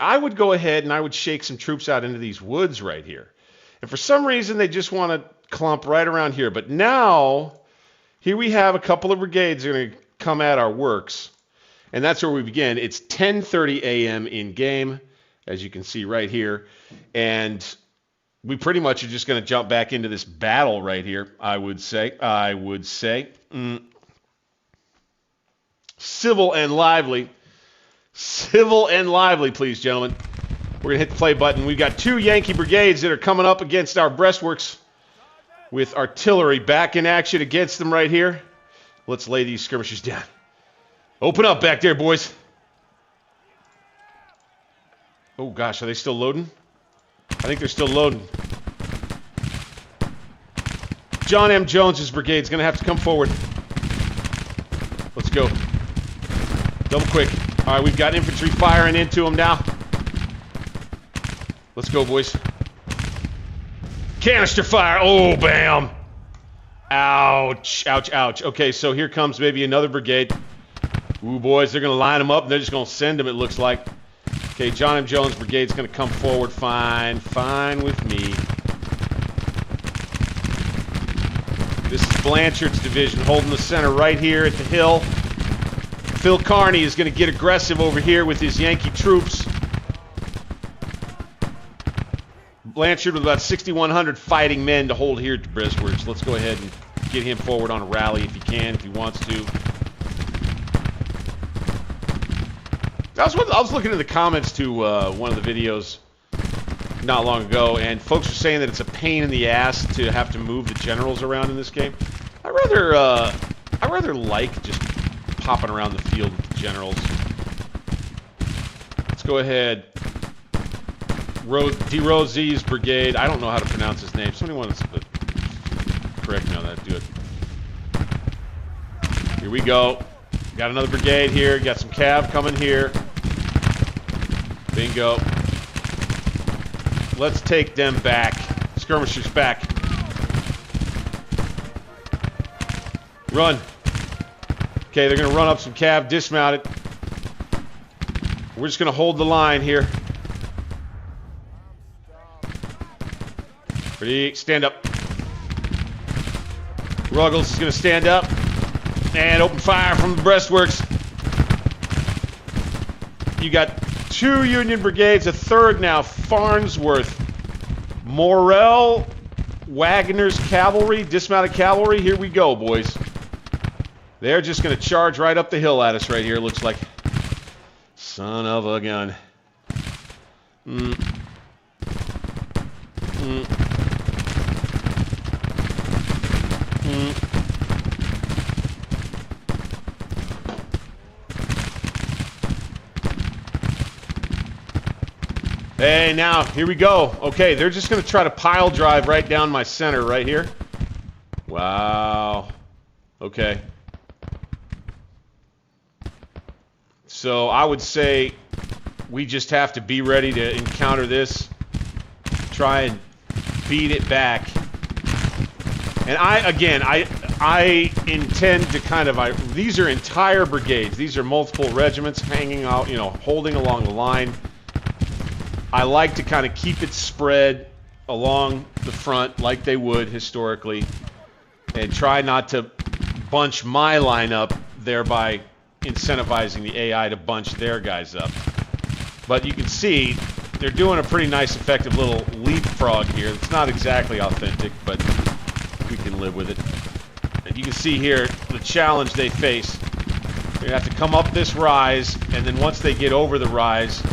I would go ahead and I would shake some troops out into these woods right here. And for some reason, they just want to clump right around here. But now, here we have a couple of brigades that are going to come at our works. And that's where we begin. It's 10:30 a.m. in game, as you can see right here. And we pretty much are just going to jump back into this battle right here, I would say. Civil and lively. Civil and lively, please, gentlemen. We're going to hit the play button. We've got 2 Yankee brigades that are coming up against our breastworks with artillery back in action against them right here. Let's lay these skirmishers down. Open up back there, boys. Oh, gosh, are they still loading? I think they're still loading. John M. Jones's brigade is going to have to come forward. Let's go. Double quick. All right, we've got infantry firing into them now. Let's go, boys. Canister fire. Oh, bam. Ouch, ouch, ouch. Okay, so here comes maybe another brigade. Ooh, boys, they're going to line them up, and they're just going to send them, it looks like. Okay, John M. Jones' brigade's going to come forward. Fine. Fine with me. This is Blanchard's division holding the center right here at the hill. Phil Kearny is going to get aggressive over here with his Yankee troops. Blanchard with about 6,100 fighting men to hold here at the breastworks. Let's go ahead and get him forward on a rally if he can, if he wants to. I was looking in the comments to one of the videos not long ago, and folks were saying that it's a pain in the ass to have to move the generals around in this game. I rather like just popping around the field with the generals. Let's go ahead. DeRosie's brigade. I don't know how to pronounce his name. Somebody wants to correct me on that. Do it. Here we go. Got another brigade here. Got some cav coming here. Bingo. Let's take them back. Skirmishers back. Run. Okay, they're going to run up some cav, dismount it. We're just going to hold the line here. Ready? Stand up. Ruggles is going to stand up. And open fire from the breastworks. You got 2 Union brigades, a third now, Farnsworth. Morrell, Wagner's cavalry, dismounted cavalry. Here we go, boys. They're just going to charge right up the hill at us right here, looks like. Son of a gun. Hey, now, here we go. Okay, they're just going to try to pile drive right down my center right here. Wow. Okay. So I would say we just have to be ready to encounter this. Try and beat it back. And I intend to kind of, these are entire brigades. These are multiple regiments hanging out, you know, holding along the line. I like to kind of keep it spread along the front like they would historically and try not to bunch my line up, thereby incentivizing the AI to bunch their guys up. But you can see they're doing a pretty nice, effective little leapfrog here. It's not exactly authentic, but we can live with it. And you can see here the challenge they face. They have to come up this rise, and then once they get over the rise,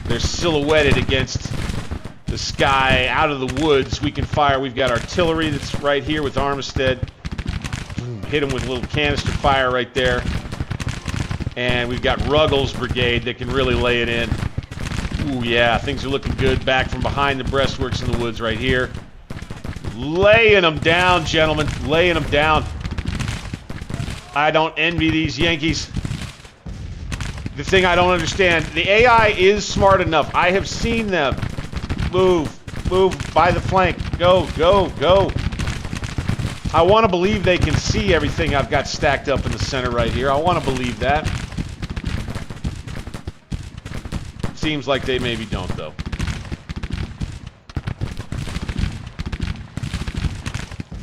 they're silhouetted against the sky, out of the woods. We can fire. We've got artillery that's right here with Armistead. Hit them with a little canister fire right there. And we've got Ruggles' brigade that can really lay it in. Ooh, yeah, things are looking good. Back from behind the breastworks in the woods right here. Laying them down, gentlemen. Laying them down. I don't envy these Yankees. The thing I don't understand, the AI is smart enough. I have seen them move by the flank. Go, go, go. I want to believe they can see everything I've got stacked up in the center right here. I want to believe that. Seems like they maybe don't, though.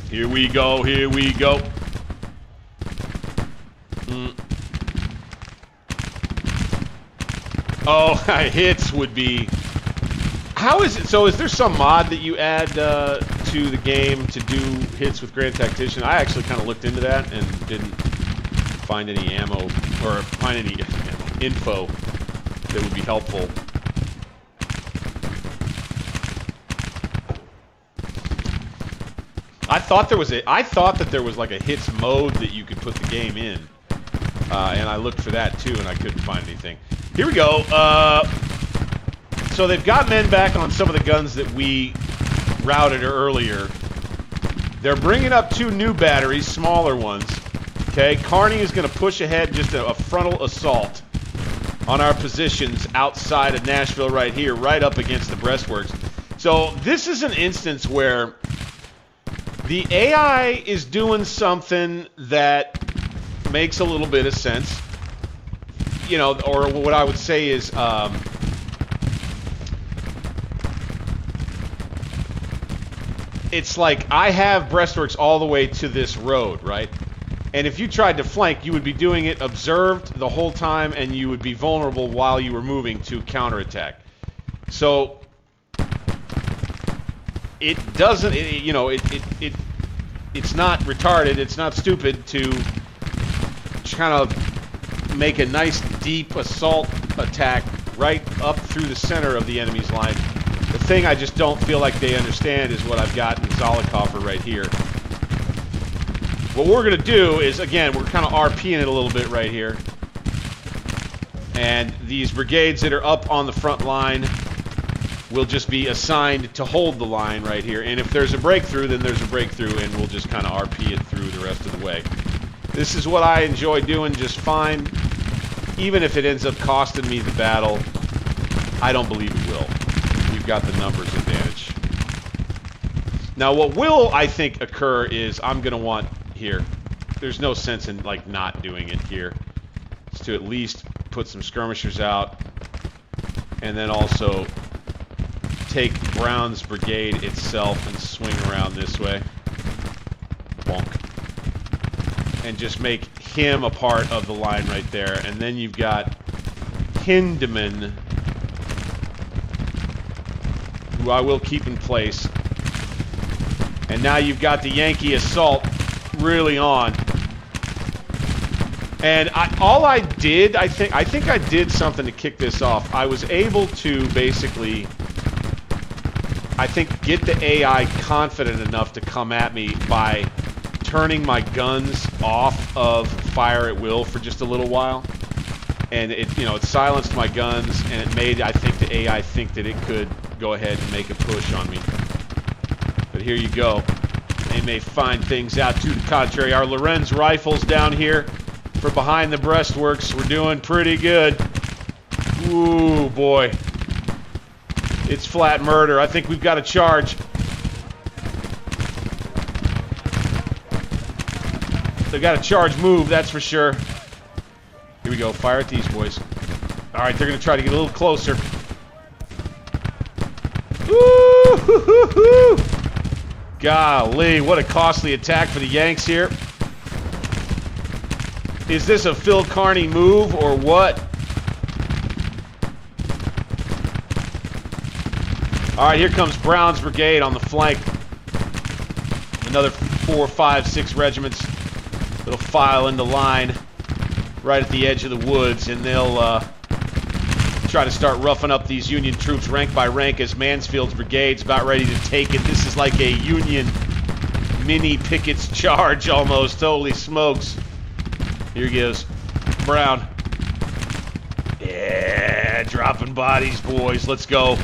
Here we go, here we go. Oh, hits would be... How is it? So is there some mod that you add to the game to do hits with Grand Tactician? I actually kind of looked into that and didn't find any ammo, or find any info that would be helpful. I thought that there was like a hits mode that you could put the game in, and I looked for that too, and I couldn't find anything. Here we go. So they've got men back on some of the guns that we routed earlier. They're bringing up 2 new batteries, smaller ones. Okay, Carney is going to push ahead, just a frontal assault on our positions outside of Nashville right here, right up against the breastworks. So this is an instance where the AI is doing something that makes a little bit of sense. You know, or what I would say is, it's like I have breastworks all the way to this road, right? And if you tried to flank, you would be doing it observed the whole time, and you would be vulnerable while you were moving to counterattack. So it doesn't, you know, it's not retarded, it's not stupid to kind of make a nice deep assault attack right up through the center of the enemy's line. The thing I just don't feel like they understand is what I've got in Zollikofer right here. What we're going to do is, again, we're kind of RPing it a little bit right here. And these brigades that are up on the front line will just be assigned to hold the line right here. And if there's a breakthrough, then there's a breakthrough, and we'll just kind of RP it through the rest of the way. This is what I enjoy doing just fine. Even if it ends up costing me the battle, I don't believe it will. We've got the numbers advantage. Now, what will, I think, occur is I'm going to want here. There's no sense in, like, not doing it here. It's to at least put some skirmishers out, and then also take Brown's brigade itself and swing around this way. Bonk. And just make him a part of the line right there. And then you've got Hindeman, who I will keep in place. And now you've got the Yankee assault really on. And all I did, I think I did something to kick this off. I was able to basically, I think, get the AI confident enough to come at me by turning my guns off of fire at will for just a little while. And it, you know, it silenced my guns, and it made, I think, the AI think that it could go ahead and make a push on me. But here you go. They may find things out to the contrary. Our Lorenz rifles down here for behind the breastworks, we're doing pretty good. Ooh, boy. It's flat murder. I think we've got a charge. They got a charge move, that's for sure. Here we go. Fire at these boys. All right, they're going to try to get a little closer. Woo-hoo-hoo-hoo! Golly, what a costly attack for the Yanks here. Is this a Phil Kearney move or what? All right, here comes Brown's brigade on the flank. Another 4, 5, 6 regiments. They'll file into line right at the edge of the woods, and they'll try to start roughing up these Union troops rank by rank as Mansfield's brigade's about ready to take it. This is like a Union mini Pickett's charge almost. Holy smokes. Here he goes. Brown. Yeah, dropping bodies, boys. Let's go.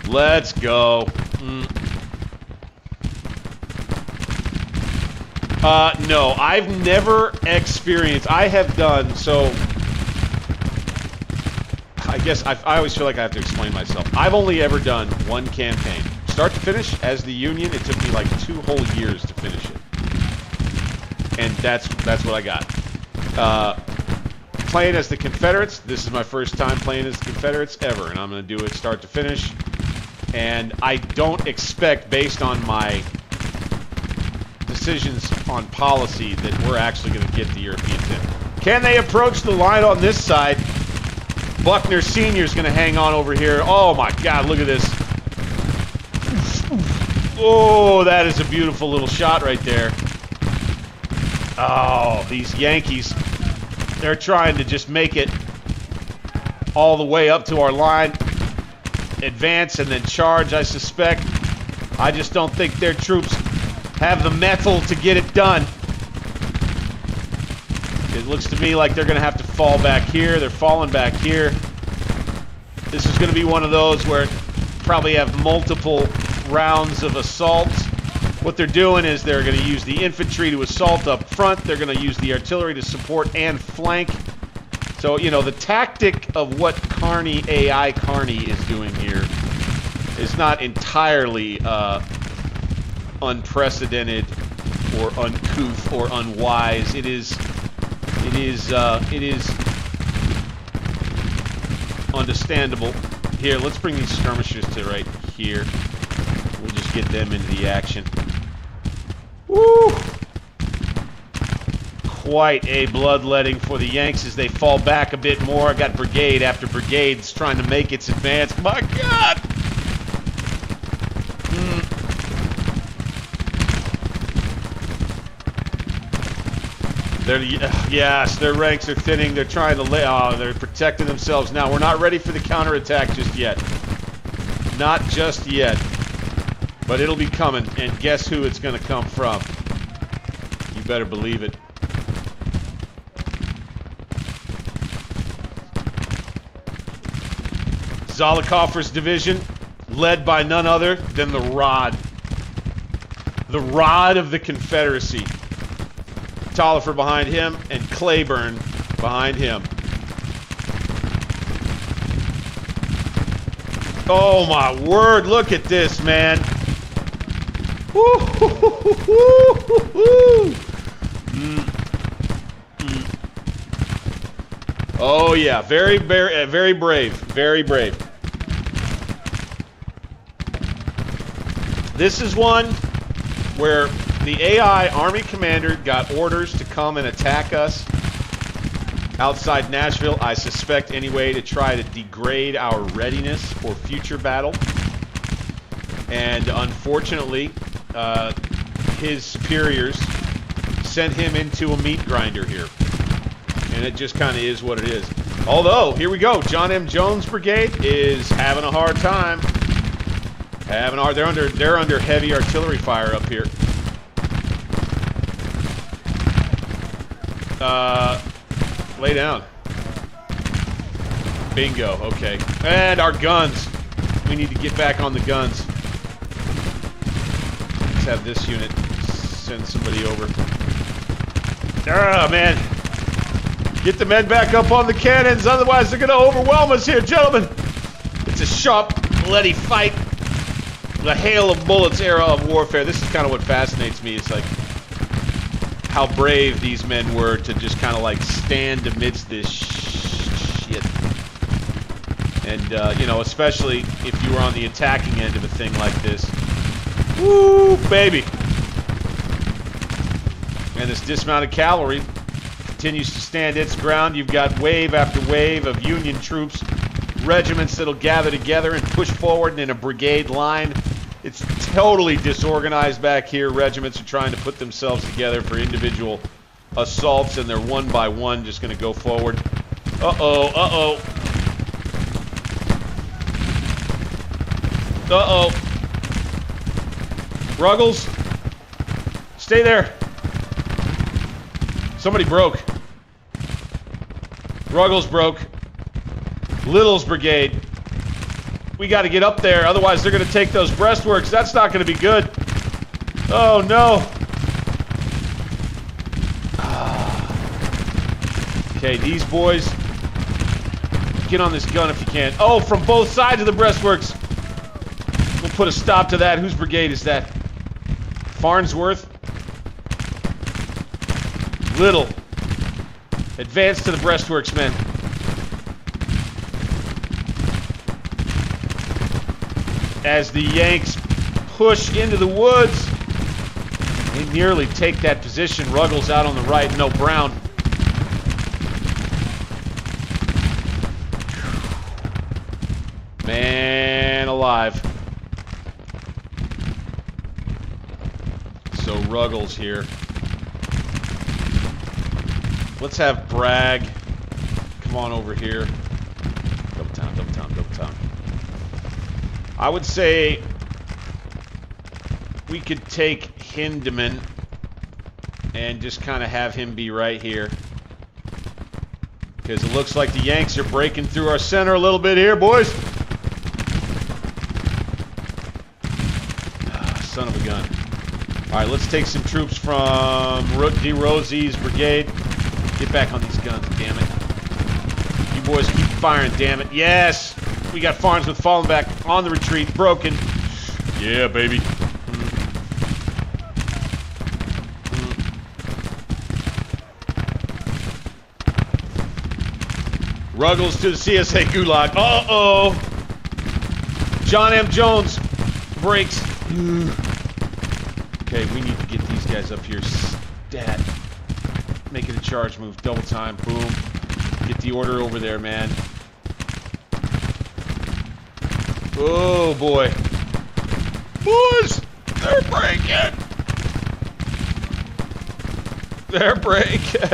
Let's go. No, I've never experienced, I have done, so I guess I always feel like I have to explain myself. I've only ever done one campaign. Start to finish, as the Union, it took me like 2 whole years to finish it. And that's what I got. playing as the Confederates. This is my first time playing as the Confederates ever, and I'm going to do it start to finish. And I don't expect, based on my decisions on policy, that we're actually going to get the Europeans in. Can they approach the line on this side? Buckner Sr. is going to hang on over here. Oh my God, look at this. Oh, that is a beautiful little shot right there. Oh, these Yankees, they're trying to just make it all the way up to our line, advance and then charge, I suspect. I just don't think their troops have the mettle to get it done. It looks to me like they're going to have to fall back here. They're falling back here. This is going to be one of those where probably have multiple rounds of assaults. What they're doing is they're going to use the infantry to assault up front. They're going to use the artillery to support and flank. So, you know, the tactic of what AI Carney is doing here is not entirely unprecedented or uncouth or unwise. It is understandable. Here, let's bring these skirmishers to right here. We'll just get them into the action. Woo! Quite a bloodletting for the Yanks as they fall back a bit more. I got brigade after brigades trying to make its advance. My God! Yes, their ranks are thinning. They're trying to they're protecting themselves now. We're not ready for the counterattack just yet. Not just yet. But it'll be coming, and guess who it's going to come from? You better believe it. Zollicoffer's division, led by none other than the Rod. The Rod of the Confederacy. Tolliver behind him, and Claiborne behind him. Oh my word, look at this, man. Oh yeah, very brave, very brave. This is one where the AI Army commander got orders to come and attack us outside Nashville, I suspect anyway, to try to degrade our readiness for future battle. And unfortunately, his superiors sent him into a meat grinder here. And it just kind of is what it is. Although, here we go. John M. Jones' brigade is having a hard time. They're under heavy artillery fire up here. Lay down. Bingo, okay. And our guns. We need to get back on the guns. Let's have this unit send somebody over. Ah, man. Get the men back up on the cannons, otherwise they're going to overwhelm us here, gentlemen. It's a sharp, bloody fight. The hail of bullets era of warfare. This is kind of what fascinates me. It's like how brave these men were to just kind of like stand amidst this shit. And, you know, especially if you were on the attacking end of a thing like this. Woo, baby. And this dismounted cavalry continues to stand its ground. You've got wave after wave of Union troops, regiments that'll gather together and push forward in a brigade line. It's totally disorganized back here. Regiments are trying to put themselves together for individual assaults, and they're one by one just going to go forward. Uh-oh, uh-oh. Uh-oh. Ruggles, stay there. Somebody broke. Ruggles broke. Little's brigade. We got to get up there, otherwise they're going to take those breastworks. That's not going to be good. Oh, no. Okay, these boys. Get on this gun if you can. Oh, from both sides of the breastworks. We'll put a stop to that. Whose brigade is that? Farnsworth. Little. Advance to the breastworks, men. As the Yanks push into the woods, they nearly take that position. Ruggles out on the right. No, Brown. Man alive. So Ruggles here. Let's have Bragg come on over here. Double time, double time, double time. I would say we could take Hindeman and just kind of have him be right here. Because it looks like the Yanks are breaking through our center a little bit here, boys. Son of a gun. All right, let's take some troops from DeRosie's brigade. Get back on these guns, damn it. You boys keep firing, damn it. Yes! We got Farnsworth falling back on the retreat, broken. Yeah, baby. Ruggles to the CSA Gulag. Uh-oh! John M. Jones breaks. Okay, we need to get these guys up here. Stat. Making a charge move. Double time. Boom. Get the order over there, man. Oh, boy. Boys! They're breaking! They're breaking!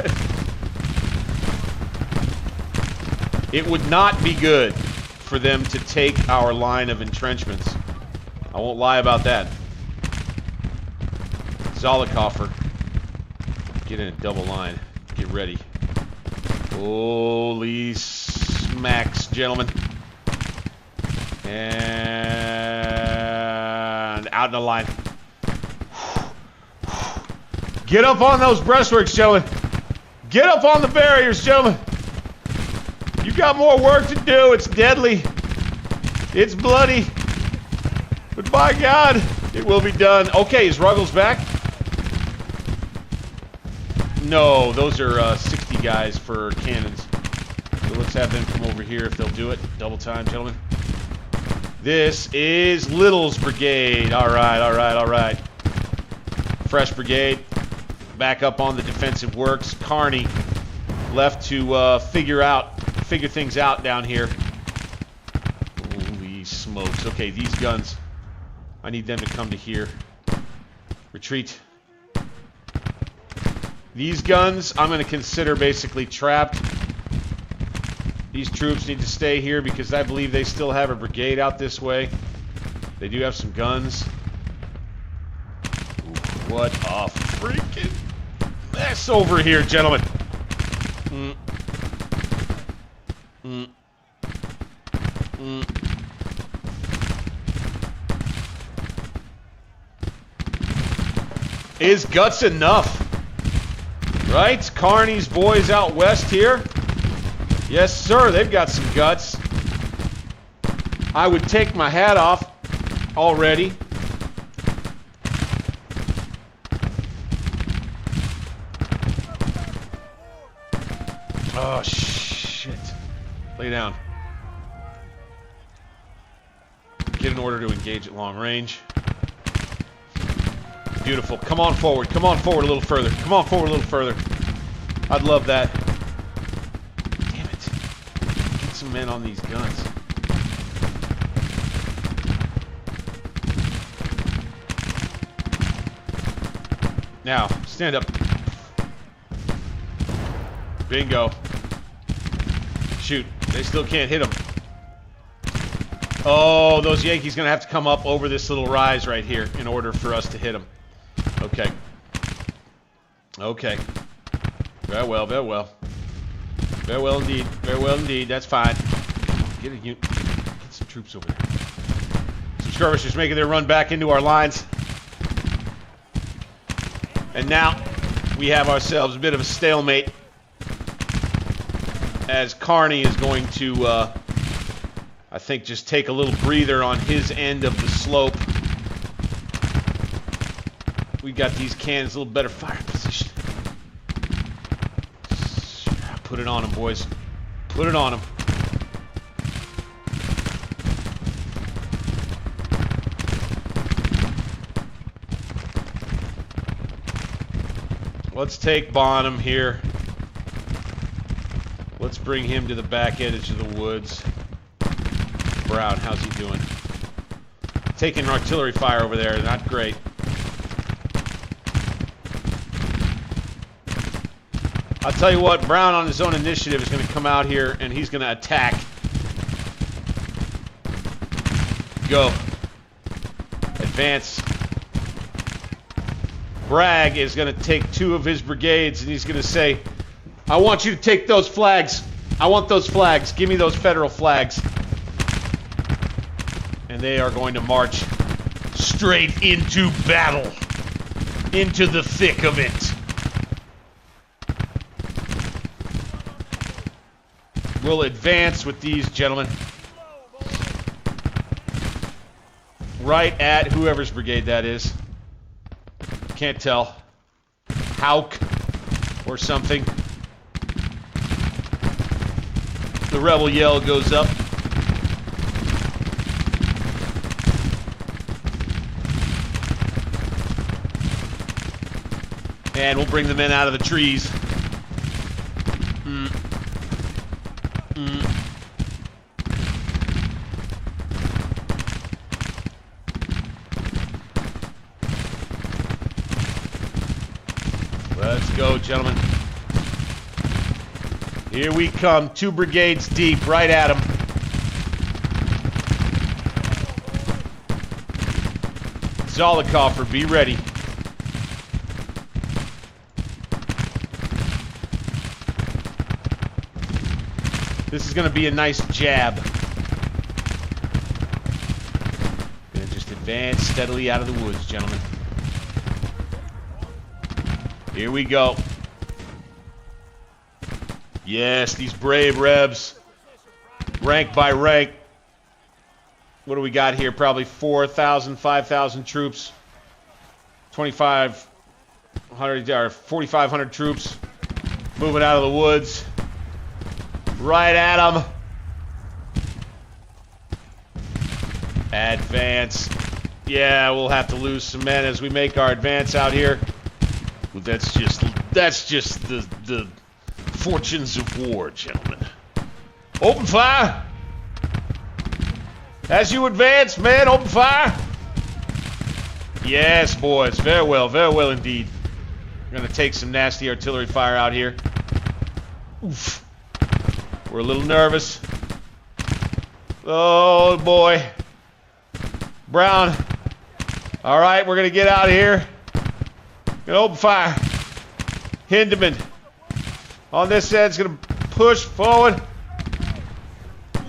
It would not be good for them to take our line of entrenchments. I won't lie about that. Zollicoffer. Get in a double line. Get ready. Holy smacks, gentlemen. And out in the line. Get up on those breastworks, gentlemen. Get up on the barriers, gentlemen. You got more work to do. It's deadly. It's bloody. But by God, it will be done. Okay, is Ruggles back? No, those are 60 guys for cannons. So let's have them come over here if they'll do it. Double time, gentlemen. This is Little's brigade. All right, all right, all right. Fresh brigade. Back up on the defensive works. Kearney left to figure things out down here. Holy smokes. Okay, these guns. I need them to come to here. Retreat. These guns, I'm going to consider basically trapped. These troops need to stay here because I believe they still have a brigade out this way. They do have some guns. Ooh, what a freaking mess over here, gentlemen. Is guts enough? Right? Kearney's boys out west here. Yes, sir. They've got some guts. I would take my hat off already. Oh, shit. Lay down. Get an order to engage at long range. Beautiful. Come on forward. Come on forward a little further. Come on forward a little further. I'd love that. Damn it. Get some men on these guns. Now, stand up. Bingo. Shoot. They still can't hit them. Oh, those Yankees going to have to come up over this little rise right here in order for us to hit them. Okay. Okay. Very well, very well. Very well indeed. Very well indeed. That's fine. Get some troops over there. Some skirmishers making their run back into our lines. And now we have ourselves a bit of a stalemate as Kearney is going to, I think, just take a little breather on his end of the slope. We got these cannons a little better fire position. Put it on him, boys. Put it on him. Let's take Bonham here. Let's bring him to the back edge of the woods. Brown, how's he doing? Taking artillery fire over there, not great. I'll tell you what, Brown on his own initiative is going to come out here and he's going to attack. Go. Advance. Bragg is going to take 2 of his brigades and he's going to say, I want you to take those flags. I want those flags. Give me those federal flags. And they are going to march straight into battle. Into the thick of it. We'll advance with these gentlemen. Right at whoever's brigade that is. Can't tell. Hauk or something. The rebel yell goes up. And we'll bring the men out of the trees. Let's go, gentlemen. Here we come, 2 brigades deep, right at them. Zollicoffer, be ready. This is going to be a nice jab. Gonna just advance steadily out of the woods, gentlemen. Here we go. Yes, these brave Rebs. Rank by rank. What do we got here? Probably 4,000, 5,000 troops. 2,500 or 4,500 troops. Moving out of the woods. Right at them. Advance. Yeah, we'll have to lose some men as we make our advance out here. Well, that's just the fortunes of war, gentlemen. Open fire. As you advance, men, open fire. Yes, boys. Very well indeed. We're going to take some nasty artillery fire out here. Oof. We're a little nervous. Oh, boy. Brown. All right, we're going to get out of here. Gonna open fire. Hindeman. On this end, is going to push forward.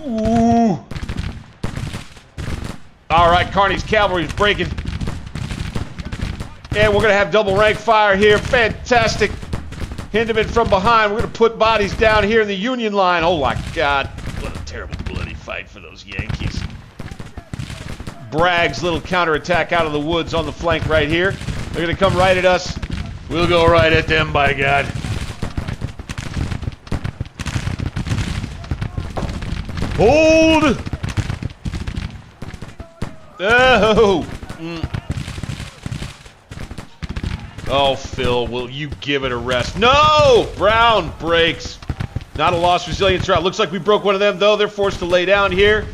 Ooh. All right, Kearny's cavalry is breaking. And we're going to have double rank fire here. Fantastic. Hindeman from behind. We're going to put bodies down here in the Union line. Oh, my God. What a terrible, bloody fight for those Yankees. Bragg's little counterattack out of the woods on the flank right here. They're going to come right at us. We'll go right at them, by God. Hold! Oh! Oh, Phil, will you give it a rest? No! Brown breaks. Not a lost resilience route. Looks like we broke one of them, though. They're forced to lay down here.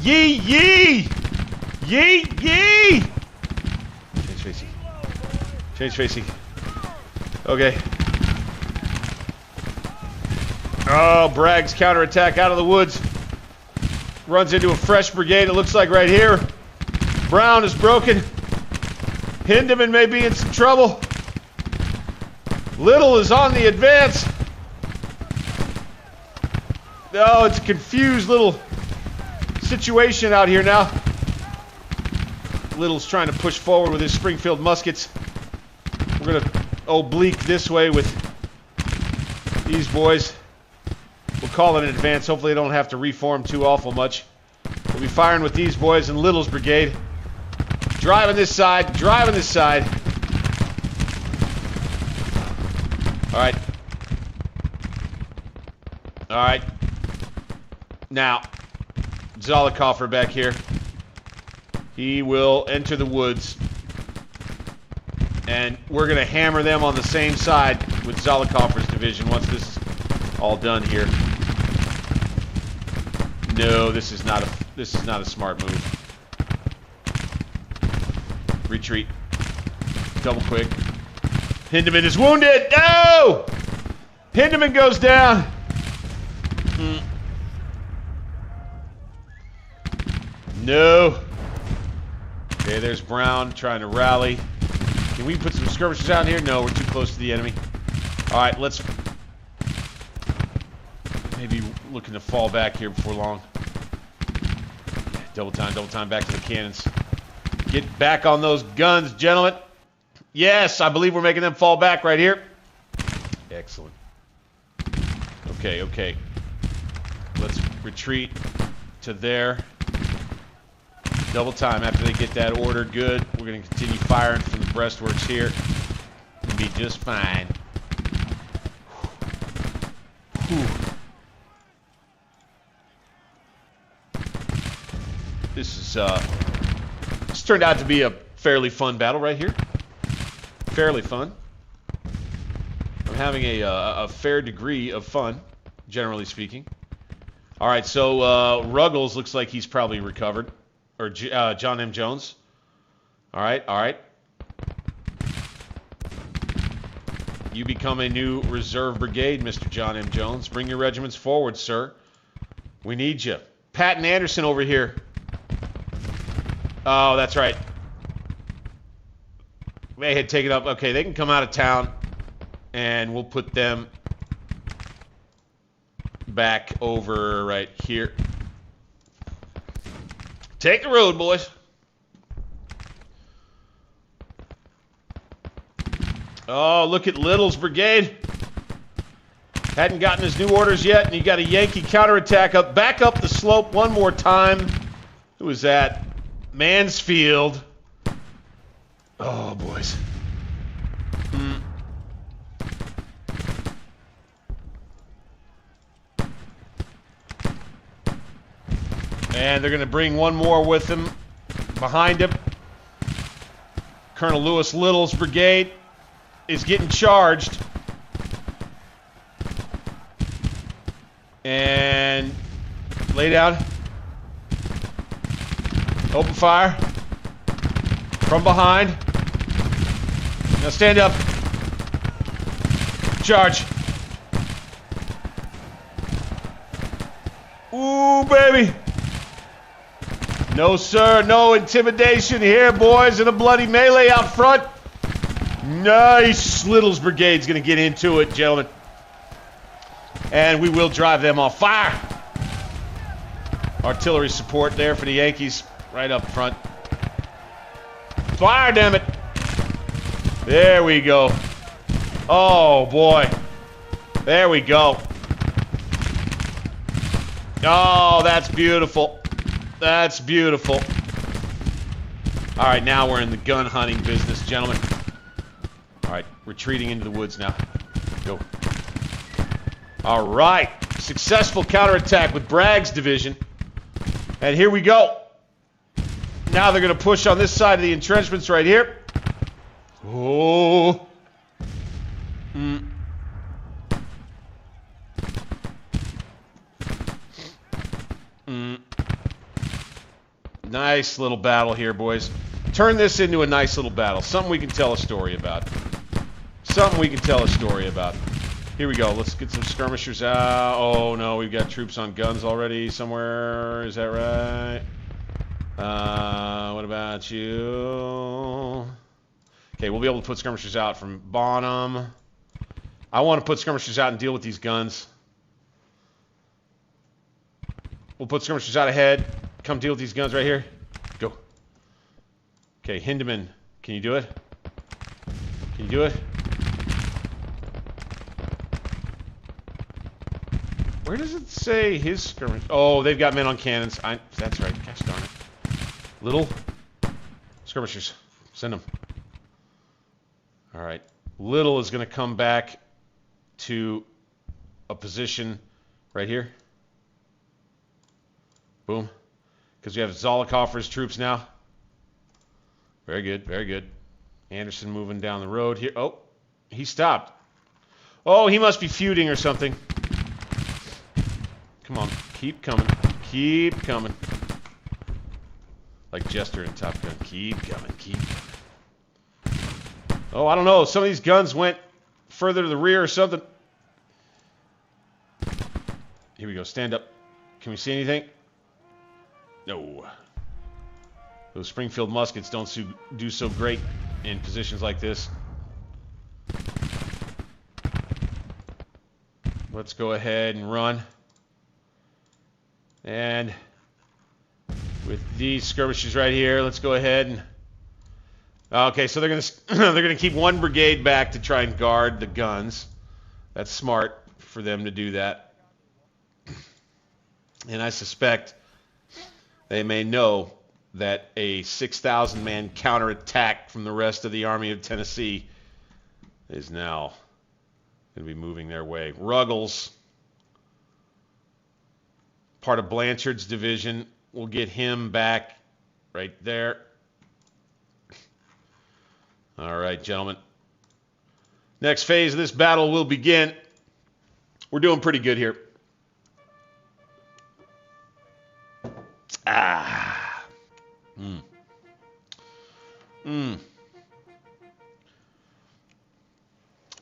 Yee! Yee! Yee! Yee! Change facing. Change facing. Okay. Oh, Bragg's counterattack out of the woods. Runs into a fresh brigade, it looks like right here. Brown is broken. Hindeman may be in some trouble. Little is on the advance. Oh, it's a confused little situation out here now. Little's trying to push forward with his Springfield muskets. We're going to oblique this way with these boys. We'll call it an advance. Hopefully they don't have to reform too awful much. We'll be firing with these boys and Little's brigade. Driving this side, driving this side. All right. All right. Now, Zollicoffer back here. He will enter the woods. And we're going to hammer them on the same side with Zollicoffer's division once this is all done here. No, this is not a smart move. Retreat. Double quick. Hindeman is wounded. No! Hindeman goes down. No. Okay, there's Brown trying to rally. Can we put some skirmishers out here? No, we're too close to the enemy. All right, let's maybe looking to fall back here before long. Double time back to the cannons. Get back on those guns, gentlemen. Yes, I believe we're making them fall back right here. Excellent. Okay. Let's retreat to there. Double time after they get that order. Good. We're going to continue firing from the breastworks here. It'll be just fine. Whew. This turned out to be a fairly fun battle right here. Fairly fun. I'm having a fair degree of fun, generally speaking. All right, so Ruggles looks like he's probably recovered. Or John M. Jones. All right. You become a new reserve brigade, Mr. John M. Jones. Bring your regiments forward, sir. We need you. Patton Anderson over here. Oh, that's right. They had taken up. Okay, they can come out of town, and we'll put them back over right here. Take the road, boys. Oh, look at Little's brigade. Hadn't gotten his new orders yet, and you got a Yankee counterattack up. Back up the slope one more time. Who was that? Mansfield. Oh, boys. And they're going to bring one more with them behind him. Colonel Lewis Little's brigade is getting charged. And lay down. Open fire. From behind. Now stand up. Charge. Ooh, baby. No, sir. No intimidation here, boys. In a bloody melee out front. Nice. Little's brigade's going to get into it, gentlemen. And we will drive them off. Fire! Artillery support there for the Yankees right up front. Fire, damn it. There we go. Oh, boy. There we go. Oh, that's beautiful. That's beautiful. All right, now we're in the gun hunting business, gentlemen. All right, retreating into the woods now. Go. All right, successful counterattack with Bragg's division. And here we go. Now they're going to push on this side of the entrenchments right here. Oh. Nice little battle here, boys. Turn this into a nice little battle. Something we can tell a story about. Something we can tell a story about. Here we go. Let's get some skirmishers out. Oh, no. We've got troops on guns already somewhere. Is that right? What about you? Okay, we'll be able to put skirmishers out from Bonham. I want to put skirmishers out and deal with these guns. We'll put skirmishers out ahead. Come deal with these guns right here. Go. Okay, Hindeman. Can you do it? Can you do it? Where does it say his skirmish? Oh, they've got men on cannons. That's right. Gosh darn it. Little skirmishers. Send them. All right. Little is going to come back to a position Right here. Boom. Because we have Zollicoffer's troops now. Very good, very good. Anderson moving down the road here. Oh, he stopped. Oh, he must be feuding or something. Come on, keep coming. Keep coming. Like Jester in Top Gun. Keep coming, keep coming. Oh, I don't know. Some of these guns went further to the rear or something. Here we go. Stand up. Can we see anything? No. Those Springfield muskets don't do so great in positions like this. Let's go ahead and run. And with these skirmishes right here, let's go ahead and... Okay, so they're gonna keep one brigade back to try and guard the guns. That's smart for them to do that. And I suspect they may know that a 6,000-man counterattack from the rest of the Army of Tennessee is now going to be moving their way. Ruggles, part of Blanchard's division, will get him back right there. All right, gentlemen. Next phase of this battle will begin. We're doing pretty good here.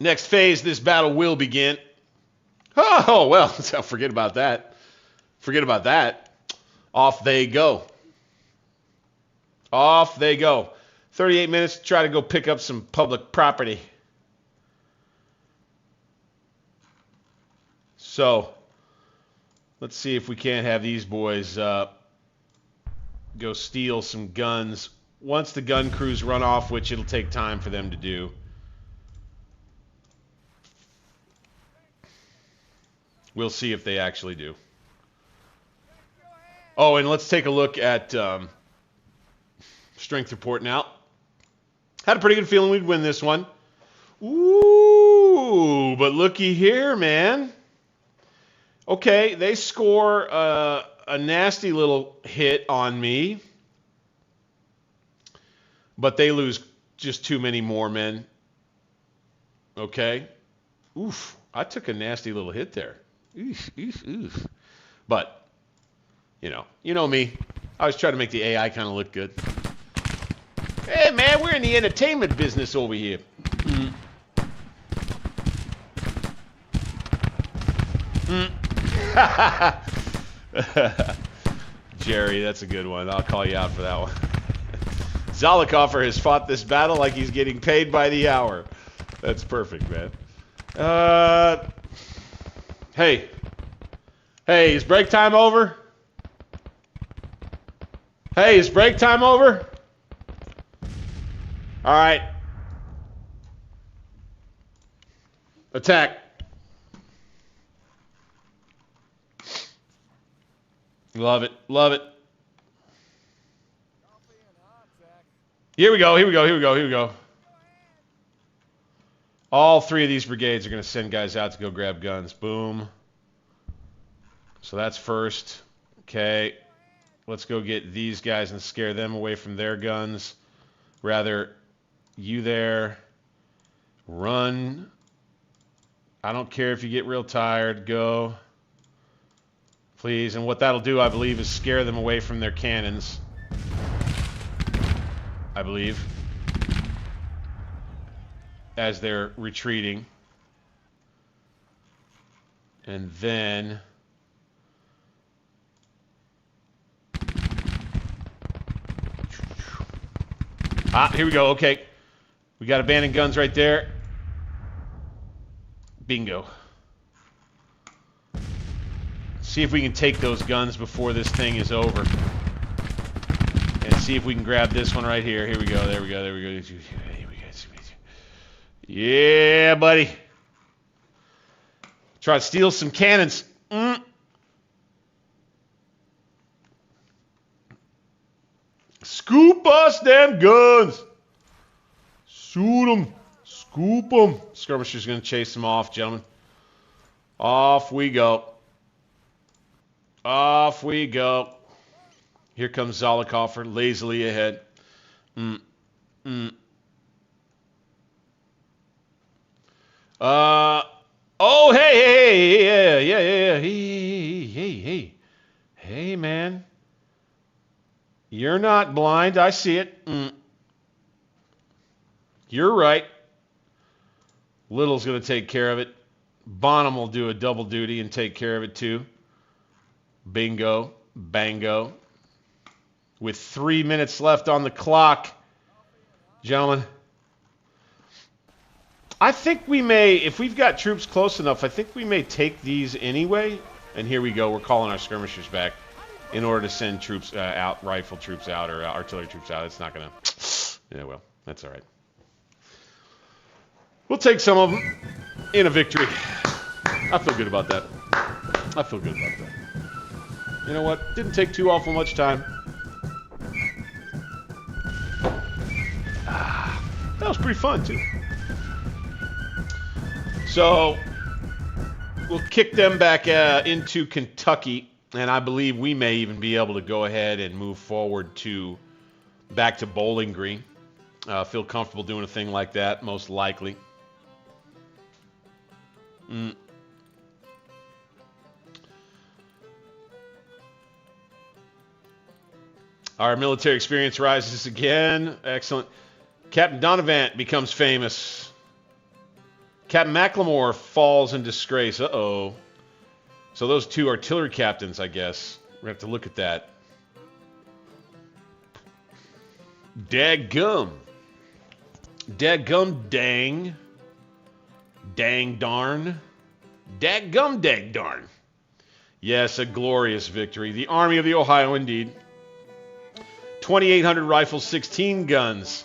Next phase, this battle will begin. Oh, well, forget about that. Forget about that. Off they go. Off they go. 38 minutes to try to go pick up some public property. So, let's see if we can't have these boys go steal some guns. Once the gun crews run off, which it'll take time for them to do. We'll see if they actually do. Oh, and let's take a look at strength report now. Had a pretty good feeling we'd win this one. Ooh, but looky here, man. Okay, they score a nasty little hit on me. But they lose just too many more men. Okay. Oof, I took a nasty little hit there. Oof, oof, oof. But, you know me. I always try to make the AI kind of look good. Hey, man, we're in the entertainment business over here. Jerry, that's a good one. I'll call you out for that one. Zollicoffer has fought this battle like he's getting paid by the hour. That's perfect, man. Hey, is break time over? Hey, is break time over? All right. Attack. Love it. Love it. Here we go. All three of these brigades are going to send guys out to go grab guns. Boom. So that's first. Okay. Let's go get these guys and scare them away from their guns. Rather, you there. Run. I don't care if you get real tired. Go. Please. And what that'll do, I believe, is scare them away from their cannons. I believe. As they're retreating. And then... here we go. Okay. We got abandoned guns right there. Bingo. See if we can take those guns before this thing is over. And see if we can grab this one right here. Here we go. There we go. Yeah, buddy. Try to steal some cannons. Scoop us them guns. Shoot them. Scoop them. Skirmisher's going to chase them off, gentlemen. Off we go. Off we go. Here comes Zollicoffer lazily ahead. Oh, hey, yeah. Hey, man. You're not blind. I see it. You're right. Little's going to take care of it. Bonham will do a double duty and take care of it too. Bingo. Bango. With 3 minutes left on the clock, gentlemen. I think we may, if we've got troops close enough, I think we may take these anyway. And here we go. We're calling our skirmishers back in order to send troops out, rifle troops out, or artillery troops out. It's not going to... Yeah, well, that's all right. We'll take some of them in a victory. I feel good about that. I feel good about that. You know what? Didn't take too awful much time. That was pretty fun, too. So, we'll kick them back into Kentucky, and I believe we may even be able to go ahead and move forward back to Bowling Green. Feel comfortable doing a thing like that, most likely. Our military experience rises again. Excellent. Captain Donovan becomes famous. Captain McLemore falls in disgrace. Uh-oh. So those two artillery captains, I guess. We're going to have to look at that. Daggum. Daggum dang. Dang darn. Daggum dang darn. Yes, a glorious victory. The Army of the Ohio, indeed. 2,800 rifles, 16 guns.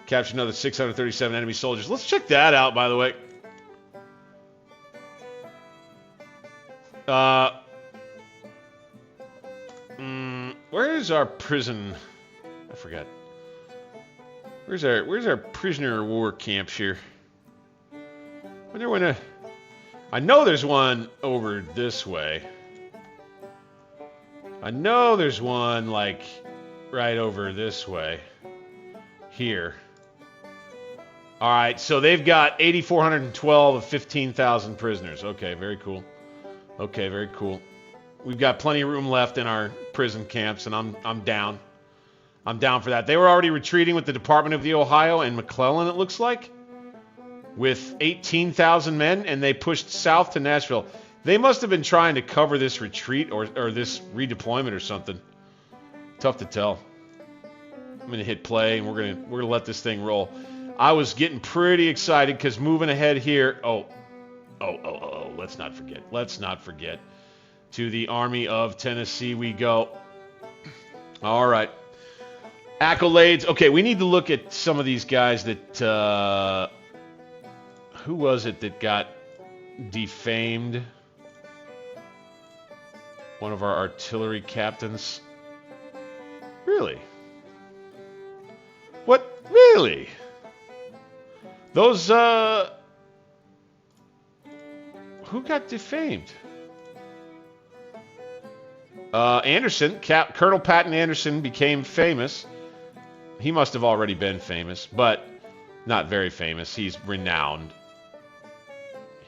Captured another 637 enemy soldiers. Let's check that out, by the way. Where's our prison? I forgot. Where's our prisoner of war camps here? Wonder when I know there's one over this way. I know there's one like right over this way. Here. All right, so they've got 8,412 of 15,000 prisoners. Okay, very cool. Okay, very cool. We've got plenty of room left in our prison camps, and I'm down. I'm down for that. They were already retreating with the Department of the Ohio and McClellan, it looks like, with 18,000 men, and they pushed south to Nashville. They must have been trying to cover this retreat or this redeployment or something. Tough to tell. I'm going to hit play, and we're gonna let this thing roll. I was getting pretty excited because moving ahead here. Oh, let's not forget. Let's not forget. To the Army of Tennessee we go. All right. Accolades. Okay, we need to look at some of these guys that... who was it that got defamed? One of our artillery captains. Really? What? Really? Those, who got defamed? Anderson, Colonel Patton Anderson became famous. He must have already been famous, but not very famous. He's renowned.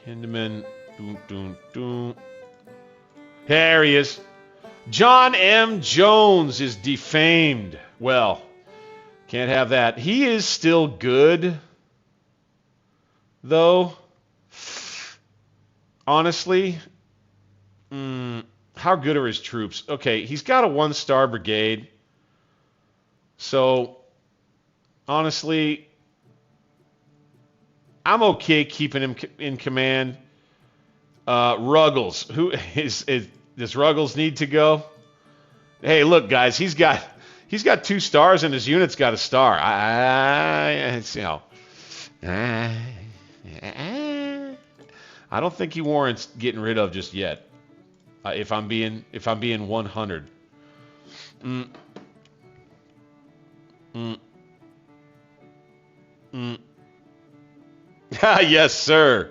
Hindeman, There he is. John M. Jones is defamed. Well, can't have that. He is still good, though. Honestly, how good are his troops? Okay, he's got a 1-star brigade. So, honestly, I'm okay keeping him in command. Ruggles. Does Ruggles need to go? Hey, look, guys, he's got 2 stars and his unit's got a star. I don't think he warrants getting rid of just yet. If I'm being 100. Yes, sir.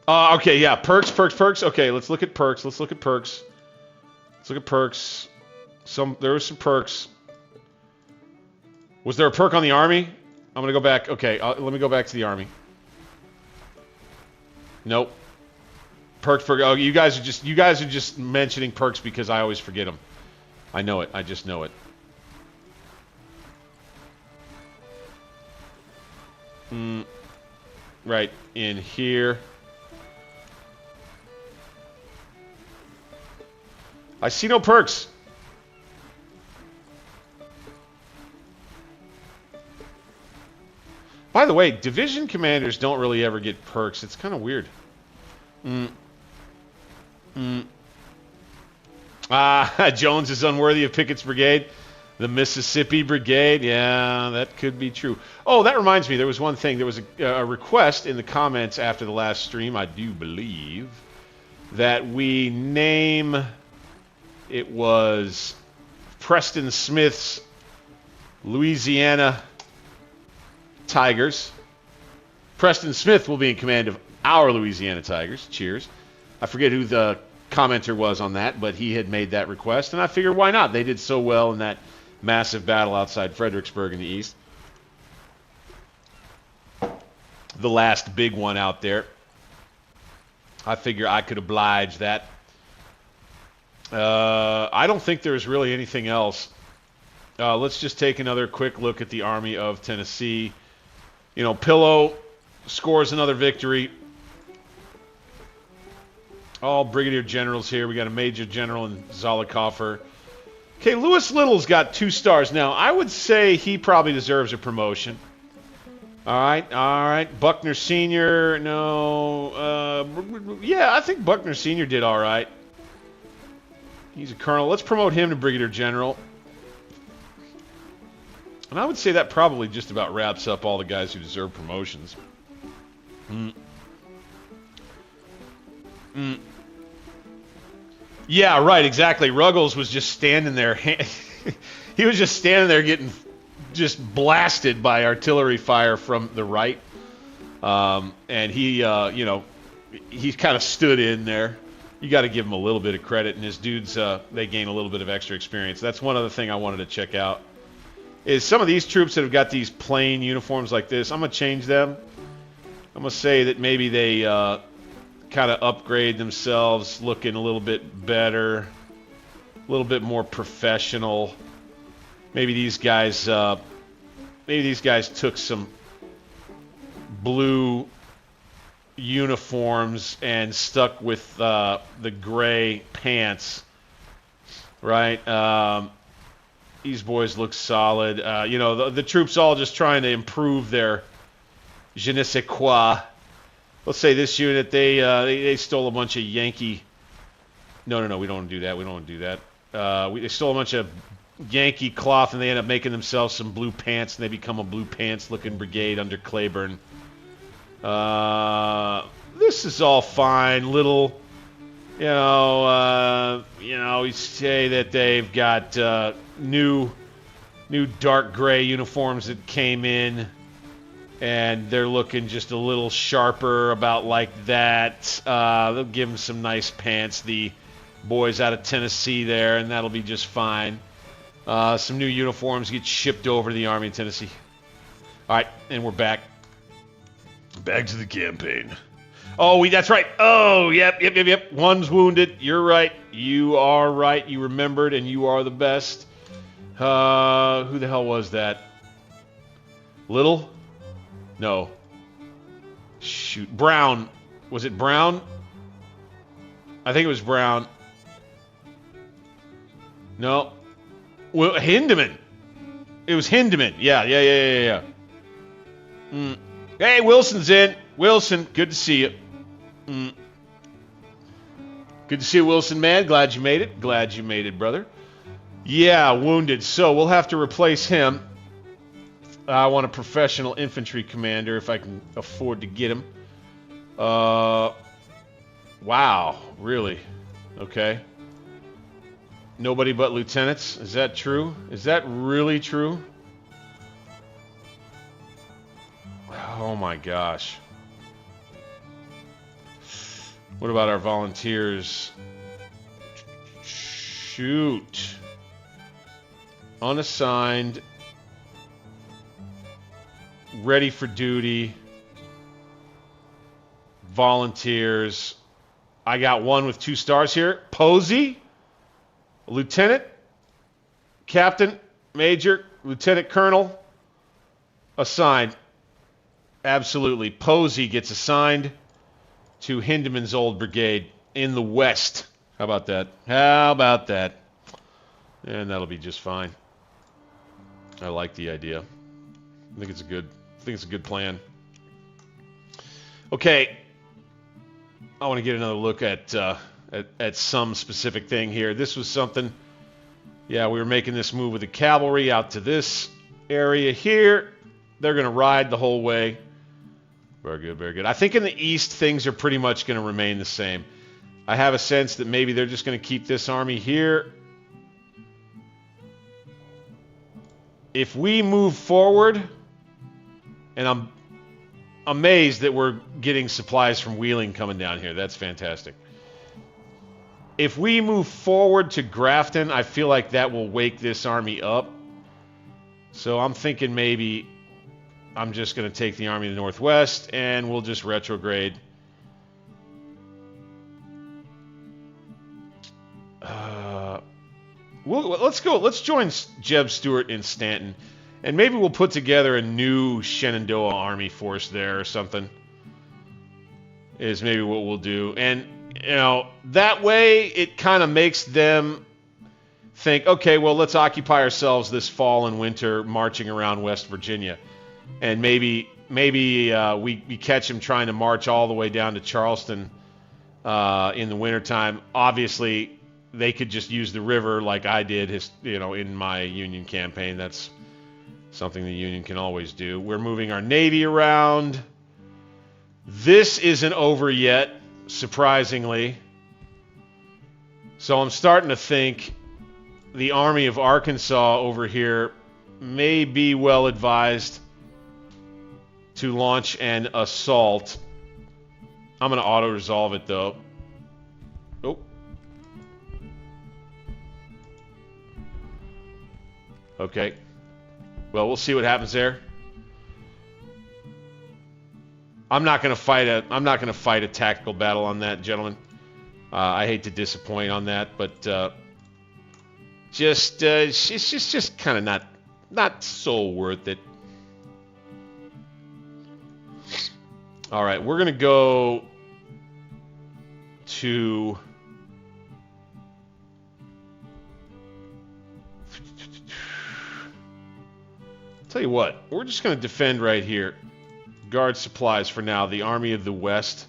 Okay, yeah, perks. Okay, let's look at perks. Let's look at perks. There was some perks. Was there a perk on the army? I'm gonna go back. Okay, let me go back to the army. Nope. Perks. Oh, you guys are just mentioning perks because I always forget them. I know it. I just know it. Right in here. I see no perks. By the way, division commanders don't really ever get perks. It's kind of weird. Jones is unworthy of Pickett's brigade. The Mississippi Brigade. Yeah, that could be true. Oh, that reminds me. There was one thing. There was a request in the comments after the last stream, I do believe, that we name... It was Preston Smith's Louisiana Tigers. Preston Smith will be in command of our Louisiana Tigers. Cheers. I forget who the commenter was on that, but he had made that request, and I figured why not? They did so well in that massive battle outside Fredericksburg in the east. The last big one out there. I figure I could oblige that. I don't think there's really anything else. Let's just take another quick look at the Army of Tennessee. You know, Pillow scores another victory. All brigadier generals here. We got a major general in Zollicoffer. Okay, Lewis Little's got 2 stars. Now, I would say he probably deserves a promotion. All right. Buckner Sr., no. Yeah, I think Buckner Sr. did all right. He's a colonel. Let's promote him to brigadier general. And I would say that probably just about wraps up all the guys who deserve promotions. Yeah, right, exactly. Ruggles was just standing there. He was just standing there getting just blasted by artillery fire from the right. And he, he kind of stood in there. You got to give him a little bit of credit, and his dudes, they gain a little bit of extra experience. That's one other thing I wanted to check out. Is some of these troops that have got these plain uniforms like this, I'm going to change them. I'm going to say that maybe they kind of upgrade themselves, looking a little bit better, a little bit more professional. Maybe these guys took some blue uniforms and stuck with the gray pants, right? These boys look solid. The troops all just trying to improve their je ne sais quoi. Let's say this unit, they stole a bunch of Yankee... No, we don't want to do that. We don't want to do that. They stole a bunch of Yankee cloth, and they end up making themselves some blue pants, and they become a blue pants-looking brigade under Claiborne. This is all fine. Little, we say that they've got new dark gray uniforms that came in, and they're looking just a little sharper, about like that. They'll give them some nice pants, the boys out of Tennessee there, and that'll be just fine. Some new uniforms get shipped over to the Army of Tennessee. All right, and we're back. Back to the campaign. Oh, that's right. Oh, yep. One's wounded. You're right. You are right. You remembered, and you are the best. Who the hell was that? Little? No. Shoot. Brown. Was it Brown? I think it was Brown. No. Well, Hindeman. It was Hindeman. Yeah. Hey, Wilson's in. Wilson, good to see you. Good to see you, Wilson, man. Glad you made it, brother. Yeah, wounded. So we'll have to replace him. I want a professional infantry commander if I can afford to get him. Wow, really? Okay. Nobody but lieutenants? Is that true? Is that really true? Oh my gosh. What about our volunteers? Shoot. Unassigned. Ready for duty. Volunteers. I got one with 2 stars here. Posey. Lieutenant. Captain. Major. Lieutenant Colonel. Assigned. Absolutely. Posey gets assigned to Hindemann's old brigade in the west. How about that? How about that? And that'll be just fine. I like the idea. I think it's a good plan. Okay. I want to get another look at some specific thing here. This was something. Yeah, we were making this move with the cavalry out to this area here. They're going to ride the whole way. Very good, very good. I think in the east, things are pretty much going to remain the same. I have a sense that maybe they're just going to keep this army here. If we move forward, and I'm amazed that we're getting supplies from Wheeling coming down here. That's fantastic. If we move forward to Grafton, I feel like that will wake this army up. So I'm thinking maybe I'm just going to take the army to the northwest, and we'll just retrograde. Let's go. Let's join Jeb Stuart in Stanton, and maybe we'll put together a new Shenandoah army force there or something. Is maybe what we'll do, and you know that way it kind of makes them think, okay, well let's occupy ourselves this fall and winter marching around West Virginia, and maybe we catch them trying to march all the way down to Charleston in the wintertime. Obviously, they could just use the river like I did, in my Union campaign. That's something the Union can always do. We're moving our Navy around. This isn't over yet, surprisingly. So I'm starting to think the Army of Arkansas over here may be well advised to launch an assault. I'm going to auto-resolve it, though. Oh. Okay. Well, we'll see what happens there. I'm not going to fight a tactical battle on that, gentlemen. I hate to disappoint on that, but it's just kind of not so worth it. All right, we're going to go to tell you what, we're just going to defend right here. Guard supplies for now, the Army of the West.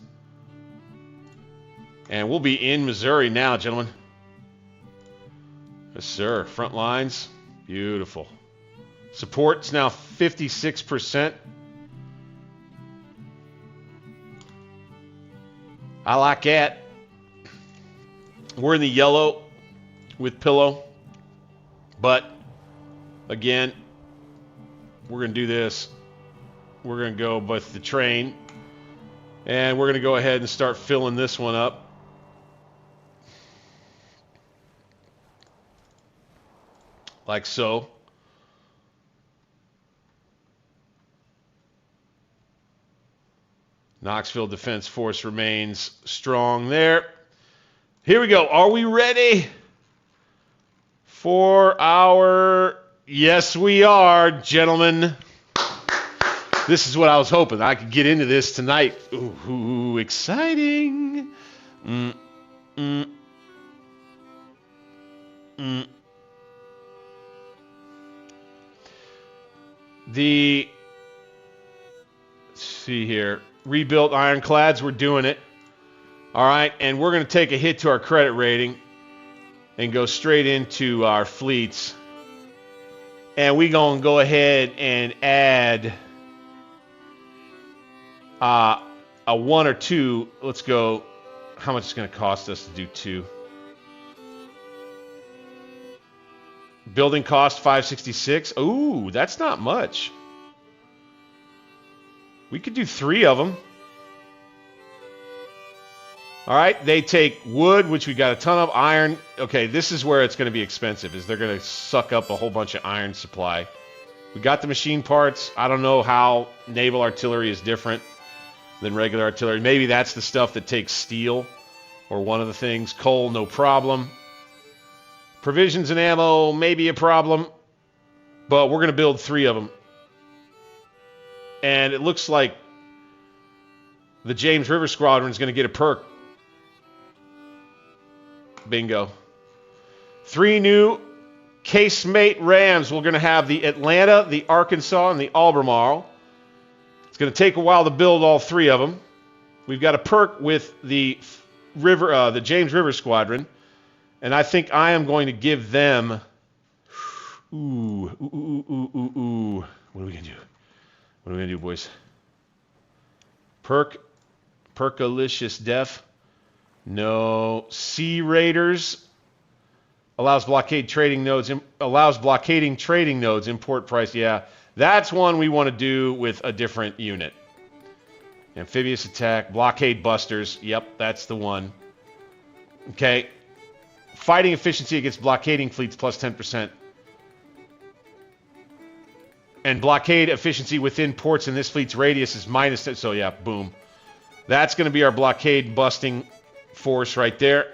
And we'll be in Missouri now, gentlemen. Yes, sir. Front lines. Beautiful. Support's now 56%. I like that. We're in the yellow with Pillow. But, again, we're going to do this. We're going to go with the train. And we're going to go ahead and start filling this one up. Like so. Knoxville Defense Force remains strong there. Here we go. Are we ready for our... Yes, we are, gentlemen. This is what I was hoping. I could get into this tonight. Ooh, exciting. Let's see here. Rebuilt ironclads, we're doing it. All right, and we're going to take a hit to our credit rating and go straight into our fleets. And we're going to go ahead and add a 1 or 2. Let's go. How much is it going to cost us to do 2? Building cost 566. Ooh, that's not much. We could do 3 of them. All right, they take wood, which we got a ton of, iron. Okay, this is where it's going to be expensive, is they're going to suck up a whole bunch of iron supply. We got the machine parts. I don't know how naval artillery is different than regular artillery. Maybe that's the stuff that takes steel, or one of the things. Coal, no problem. Provisions and ammo, maybe a problem, but we're going to build 3 of them. And it looks like the James River Squadron is going to get a perk. Bingo. 3 new casemate Rams. We're going to have the Atlanta, the Arkansas, and the Albemarle. It's going to take a while to build all 3 of them. We've got a perk with the James River Squadron, and I think I am going to give them. Ooh. What are we going to do? What are we going to do, boys? Perkalicious Death. No. Sea Raiders. Allows blockading trading nodes. Import price. Yeah. That's one we want to do with a different unit. Amphibious attack. Blockade busters. Yep, that's the one. Okay. Fighting efficiency against blockading fleets plus 10%. And blockade efficiency within ports in this fleet's radius is minus 10. So yeah, boom. That's going to be our blockade busting force right there.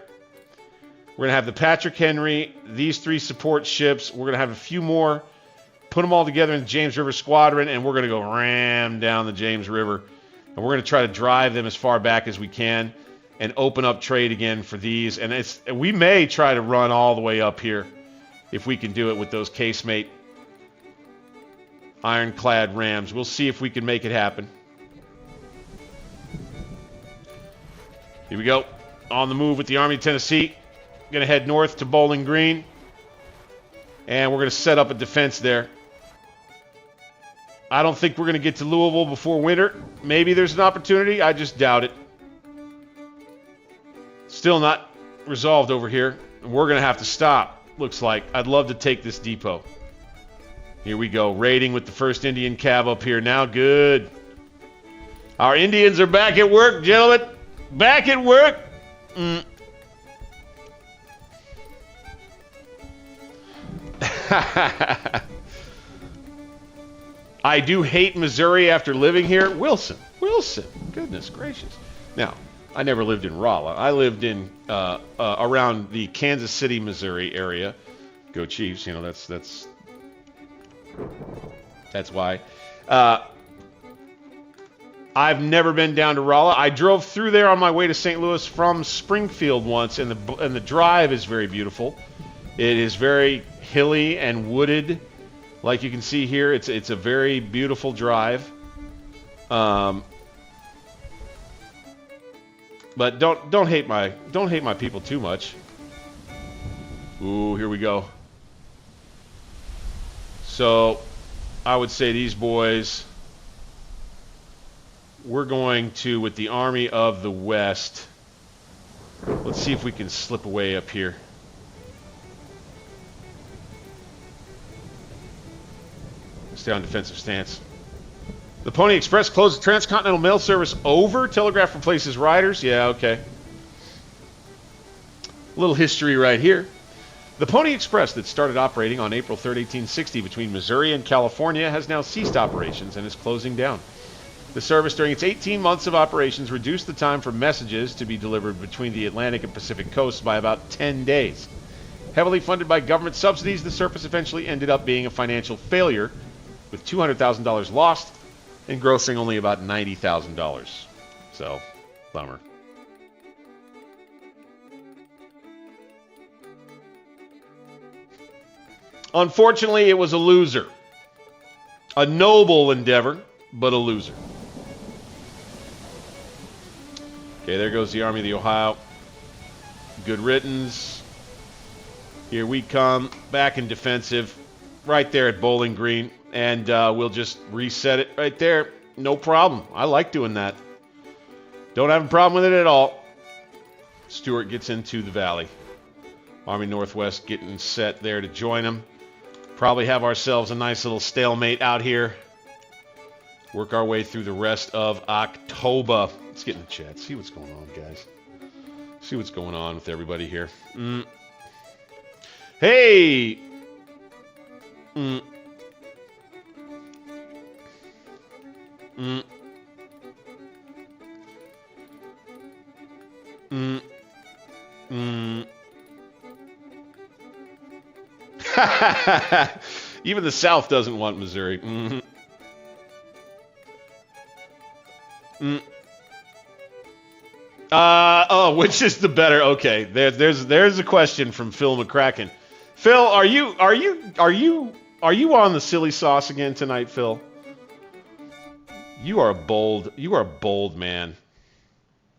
We're going to have the Patrick Henry, these 3 support ships. We're going to have a few more. Put them all together in the James River Squadron, and we're going to go ram down the James River. And we're going to try to drive them as far back as we can and open up trade again for these. And we may try to run all the way up here if we can do it with those casemate ironclad Rams. We'll see if we can make it happen. Here we go. On the move with the Army of Tennessee. Going to head north to Bowling Green. And we're going to set up a defense there. I don't think we're going to get to Louisville before winter. Maybe there's an opportunity. I just doubt it. Still not resolved over here. We're going to have to stop, looks like. I'd love to take this depot. Here we go. Raiding with the 1st Indian Cav up here. Now good. Our Indians are back at work, gentlemen. Back at work. I do hate Missouri after living here. Wilson. Goodness gracious. Now, I never lived in Rolla. I lived in around the Kansas City, Missouri area. Go Chiefs. You know, that's why. I've never been down to Rolla. I drove through there on my way to St. Louis from Springfield once, and the drive is very beautiful. It is very hilly and wooded, like you can see here. It's a very beautiful drive. But don't hate my people too much. Ooh, here we go. So I would say these boys, we're going to, with the Army of the West, let's see if we can slip away up here. Stay on defensive stance. The Pony Express closed the transcontinental mail service over. Telegraph replaces riders. Yeah, okay. A little history right here. The Pony Express that started operating on April 3, 1860 between Missouri and California has now ceased operations and is closing down. The service during its 18 months of operations reduced the time for messages to be delivered between the Atlantic and Pacific coasts by about 10 days. Heavily funded by government subsidies, the service eventually ended up being a financial failure, with $200,000 lost and grossing only about $90,000. So, bummer. Unfortunately, it was a loser. A noble endeavor, but a loser. Okay, there goes the Army of the Ohio. Good riddance. Here we come, back in defensive, right there at Bowling Green. And we'll just reset it right there. No problem. I like doing that. Don't have a problem with it at all. Stewart gets into the valley. Army Northwest getting set there to join him. Probably have ourselves a nice little stalemate out here. Work our way through the rest of October. Let's get in the chat. See what's going on, guys. See what's going on with everybody here. Hey! Even the South doesn't want Missouri. Oh, which is the better? Okay, there's a question from Phil McCracken. Phil, are you on the silly sauce again tonight, Phil? You are a bold man.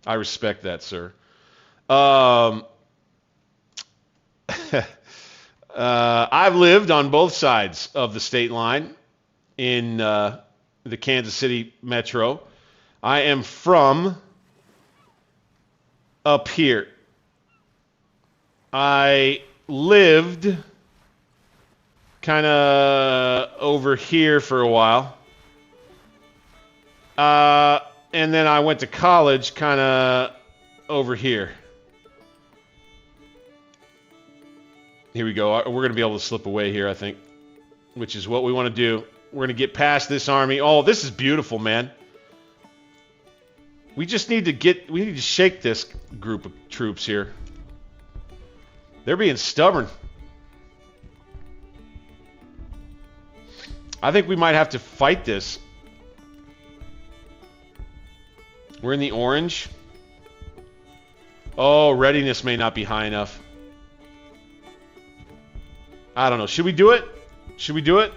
I respect that, sir. I've lived on both sides of the state line in the Kansas City metro. I am from up here. I lived kind of over here for a while. And then I went to college kind of over here. Here we go. We're going to be able to slip away here, I think, which is what we want to do. We're going to get past this army. Oh, this is beautiful, man. We just need to shake this group of troops here. They're being stubborn. I think we might have to fight this. We're in the orange. Oh, readiness may not be high enough. I don't know. Should we do it? Should we do it?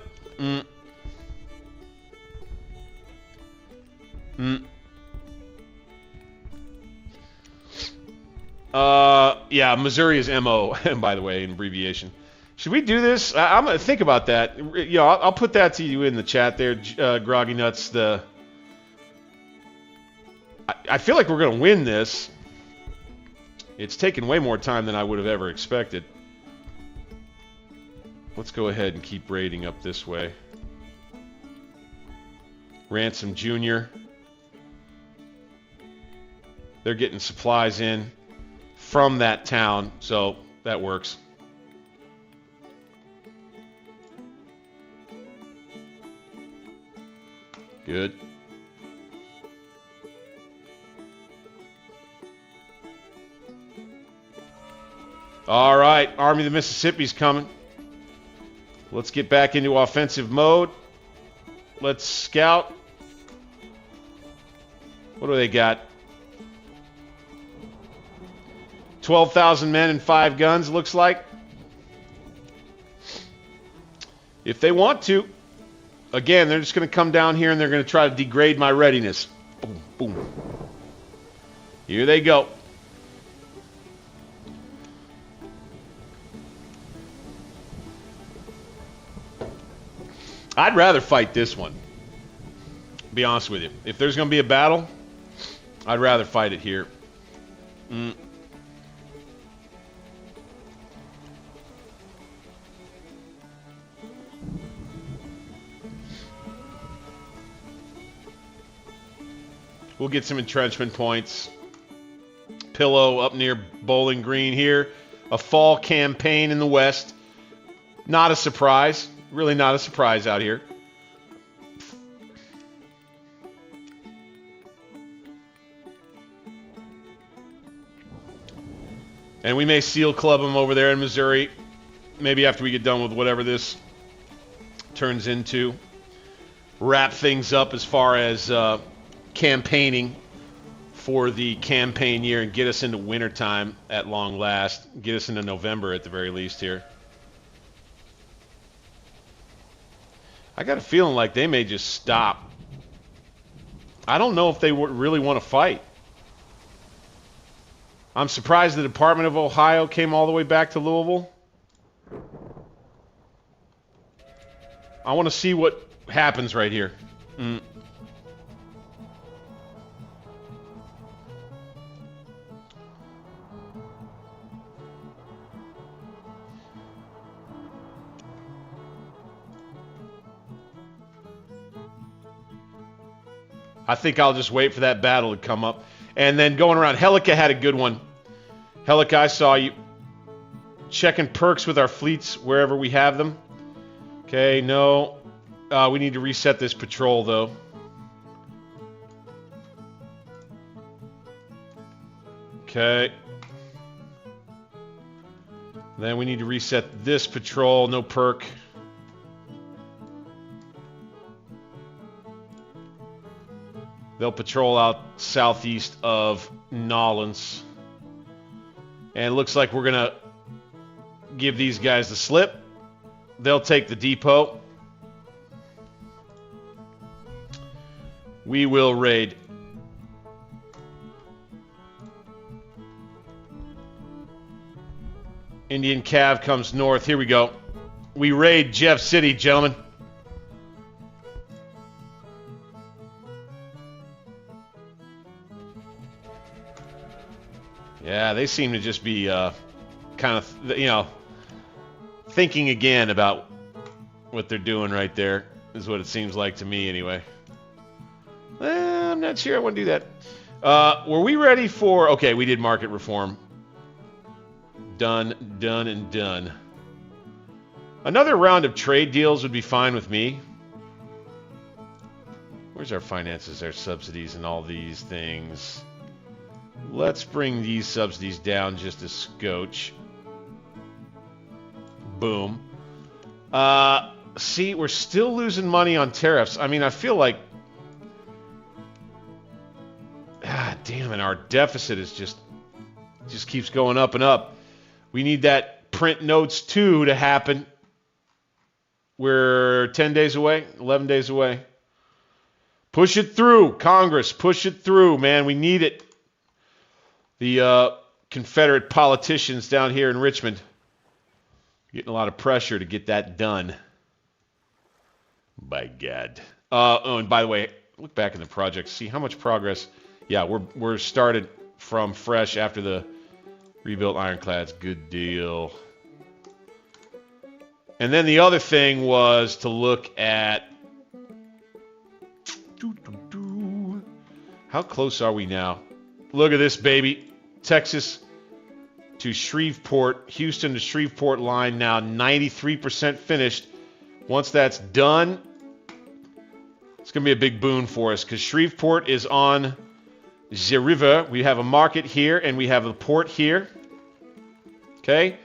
Yeah, Missouri is MO, by the way, in abbreviation. Should we do this? I'm going to think about that. You know, I'll put that to you in the chat there, Groggy Nuts. I feel like we're going to win this. It's taken way more time than I would have ever expected. Let's go ahead and keep raiding up this way. Ransom Jr. They're getting supplies in from that town, so that works. Good. All right, Army of the Mississippi's coming. Let's get back into offensive mode. Let's scout. What do they got? 12,000 men and 5 guns, looks like. If they want to. Again, they're just going to come down here and they're going to try to degrade my readiness. Boom, boom. Here they go. I'd rather fight this one. Be honest with you. If there's going to be a battle, I'd rather fight it here. We'll get some entrenchment points. Pillow up near Bowling Green here. A fall campaign in the west. Not a surprise. Really not a surprise out here. And we may seal club them over there in Missouri. Maybe after we get done with whatever this turns into. Wrap things up as far as campaigning for the campaign year and get us into wintertime at long last. Get us into November at the very least here. I got a feeling like they may just stop. I don't know if they really want to fight. I'm surprised the Department of Ohio came all the way back to Louisville. I want to see what happens right here. I think I'll just wait for that battle to come up. And then going around, Helica had a good one. Helic, I saw you. Checking perks with our fleets wherever we have them. Okay, no. We need to reset this patrol, though. Okay. Then we need to reset this patrol. No perk. They'll patrol out southeast of Nolens. And it looks like we're going to give these guys the slip. They'll take the depot. We will raid. Indian Cav comes north. Here we go. We raid Jeff City, gentlemen. Yeah, they seem to just be kind of, you know, thinking again about what they're doing right there, is what it seems like to me anyway. I'm not sure I want to do that. Were we ready for... Okay, we did market reform. Done, done, and done. Another round of trade deals would be fine with me. Where's our finances, our subsidies, and all these things? Let's bring these subsidies down just a scotch. Boom. See, we're still losing money on tariffs. I mean, I feel like... Ah, damn it, our deficit is just keeps going up and up. We need that print notes 2 to happen. We're 10 days away, 11 days away. Push it through, Congress. Push it through, man. We need it. The Confederate politicians down here in Richmond getting a lot of pressure to get that done. By God. Oh, and by the way, look back in the project. See how much progress. Yeah, we're started from fresh after the rebuilt ironclads. Good deal. And then the other thing was to look at... How close are we now? Look at this, baby. Texas to Shreveport. Houston to Shreveport line now 93% finished. Once that's done, it's going to be a big boon for us because Shreveport is on the river. We have a market here and we have a port here. Okay?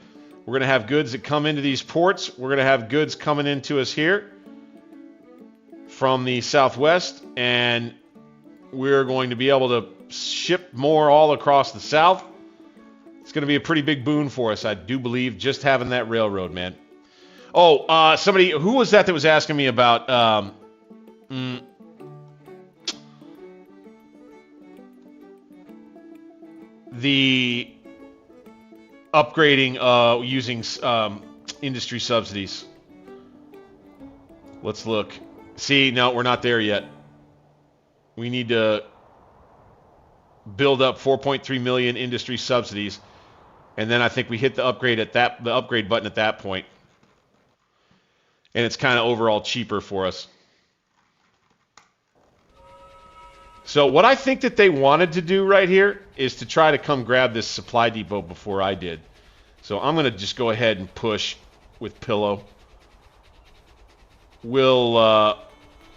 We're going to have goods that come into these ports. We're going to have goods coming into us here from the southwest, and we're going to be able to ship more all across the south. It's going to be a pretty big boon for us, I do believe, just having that railroad, man. Oh, somebody, who was that was asking me about the upgrading using industry subsidies? Let's look. See, no, we're not there yet. We need to build up 4.3 million industry subsidies, and then I think we hit the upgrade button at that point. And it's kind of overall cheaper for us. So what I think that they wanted to do right here is to try to come grab this supply depot before I did. So I'm going to just go ahead and push with Pillow.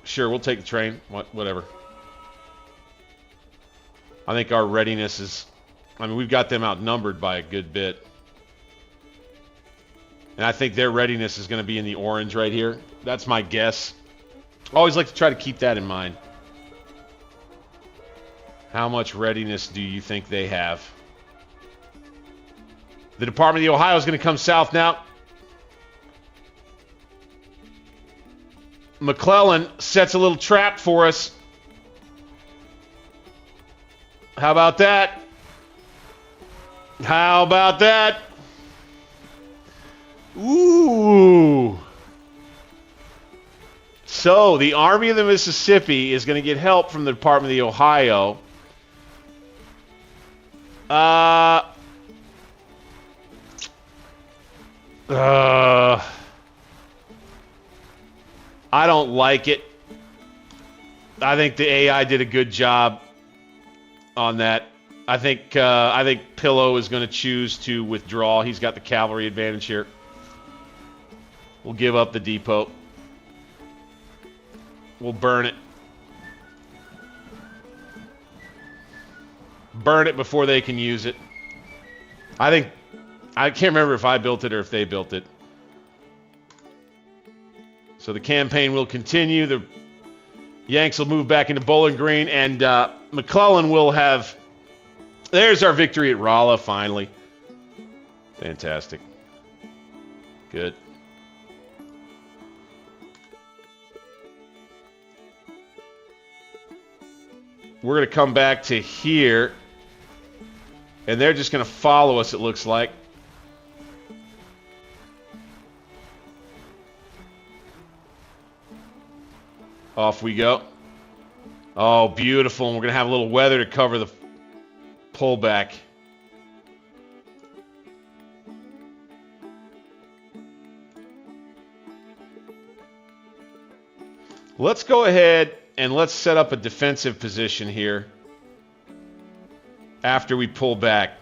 Sure, we'll take the train. Whatever. I think our readiness is... I mean, we've got them outnumbered by a good bit. And I think their readiness is going to be in the orange right here. That's my guess. I always like to try to keep that in mind. How much readiness do you think they have? The Department of the Ohio is going to come south now. McClellan sets a little trap for us. How about that? How about that? Ooh. So, the Army of the Mississippi is going to get help from the Department of the Ohio. I don't like it. I think the AI did a good job on that. I think Pillow is going to choose to withdraw. He's got the cavalry advantage here. We'll give up the depot. We'll burn it. Burn it before they can use it. I can't remember if I built it or if they built it. So the campaign will continue. The Yanks will move back into Bowling Green, and McClellan will have... There's our victory at Rolla, finally. Fantastic. Good. We're going to come back to here, and they're just going to follow us, it looks like. Off we go. Oh, beautiful. And we're going to have a little weather to cover the pullback. Let's go ahead and let's set up a defensive position here after we pull back.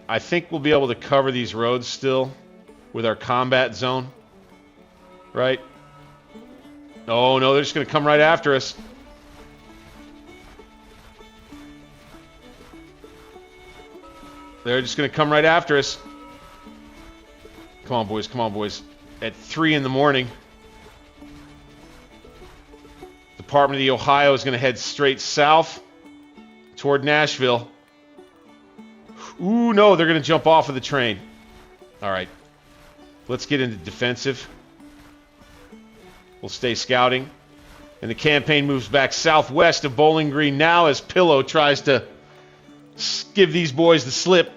I think we'll be able to cover these roads still with our combat zone. Right? Oh, no, they're just going to come right after us. They're just going to come right after us. Come on, boys. Come on, boys. At 3 in the morning. Department of the Ohio is going to head straight south toward Nashville. Ooh, no, they're going to jump off of the train. All right. Let's get into defensive. We'll stay scouting. And the campaign moves back southwest of Bowling Green now as Pillow tries to give these boys the slip.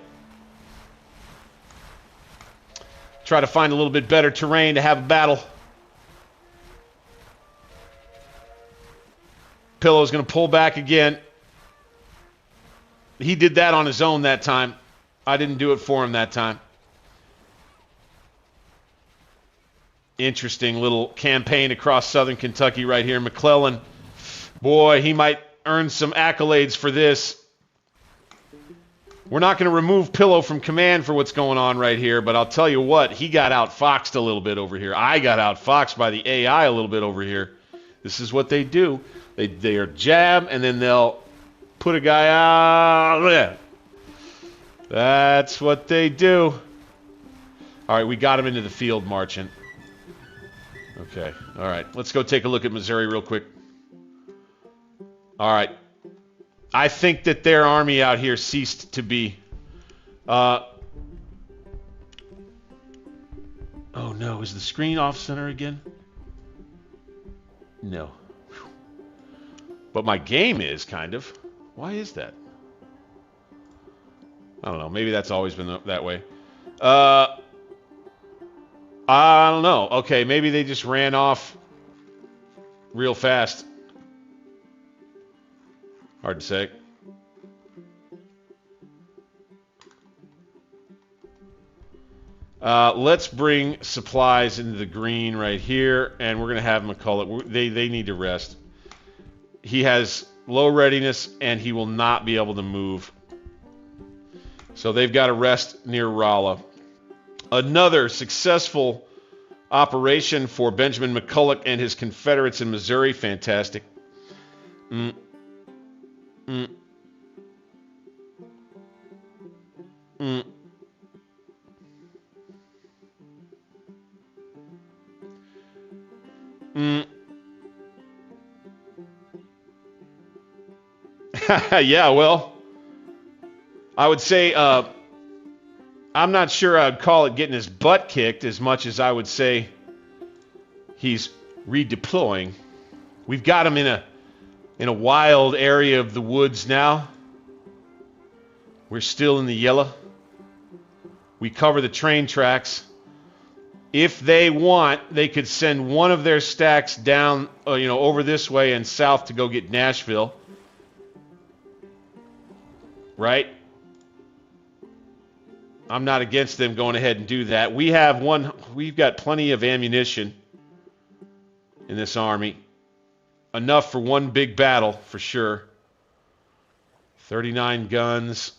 Try to find a little bit better terrain to have a battle. Pillow's going to pull back again. He did that on his own that time. I didn't do it for him that time. Interesting little campaign across southern Kentucky right here. McClellan, boy, he might earn some accolades for this. We're not going to remove Pillow from command for what's going on right here, but I'll tell you what, he got outfoxed a little bit over here. I got outfoxed by the AI a little bit over here. This is what they do. They are jab, and then they'll put a guy out. That's what they do. All right, we got him into the field marching. Okay, all right. Let's go take a look at Missouri real quick. All right. I think that their army out here ceased to be. Oh no, is the screen off center again? No. But my game is kind of. Why is that? I don't know. Maybe that's always been that way. I don't know. Okay, maybe they just ran off real fast. Hard to say. Let's bring supplies into the green right here, and we're going to have McCulloch. They need to rest. He has low readiness, and he will not be able to move. So they've got to rest near Rolla. Another successful operation for Benjamin McCulloch and his Confederates in Missouri. Fantastic. Yeah, well, I would say I'm not sure I'd call it getting his butt kicked as much as I would say he's redeploying. We've got him in a wild area of the woods now. We're still in the yellow. We cover the train tracks. If they want, they could send one of their stacks down, over this way and south to go get Nashville. Right? I'm not against them going ahead and do that. We've got plenty of ammunition in this army. Enough for one big battle, for sure. 39 guns.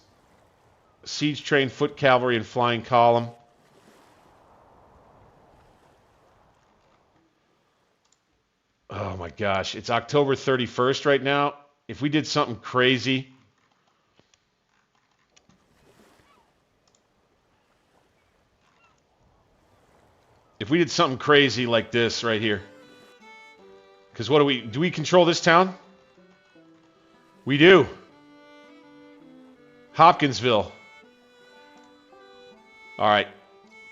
siege train, foot cavalry, and flying column. Oh my gosh, it's October 31st right now. If we did something crazy, like this right here, because what do we control this town? We do. Hopkinsville. All right,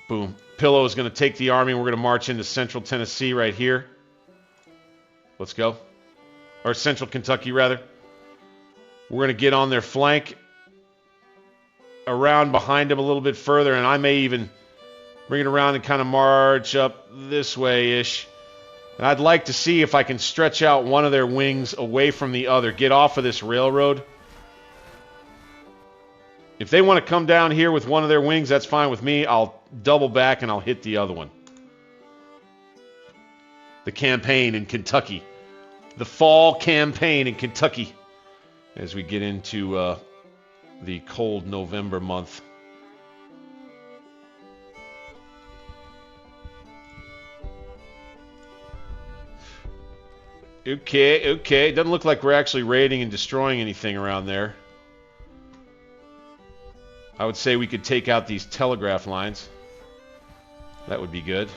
boom. Pillow is going to take the army. We're going to march into central Tennessee right here. Let's go. Or central Kentucky, rather. We're going to get on their flank, around behind them a little bit further, and I may even bring it around and kind of march up this way-ish. And I'd like to see if I can stretch out one of their wings away from the other. Get off of this railroad. If they want to come down here with one of their wings, that's fine with me. I'll double back and I'll hit the other one. The campaign in Kentucky. The fall campaign in Kentucky. As we get into the cold November month. Okay. Doesn't look like we're actually raiding and destroying anything around there. I would say we could take out these telegraph lines. That would be good.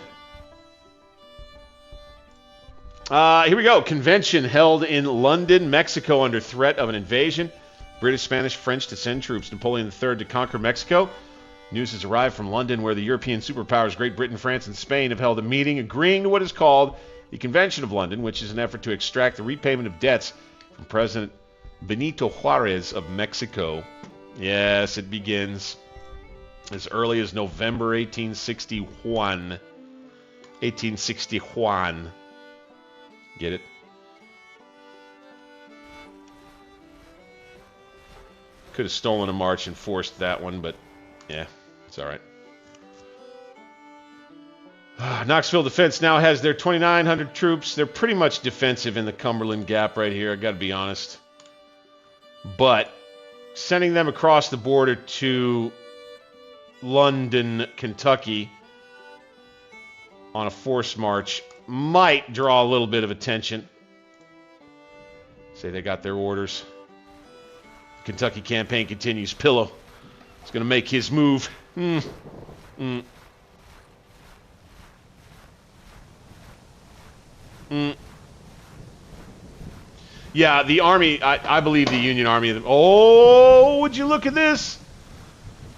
Here we go. Convention held in London, Mexico under threat of an invasion. British, Spanish, French to send troops. Napoleon III to conquer Mexico. News has arrived from London, where the European superpowers Great Britain, France, and Spain have held a meeting agreeing to what is called the Convention of London, which is an effort to extract the repayment of debts from President Benito Juarez of Mexico. Yes, it begins as early as November 1861. 1861. Get it? Could have stolen a march and forced that one, but yeah, it's all right. Knoxville Defense now has their 2,900 troops. They're pretty much defensive in the Cumberland Gap right here, I got to be honest. But sending them across the border to London, Kentucky on a forced march might draw a little bit of attention. Say they got their orders. Kentucky campaign continues. Pillow is going to make his move. Yeah, the Army, I believe the Union Army. Oh, would you look at this?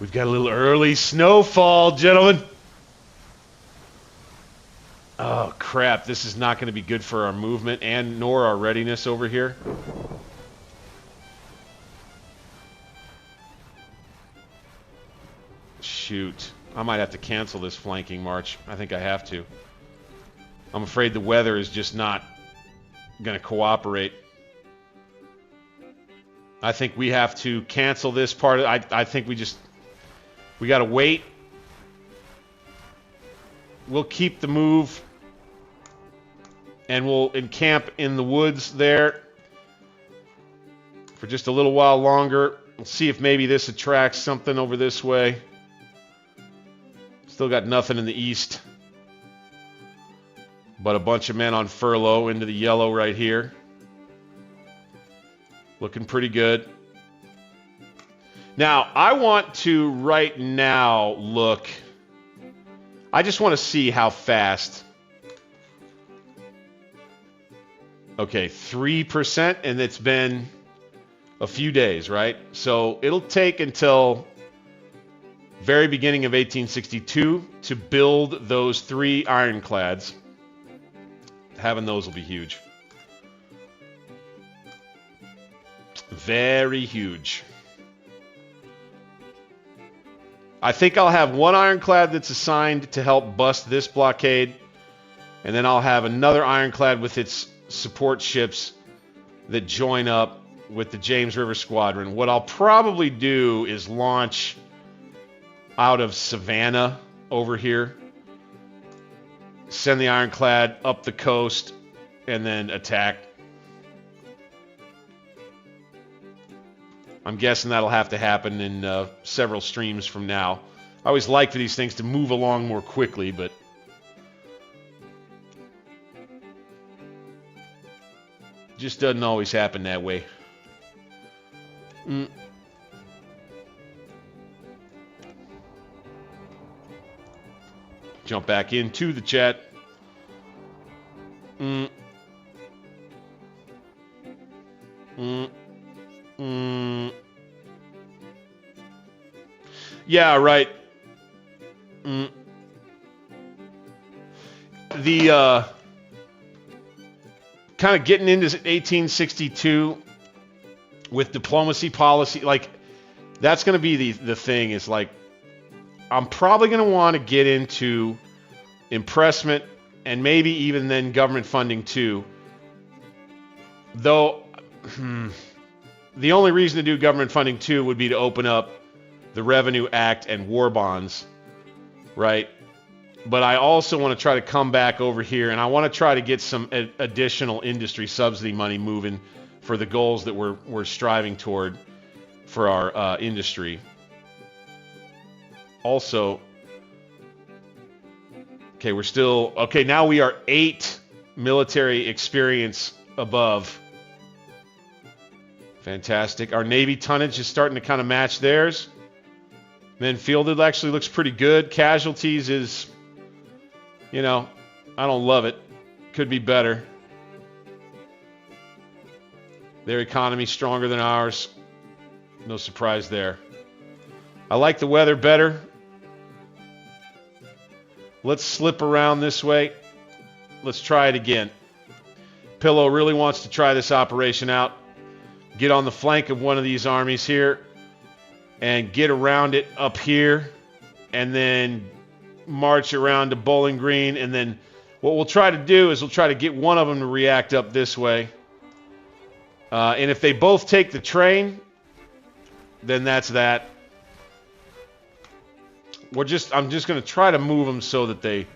We've got a little early snowfall, gentlemen. Oh, crap. This is not going to be good for our movement and nor our readiness over here. Shoot. I might have to cancel this flanking march. I think I have to. I'm afraid the weather is just not going to cooperate. I think we have to cancel this part. I think we got to wait. We'll keep the move. And we'll encamp in the woods there for just a little while longer. We'll see if maybe this attracts something over this way. Still got nothing in the east. But a bunch of men on furlough into the yellow right here. Looking pretty good. Now, I want to right now look. I just want to see how fast. Okay, 3%, and it's been a few days, right? So it'll take until very beginning of 1862 to build those 3 ironclads. Having those will be huge. Very huge. I think I'll have 1 ironclad that's assigned to help bust this blockade. And then I'll have another ironclad with its support ships that join up with the James River Squadron. What I'll probably do is launch out of Savannah over here. Send the ironclad up the coast and then attack. I'm guessing that'll have to happen in several streams from now. I always like for these things to move along more quickly, but just doesn't always happen that way. Jump back into the chat. Yeah, right. The kind of getting into 1862 with diplomacy policy, like that's going to be the thing. Is like I'm probably going to want to get into impressment and maybe even then government funding too. Though the only reason to do government funding too would be to open up the Revenue Act and war bonds, right? But I also want to try to come back over here and I want to try to get some additional industry subsidy money moving for the goals that we're striving toward for our industry. Also, okay, we're still, okay, now we are 8 military experience above. Fantastic. Our Navy tonnage is starting to kind of match theirs. Then fielded actually looks pretty good. Casualties is, you know, I don't love it. Could be better. Their economy stronger than ours. No surprise there. I like the weather better. Let's slip around this way. Let's try it again. Pillow really wants to try this operation out. Get on the flank of one of these armies here and get around it up here and then march around to Bowling Green. And then what we'll try to do is we'll try to get one of them to react up this way. And if they both take the train, then that's that. I'm just going to try to move them so that they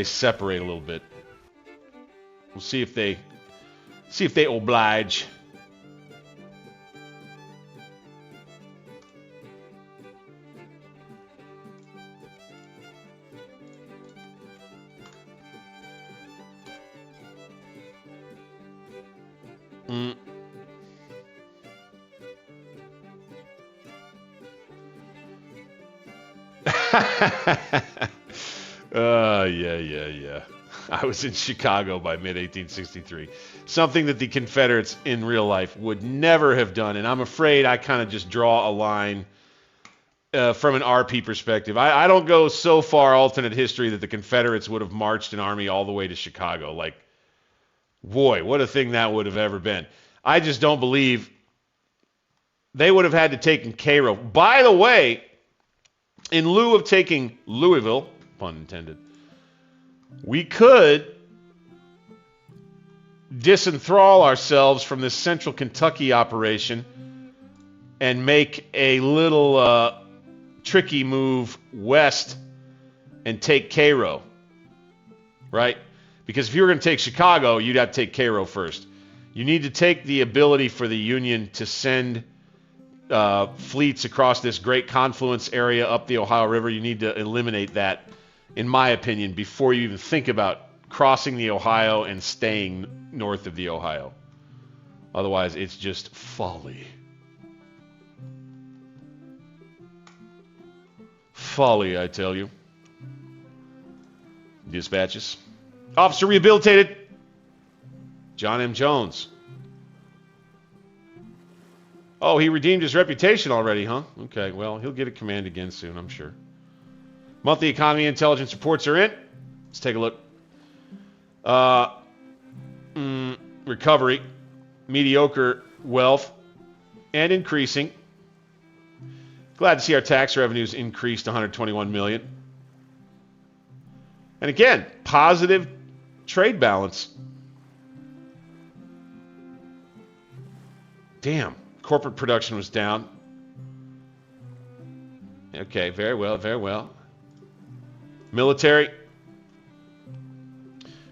separate a little bit. We'll see if they oblige. Yeah. I was in Chicago by mid-1863. Something that the Confederates in real life would never have done. And I'm afraid I kind of just draw a line from an RP perspective. I don't go so far alternate history that the Confederates would have marched an army all the way to Chicago. Like, boy, what a thing that would have ever been. I just don't believe they would have had to take Cairo. By the way, in lieu of taking Louisville, pun intended, we could disenthrall ourselves from this central Kentucky operation and make a little tricky move west and take Cairo, right? Because if you were going to take Chicago, you'd have to take Cairo first. You need to take the ability for the Union to send fleets across this great confluence area up the Ohio River. You need to eliminate that, in my opinion, before you even think about crossing the Ohio and staying north of the Ohio. Otherwise, it's just folly. Folly, I tell you. Dispatches. Officer rehabilitated. John M. Jones. Oh, he redeemed his reputation already, huh? Okay, well, he'll get a command again soon, I'm sure. Monthly economy intelligence reports are in. Let's take a look. Recovery, mediocre wealth, and increasing. Glad to see our tax revenues increased to $121 million. And again, positive trade balance. Damn, corporate production was down. Okay, very well, very well. Military.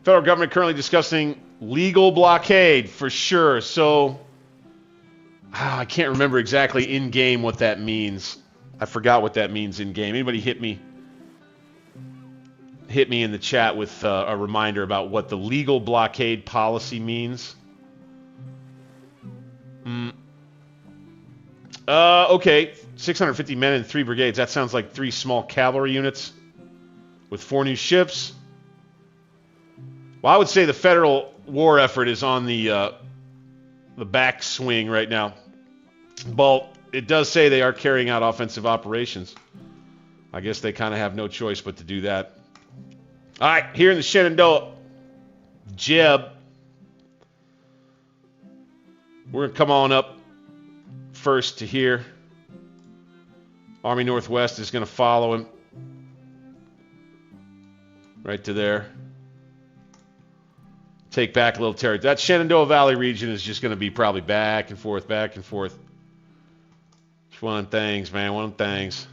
Federal government currently discussing legal blockade for sure. So I can't remember exactly in-game what that means. I forgot what that means in-game. Anybody hit me in the chat with a reminder about what the legal blockade policy means? Okay. 650 men and 3 brigades. That sounds like 3 small cavalry units with 4 new ships. Well, I would say the federal war effort is on the backswing right now. But it does say they are carrying out offensive operations. I guess they kind of have no choice but to do that. All right, here in the Shenandoah, Jeb. We're going to come on up first to here. Army Northwest is going to follow him. Right to there. Take back a little territory. That Shenandoah Valley region is just going to be probably back and forth, back and forth. It's one of them things, man. One of them things.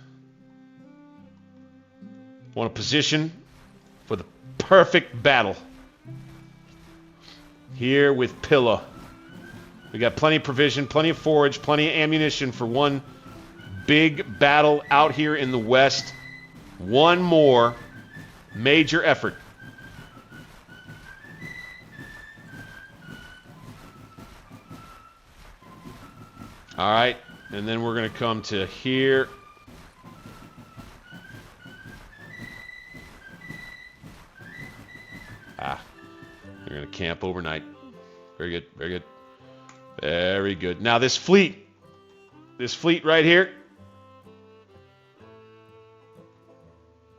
Want a position for the perfect battle. Here with Pilla. We got plenty of provision, plenty of forage, plenty of ammunition for one big battle out here in the West. One more major effort. All right, and then we're going to come to here. We're going to camp overnight. Very good, very good. Very good. Now this fleet right here,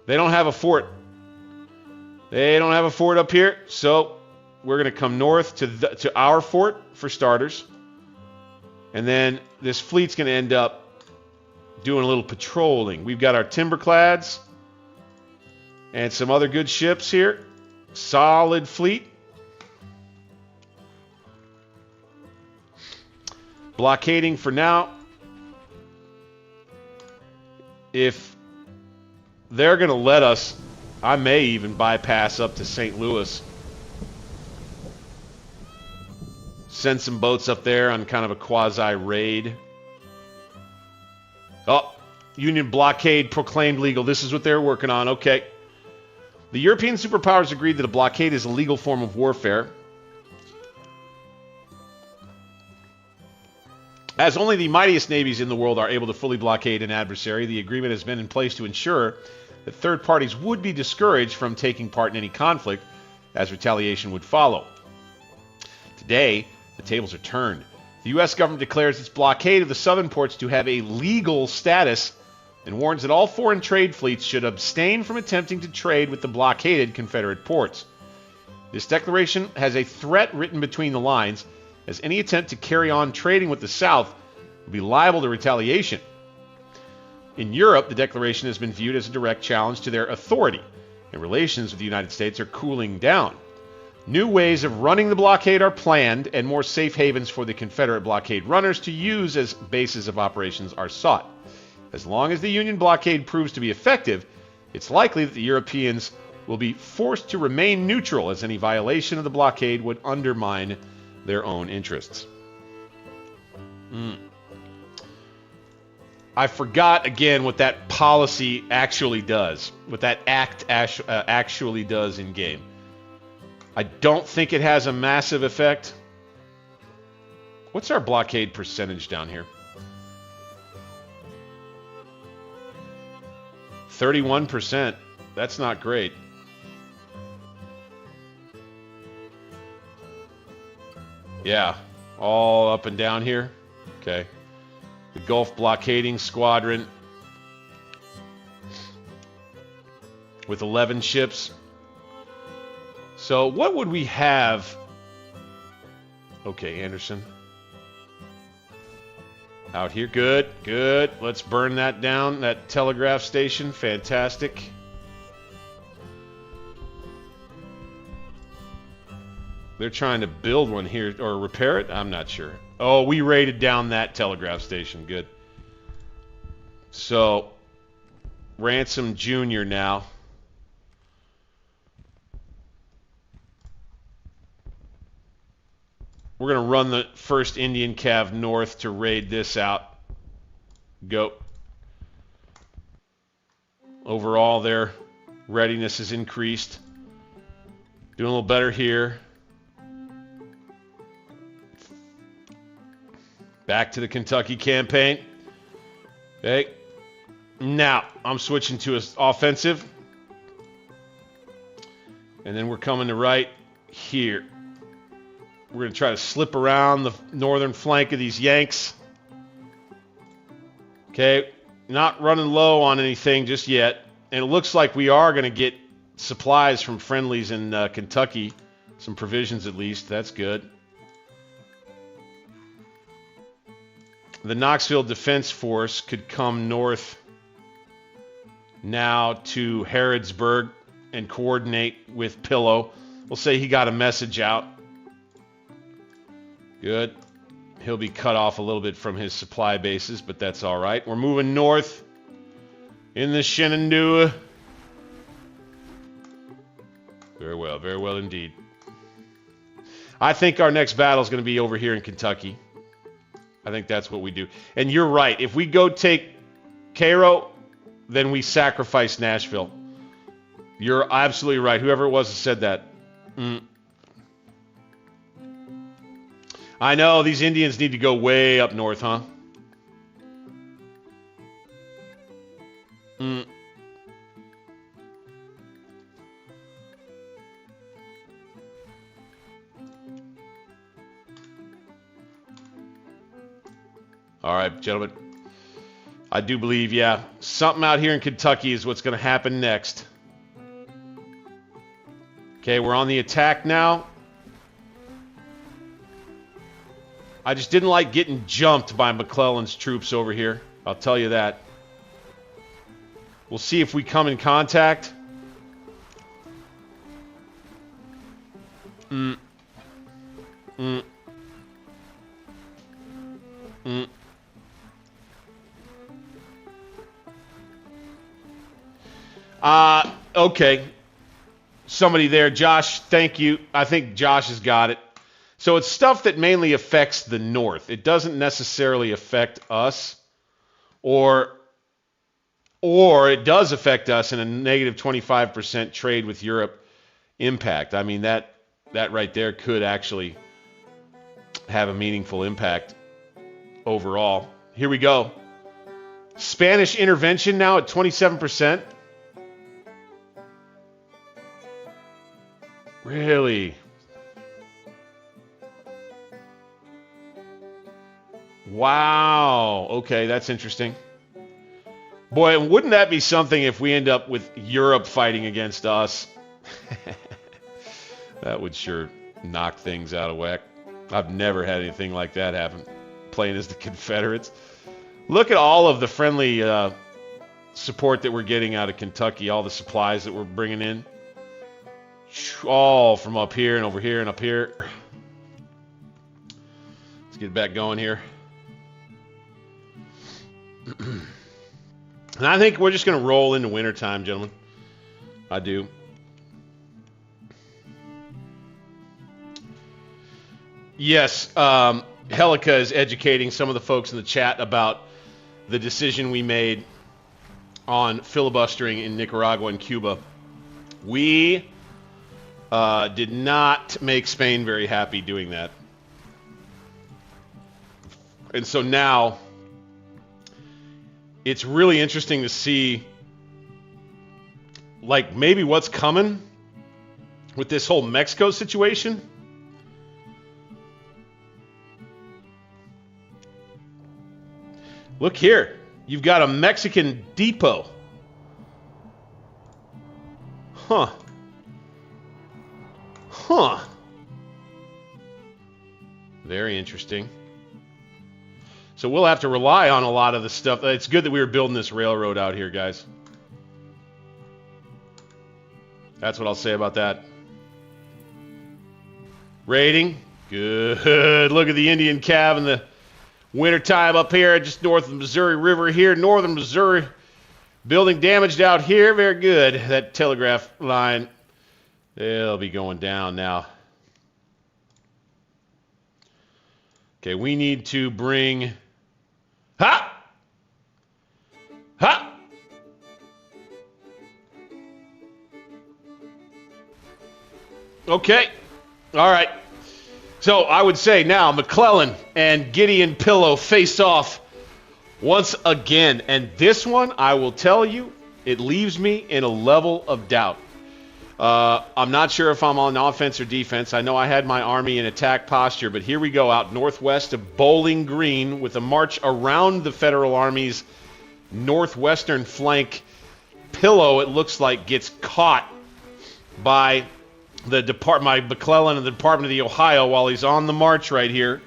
they don't have a fort. They don't have a fort up here, so we're going to come north to our fort for starters. And then this fleet's going to end up doing a little patrolling. We've got our timberclads and some other good ships here. Solid fleet. Blockading for now. If they're going to let us, I may even bypass up to St. Louis. Send some boats up there on kind of a quasi-raid. Oh, Union blockade proclaimed legal. This is what they're working on. Okay. The European superpowers agreed that a blockade is a legal form of warfare. As only the mightiest navies in the world are able to fully blockade an adversary, the agreement has been in place to ensure that third parties would be discouraged from taking part in any conflict, as retaliation would follow. Today, the tables are turned. The U.S. government declares its blockade of the southern ports to have a legal status and warns that all foreign trade fleets should abstain from attempting to trade with the blockaded Confederate ports. This declaration has a threat written between the lines, as any attempt to carry on trading with the South would be liable to retaliation. In Europe, the declaration has been viewed as a direct challenge to their authority, and relations with the United States are cooling down. New ways of running the blockade are planned, and more safe havens for the Confederate blockade runners to use as bases of operations are sought. As long as the Union blockade proves to be effective, it's likely that the Europeans will be forced to remain neutral, as any violation of the blockade would undermine their own interests. I forgot again what that policy actually does, what that act actually does in game. I don't think it has a massive effect. What's our blockade percentage down here? 31%. That's not great. Yeah, all up and down here. Okay. The Gulf Blockading Squadron with 11 ships. So what would we have? Okay, Anderson. Out here. Good, good. Let's burn that down, that telegraph station. Fantastic. They're trying to build one here or repair it? I'm not sure. Oh, we raided down that telegraph station. Good. So, Ransom Jr. now. We're going to run the 1st Indian Cav north to raid this out. Go. Overall, their readiness is increased. Doing a little better here. Back to the Kentucky campaign. Okay. Now, I'm switching to an offensive. And then we're coming to right here. We're going to try to slip around the northern flank of these Yanks. Okay. Not running low on anything just yet. And it looks like we are going to get supplies from friendlies in Kentucky. Some provisions at least. That's good. The Knoxville Defense Force could come north now to Harrodsburg and coordinate with Pillow. We'll say he got a message out. Good. He'll be cut off a little bit from his supply bases, but that's all right. We're moving north in the Shenandoah. Very well indeed. I think our next battle is going to be over here in Kentucky. I think that's what we do. And you're right. If we go take Cairo, then we sacrifice Nashville. You're absolutely right. Whoever it was that said that. I know these Indians need to go way up north, huh? All right, gentlemen. I do believe, yeah, something out here in Kentucky is what's going to happen next. Okay, we're on the attack now. I just didn't like getting jumped by McClellan's troops over here. I'll tell you that. We'll see if we come in contact. Okay. Somebody there. Josh, thank you. I think Josh has got it. So it's stuff that mainly affects the North. It doesn't necessarily affect us, or it does affect us in a negative 25% trade with Europe impact. I mean, that right there could actually have a meaningful impact overall. Here we go. Spanish intervention now at 27%. Really? Wow. Okay, that's interesting. Boy, wouldn't that be something if we end up with Europe fighting against us? That would sure knock things out of whack. I've never had anything like that happen, playing as the Confederates. Look at all of the friendly support that we're getting out of Kentucky, all the supplies that we're bringing in. All from up here and over here and up here. Let's get back going here. And I think we're just going to roll into wintertime, gentlemen. I do. Yes, Helica is educating some of the folks in the chat about the decision we made on filibustering in Nicaragua and Cuba. We did not make Spain very happy doing that. And so now it's really interesting to see, like, maybe what's coming with this whole Mexico situation. Look here. You've got a Mexican depot. Huh. Very interesting. So we'll have to rely on a lot of the stuff. It's good that we were building this railroad out here, guys. That's what I'll say about that. Raiding. Good. Look at the Indian Cav in the wintertime up here, just north of the Missouri River here. Northern Missouri. Building damaged out here. Very good. That telegraph line, they'll be going down now. Okay, we need to bring... Ha! Ha! Okay. All right. So I would say now McClellan and Gideon Pillow face off once again. And this one, I will tell you, it leaves me in a level of doubt. I'm not sure if I'm on offense or defense. I know I had my army in attack posture, but here we go out northwest of Bowling Green with a march around the Federal Army's northwestern flank. Pillow, it looks like, gets caught by my McClellan and the Department of the Ohio while he's on the march right here.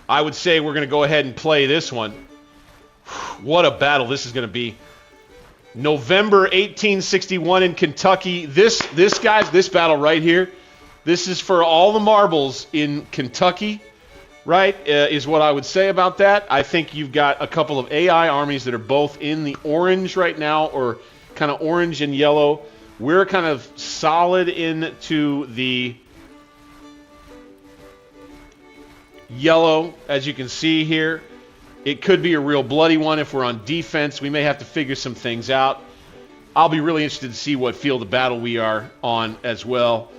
I would say we're going to go ahead and play this one. What a battle this is going to be. November 1861 in Kentucky. This battle right here, this is for all the marbles in Kentucky, right, is what I would say about that. I think you've got a couple of AI armies that are both in the orange right now, or kind of orange and yellow. We're kind of solid into the yellow, as you can see here. It could be a real bloody one if we're on defense. We may have to figure some things out. I'll be really interested to see what field of battle we are on as well.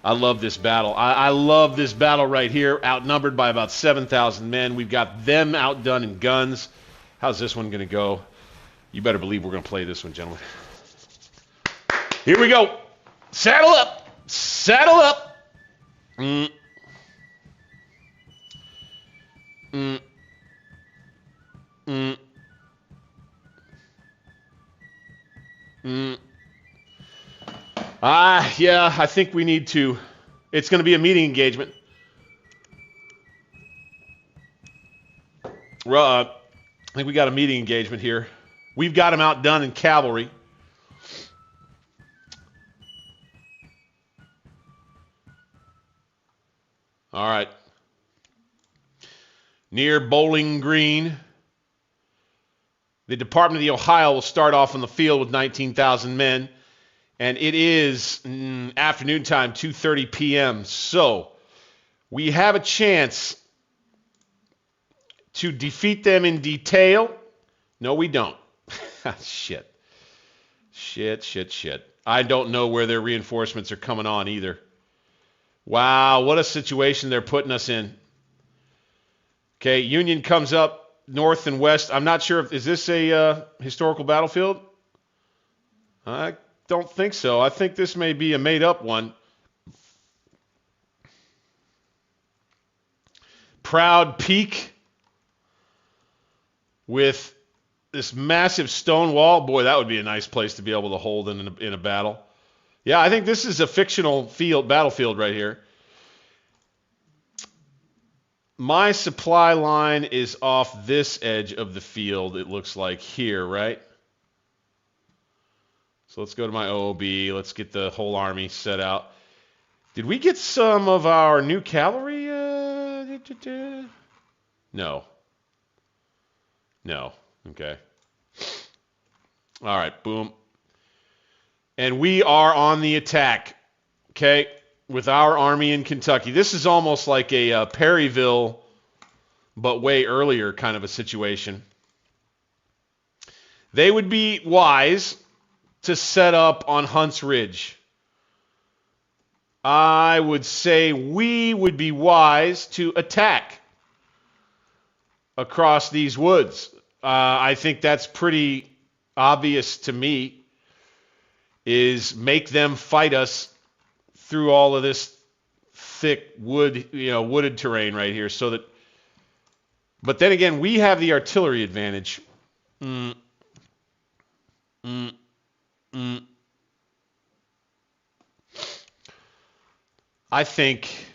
I love this battle. I love this battle right here, outnumbered by about 7,000 men. We've got them outdone in guns. How's this one going to go? You better believe we're going to play this one, gentlemen. Here we go. Saddle up. Saddle up. Yeah, I think we need to. It's going to be a meeting engagement. I think we got a meeting engagement here. We've got them outdone in cavalry. All right. Near Bowling Green, the Department of the Ohio will start off on the field with 19,000 men, and it is afternoon time, 2:30 p.m. So we have a chance to defeat them in detail. No, we don't. Shit. I don't know where their reinforcements are coming on either. Wow, what a situation they're putting us in. Okay, Union comes up north and west. I'm not sure is this a historical battlefield? I don't think so. I think this may be a made-up one. Proud Peak with this massive stone wall. Boy, that would be a nice place to be able to hold in a battle. Yeah, I think this is a fictional battlefield right here. My supply line is off this edge of the field, it looks like here, right? So let's go to my OOB. Let's get the whole army set out. Did we get some of our new cavalry? No. Okay. All right, boom. And we are on the attack, okay, with our army in Kentucky. This is almost like a Perryville, but way earlier kind of a situation. They would be wise to set up on Hunts Ridge. I would say we would be wise to attack across these woods. I think that's pretty obvious to me, is make them fight us through all of this thick wooded terrain right here, so that. But then again, we have the artillery advantage. I think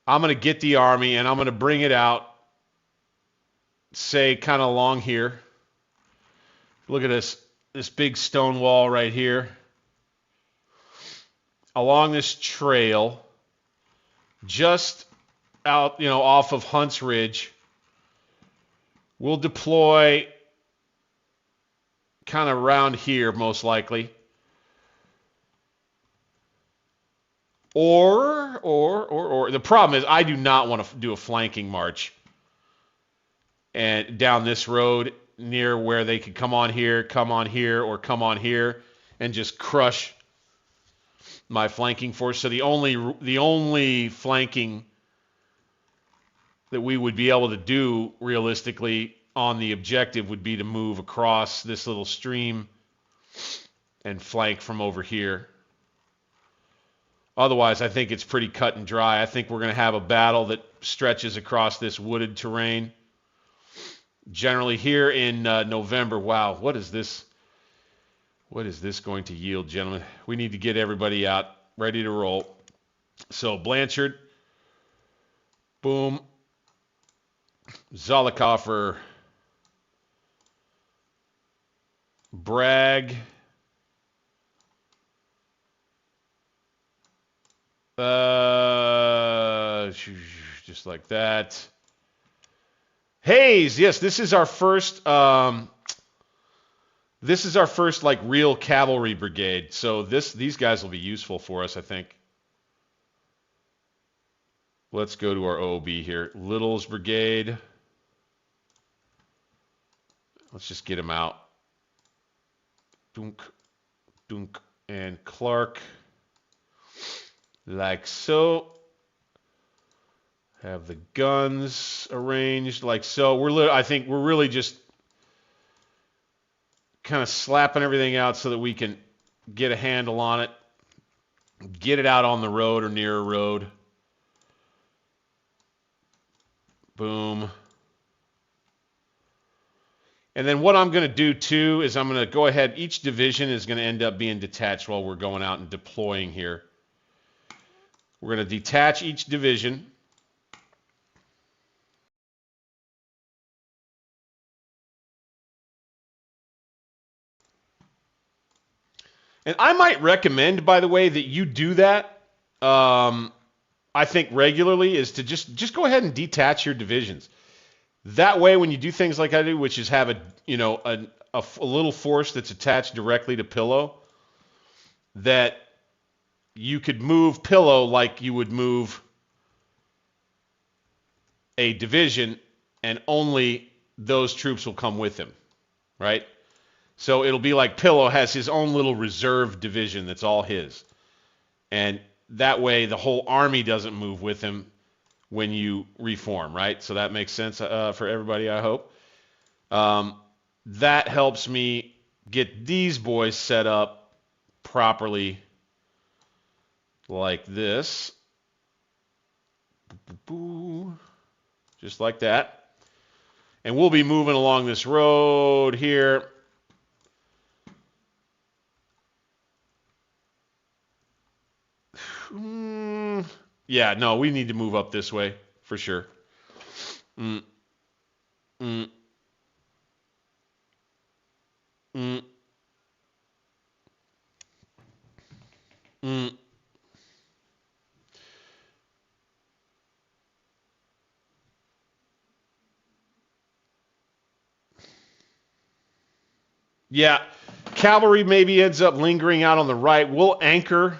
I'm going to get the army and I'm going to bring it out, say, kind of along here. Look at this big stone wall right here. Along this trail, just out, off of Hunts Ridge. We'll deploy kind of around here, most likely. Or the problem is I do not want to do a flanking march and down this road near where they could come on here, or come on here and just crush my flanking force. So the only flanking that we would be able to do realistically on the objective would be to move across this little stream and flank from over here. Otherwise, I think it's pretty cut and dry. I think we're going to have a battle that stretches across this wooded terrain. Generally here in November. Wow, what is this? What is this going to yield, gentlemen? We need to get everybody out, ready to roll. So Blanchard, boom, Zollicoffer, Bragg, just like that. Hayes, yes, this is our first like real cavalry brigade. So these guys will be useful for us, I think. Let's go to our OB here. Little's brigade. Let's just get him out. Dunk, dunk, and Clark. Like so. Have the guns arranged like so. I think we're really just kind of slapping everything out so that we can get a handle on it. Get it out on the road or near a road. Boom. And then what I'm going to do too is I'm going to go ahead. Each division is going to end up being detached while we're going out and deploying here. We're going to detach each division. And I might recommend, by the way, that you do that. I think regularly is to just go ahead and detach your divisions. That way, when you do things like I do, which is have a little force that's attached directly to Pillow, that you could move Pillow like you would move a division, and only those troops will come with him, right? So it'll be like Pillow has his own little reserve division that's all his. And that way the whole army doesn't move with him when you reform, right? So that makes sense for everybody, I hope. That helps me get these boys set up properly like this. Just like that. And we'll be moving along this road here. Yeah, no, we need to move up this way for sure. Mm. Mm. Mm. Mm. Yeah, cavalry maybe ends up lingering out on the right. We'll anchor.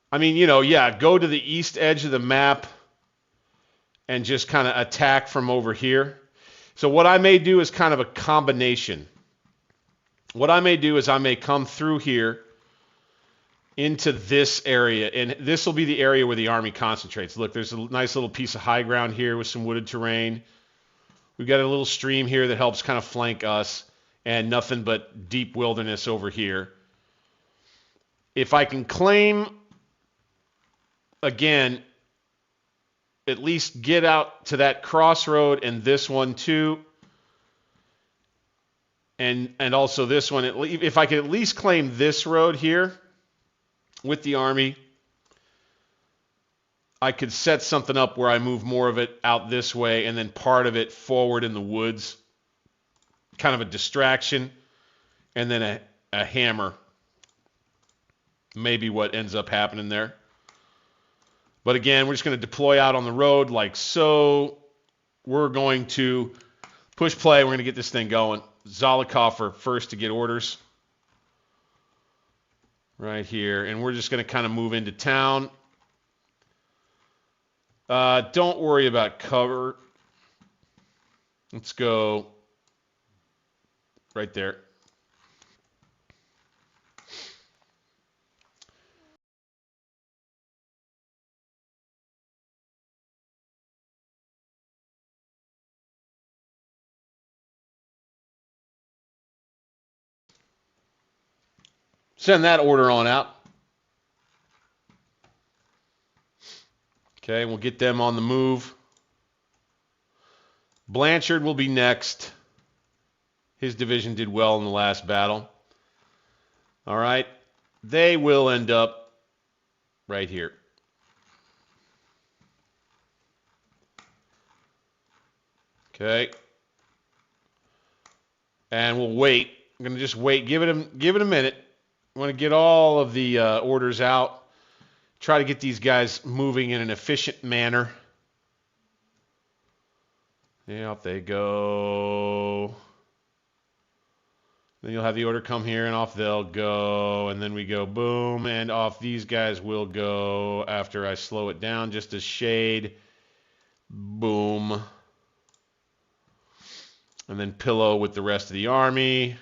I mean, go to the east edge of the map and just kind of attack from over here. So what I may do is kind of a combination. What I may do is I may come through here into this area, and this will be the area where the army concentrates. Look, there's a nice little piece of high ground here with some wooded terrain. We've got a little stream here that helps kind of flank us, and nothing but deep wilderness over here. If I can claim, again, at least get out to that crossroad and this one too, and also this one. If I could at least claim this road here with the army, I could set something up where I move more of it out this way and then part of it forward in the woods. Kind of a distraction, and then a hammer. Maybe what ends up happening there. But again, we're just going to deploy out on the road like so. We're going to push play. We're going to get this thing going. Zollicoffer first to get orders. right here. And we're just going to kind of move into town. Don't worry about cover. Let's go right there. Send that order on out. Okay, we'll get them on the move. Blanchard will be next. His division did well in the last battle. All right, they will end up right here. Okay. And we'll wait. I'm going to just wait. Give it a minute. I want to get all of the orders out. Try to get these guys moving in an efficient manner. Yeah, off they go. Then you'll have the order come here, and off they'll go. And then we go boom, and off these guys will go after I slow it down just a shade. Boom. And then Pillow with the rest of the army.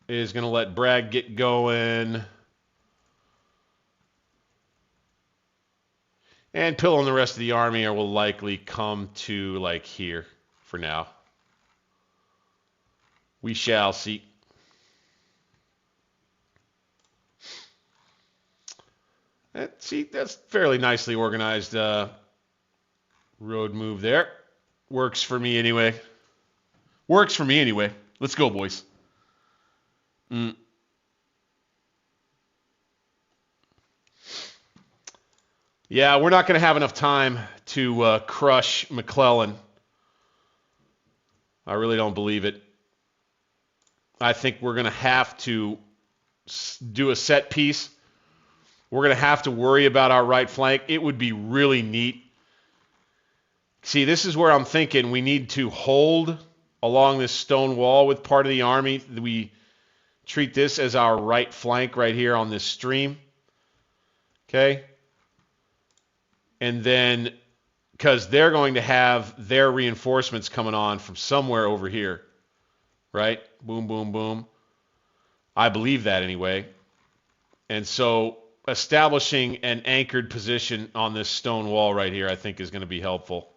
Is going to let Bragg get going. And Pillow and the rest of the army will likely come to like here for now. We shall see. See, that's fairly nicely organized road move there. Works for me anyway. Works for me anyway. Let's go, boys. Yeah, we're not going to have enough time to crush McClellan. I really don't believe it. I think we're going to have to do a set piece. We're going to have to worry about our right flank. It would be really neat. See, this is where I'm thinking we need to hold along this stone wall with part of the army. We treat this as our right flank right here on this stream. Okay? And then, because they're going to have their reinforcements coming on from somewhere over here. Right? Boom, boom, boom. I believe that anyway. And so establishing an anchored position on this stone wall right here, I think, is going to be helpful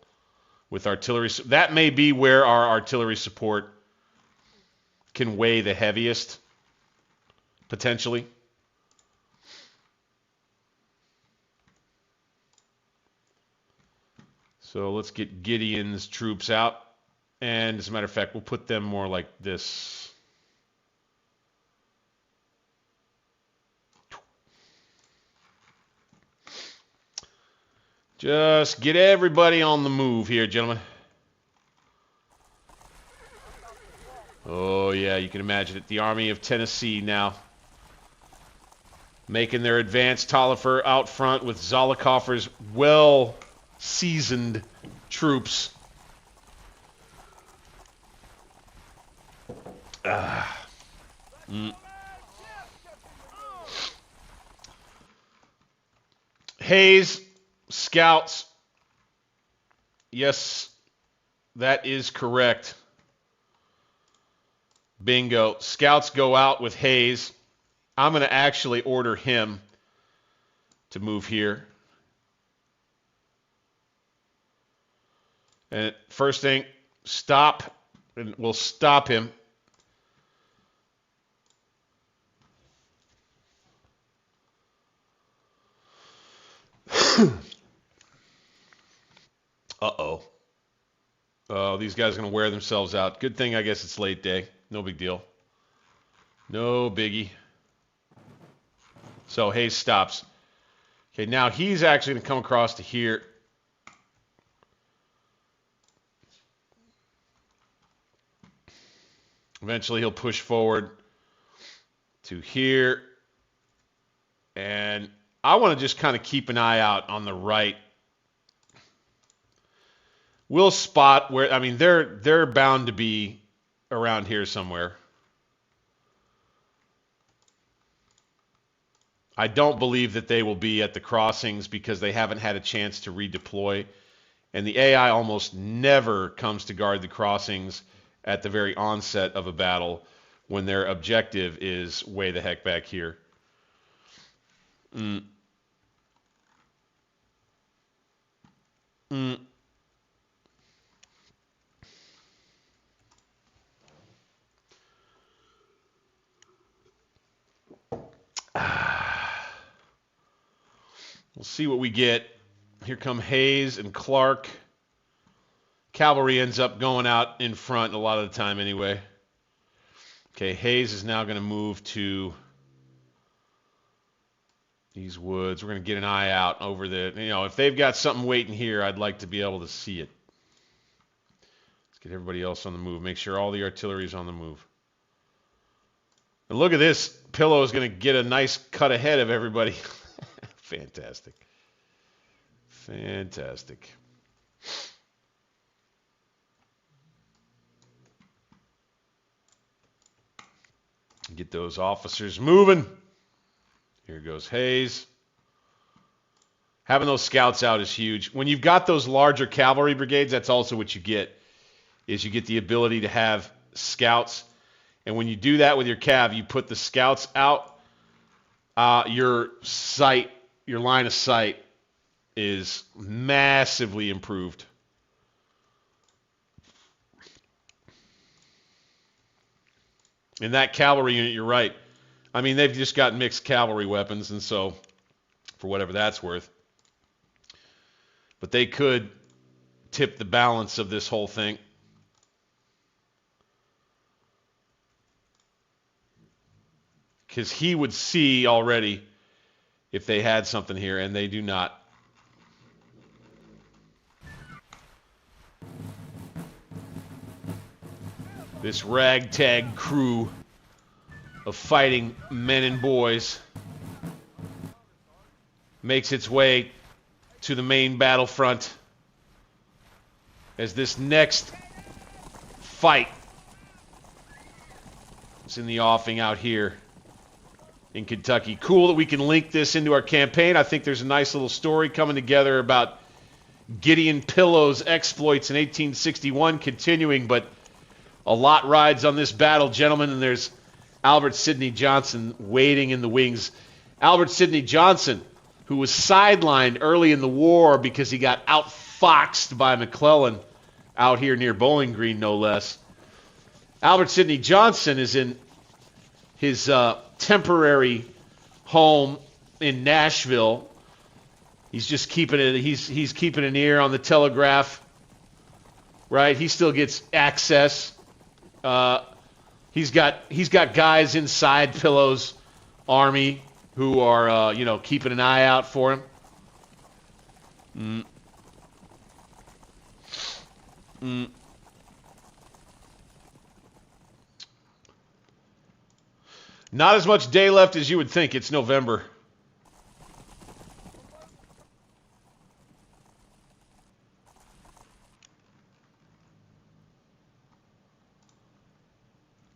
with artillery. That may be where our artillery support can weigh the heaviest, potentially. So let's get Gideon's troops out. And as a matter of fact, we'll put them more like this. Just get everybody on the move here, gentlemen. Oh, yeah, you can imagine it. The Army of Tennessee now making their advance. Talifer out front with Zollicoffer's well-seasoned troops. Hayes, scouts. Yes, that is correct. Bingo. Scouts go out with Hayes. I'm going to actually order him to move here. And first thing, stop. And we'll stop him. Uh-oh. Oh, these guys are going to wear themselves out. Good thing, I guess, it's late day. No big deal. No biggie. So Hayes stops. Okay, now he's actually going to come across to here. Eventually he'll push forward to here. And I want to just kind of keep an eye out on the right. We'll spot where, I mean, they're bound to be around here somewhere. I don't believe that they will be at the crossings because they haven't had a chance to redeploy. And the AI almost never comes to guard the crossings at the very onset of a battle when their objective is way the heck back here. We'll see what we get. Here come Hayes and Clark. Cavalry ends up going out in front a lot of the time anyway. Okay, Hayes is now going to move to these woods. We're going to get an eye out over the, if they've got something waiting here, I'd like to be able to see it. Let's get everybody else on the move. Make sure all the artillery is on the move. And look at this. Pillow is going to get a nice cut ahead of everybody. Fantastic. Fantastic. Get those officers moving. Here goes Hayes. Having those scouts out is huge. When you've got those larger cavalry brigades, that's also what you get, is you get the ability to have scouts. And when you do that with your cav, you put the scouts out, your line of sight is massively improved. In that cavalry unit, you're right. I mean, they've just got mixed cavalry weapons, and so, for whatever that's worth. But they could tip the balance of this whole thing. Because he would see already if they had something here, and they do not. This ragtag crew of fighting men and boys makes its way to the main battlefront as this next fight is in the offing out here in Kentucky. Cool that we can link this into our campaign. I think there's a nice little story coming together about Gideon Pillow's exploits in 1861 continuing, but a lot rides on this battle, gentlemen, and there's Albert Sidney Johnson waiting in the wings. Albert Sidney Johnson, who was sidelined early in the war because he got outfoxed by McClellan out here near Bowling Green, no less. Albert Sidney Johnson is in his temporary home in Nashville. He's just keeping it. He's keeping an ear on the telegraph, right? He still gets access. He's got guys inside Pillow's army who are keeping an eye out for him. Not as much day left as you would think. It's November.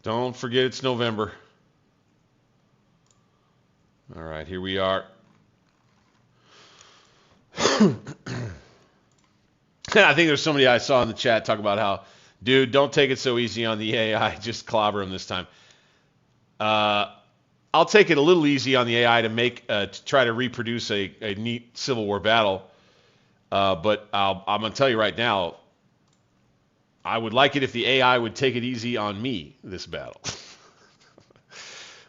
Don't forget it's November. All right, here we are. I think there's somebody I saw in the chat talk about how, dude, don't take it so easy on the AI. Just clobber him this time. I'll take it a little easy on the AI to try to reproduce a neat Civil War battle. But I'm going to tell you right now, I would like it if the AI would take it easy on me, this battle.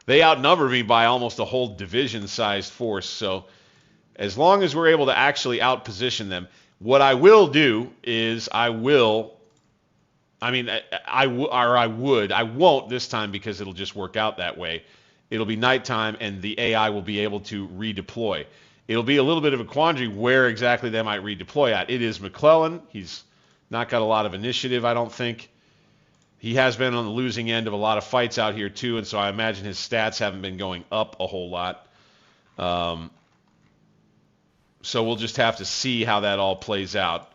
They outnumber me by almost a whole division-sized force, so as long as we're able to actually outposition them, what I will do is I won't this time because it'll just work out that way. It'll be nighttime and the AI will be able to redeploy. It'll be a little bit of a quandary where exactly they might redeploy at. It is McClellan. He's not got a lot of initiative, I don't think. He has been on the losing end of a lot of fights out here, too, and so I imagine his stats haven't been going up a whole lot. So we'll just have to see how that all plays out.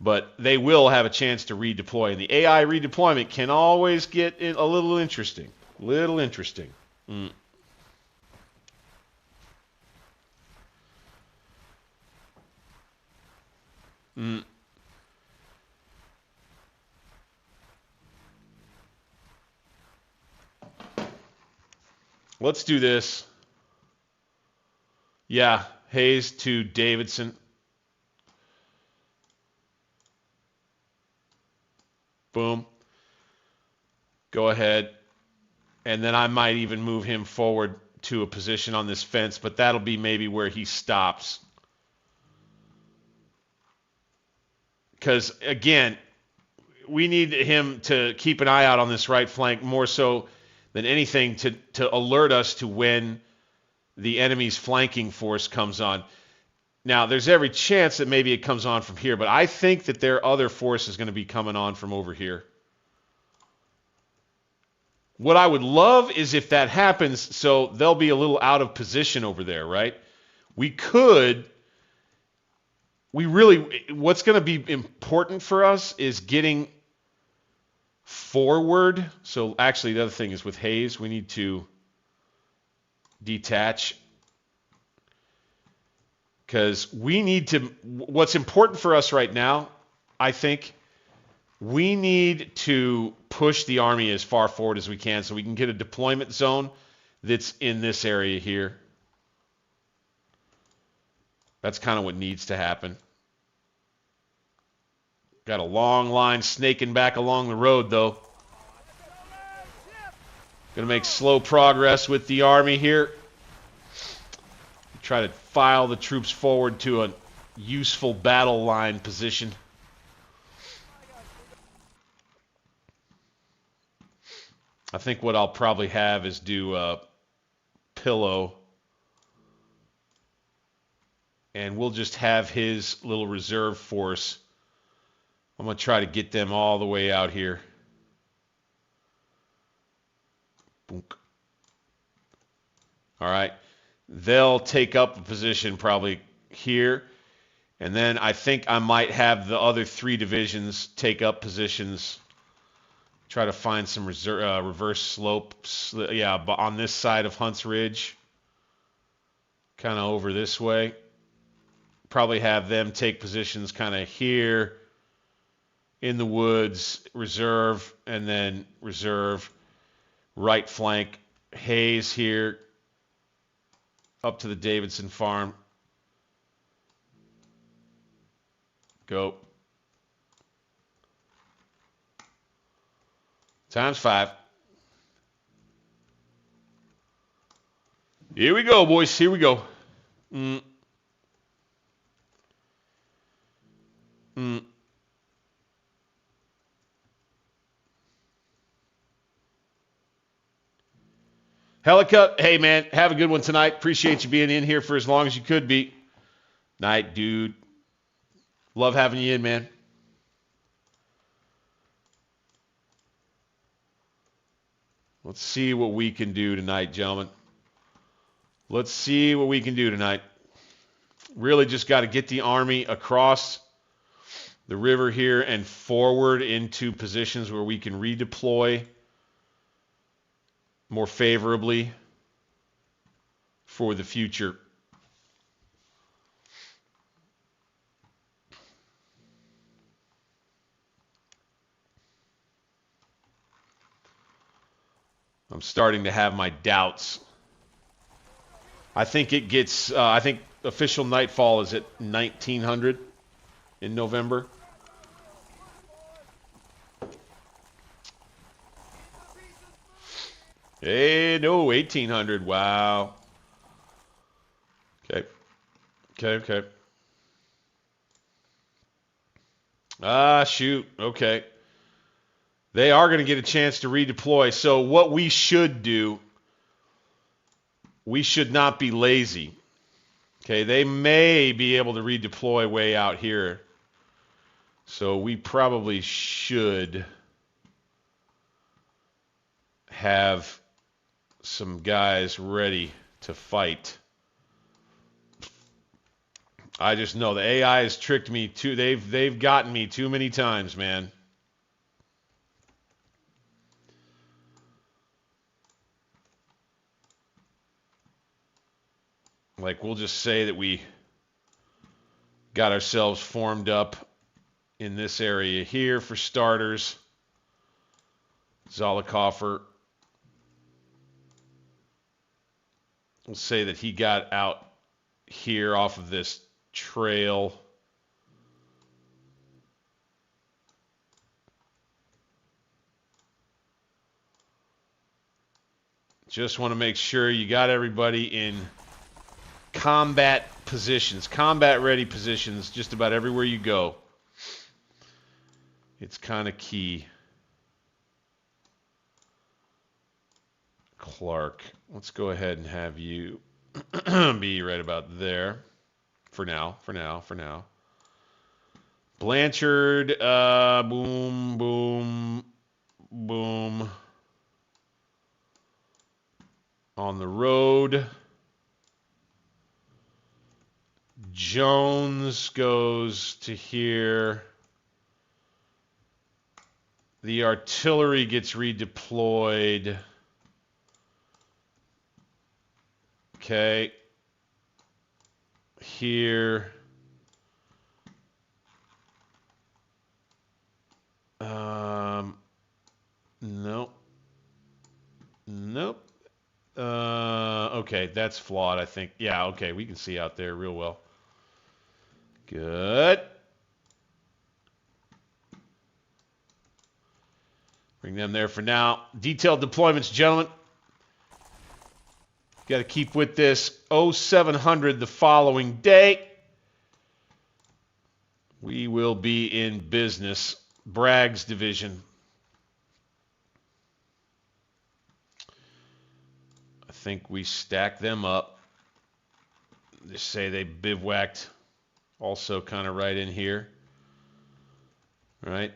But they will have a chance to redeploy. And the AI redeployment can always get a little interesting. Little interesting. Mm. Mm. Let's do this. Yeah, Hayes to Davidson. Boom. Go ahead. And then I might even move him forward to a position on this fence, but that'll be maybe where he stops. Because, again, we need him to keep an eye out on this right flank more so than anything to alert us to when the enemy's flanking force comes on. Now, there's every chance that maybe it comes on from here, but I think that their other force is going to be coming on from over here. What I would love is if that happens, so they'll be a little out of position over there, right? What's going to be important for us is getting forward. So actually, the other thing is with Hayes, we need to detach. Because what's important for us right now, I think, we need to push the Army as far forward as we can so we can get a deployment zone that's in this area here. That's kind of what needs to happen. Got a long line snaking back along the road, though. Going to make slow progress with the Army here. Try to file the troops forward to a useful battle line position. I think what I'll probably have is do a pillow. And we'll just have his little reserve force. I'm going to try to get them all the way out here. Boom. All right. They'll take up a position probably here. And then I think I might have the other 3 divisions take up positions. Try to find some reverse slopes. Yeah, on this side of Hunts Ridge. Kind of over this way. Probably have them take positions kind of here in the woods, reserve, and then reserve. Right flank, Hayes here. Up to the Davidson farm. Go. ×5. Here we go, boys. Here we go. Helica, hey, man. Have a good one tonight. Appreciate you being in here for as long as you could be. Night, dude. Love having you in, man. Let's see what we can do tonight, gentlemen. Let's see what we can do tonight. Really just got to get the Army across the river here and forward into positions where we can redeploy more favorably for the future. I'm starting to have my doubts. I think it gets, I think official nightfall is at 1900 in November. Hey, no, 1800. Wow. Okay. Ah, shoot. Okay. They are going to get a chance to redeploy. So what we should do, we should not be lazy. Okay, they may be able to redeploy way out here. So we probably should have some guys ready to fight. I just know the AI has tricked me too. They've gotten me too many times, man. Like, we'll just say that we got ourselves formed up in this area here for starters. Zollicoffer. We'll say that he got out here off of this trail. Just want to make sure you got everybody in combat positions, combat ready positions, just about everywhere you go. It's kind of key. Clark, let's go ahead and have you be right about there for now. Blanchard, boom, boom, boom. On the road. Jones goes to here. The artillery gets redeployed. Okay. Here. Nope. Nope. Okay, that's flawed, I think. Yeah, okay, we can see out there real well. Good. Bring them there for now. Detailed deployments, gentlemen. Got to keep with this. 0700 the following day. We will be in business. Bragg's division. I think we stack them up. Just say they bivouacked also kind of right in here. Right?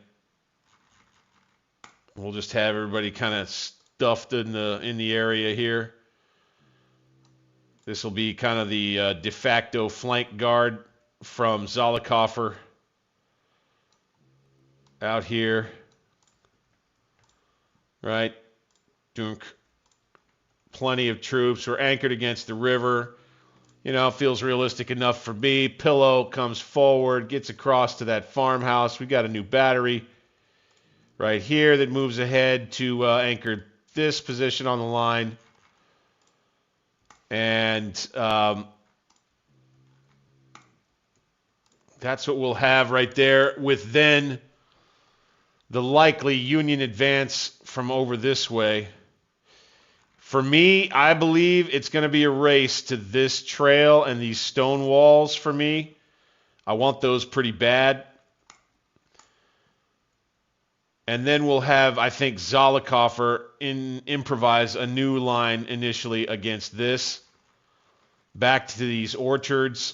We'll just have everybody kind of stuffed in the area here. This will be kind of the de facto flank guard from Zollicoffer out here. Right? Dunk. Plenty of troops. We're anchored against the river. You know, feels realistic enough for me. Pillow comes forward, gets across to that farmhouse. We got a new battery right here that moves ahead to anchor this position on the line. And that's what we'll have right there, with then the likely Union advance from over this way. For me, I believe it's going to be a race to this trail and these stone walls for me. I want those pretty bad. And then we'll have, I think, Zollicoffer improvise a new line initially against this. Back to these orchards.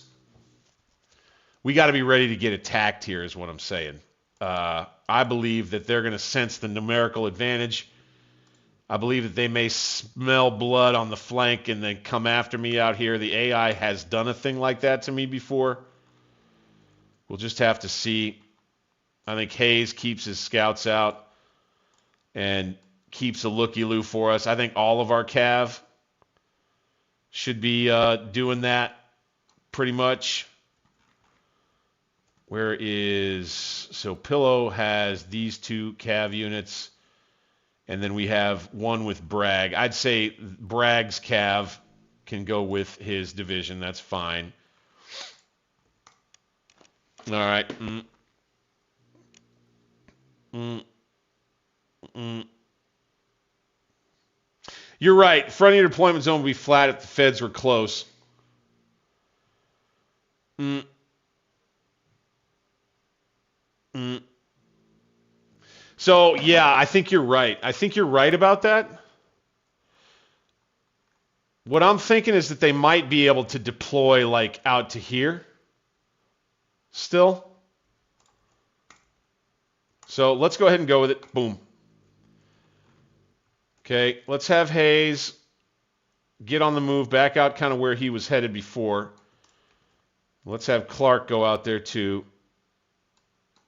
We got to be ready to get attacked here is what I'm saying. I believe that they're going to sense the numerical advantage. I believe that they may smell blood on the flank and then come after me out here. The AI has done a thing like that to me before. We'll just have to see. I think Hayes keeps his scouts out and keeps a looky-loo for us. I think all of our cav should be doing that pretty much. Where is... So Pillow has these two cav units. And then we have one with Bragg. I'd say Bragg's cav can go with his division. That's fine. All right. You're right. Front of your deployment zone will be flat if the feds were close. So, yeah, I think you're right. I think you're right about that. What I'm thinking is that they might be able to deploy, like, out to here still. So let's go ahead and go with it. Boom. Okay, let's have Hayes get on the move back out kind of where he was headed before. Let's have Clark go out there too.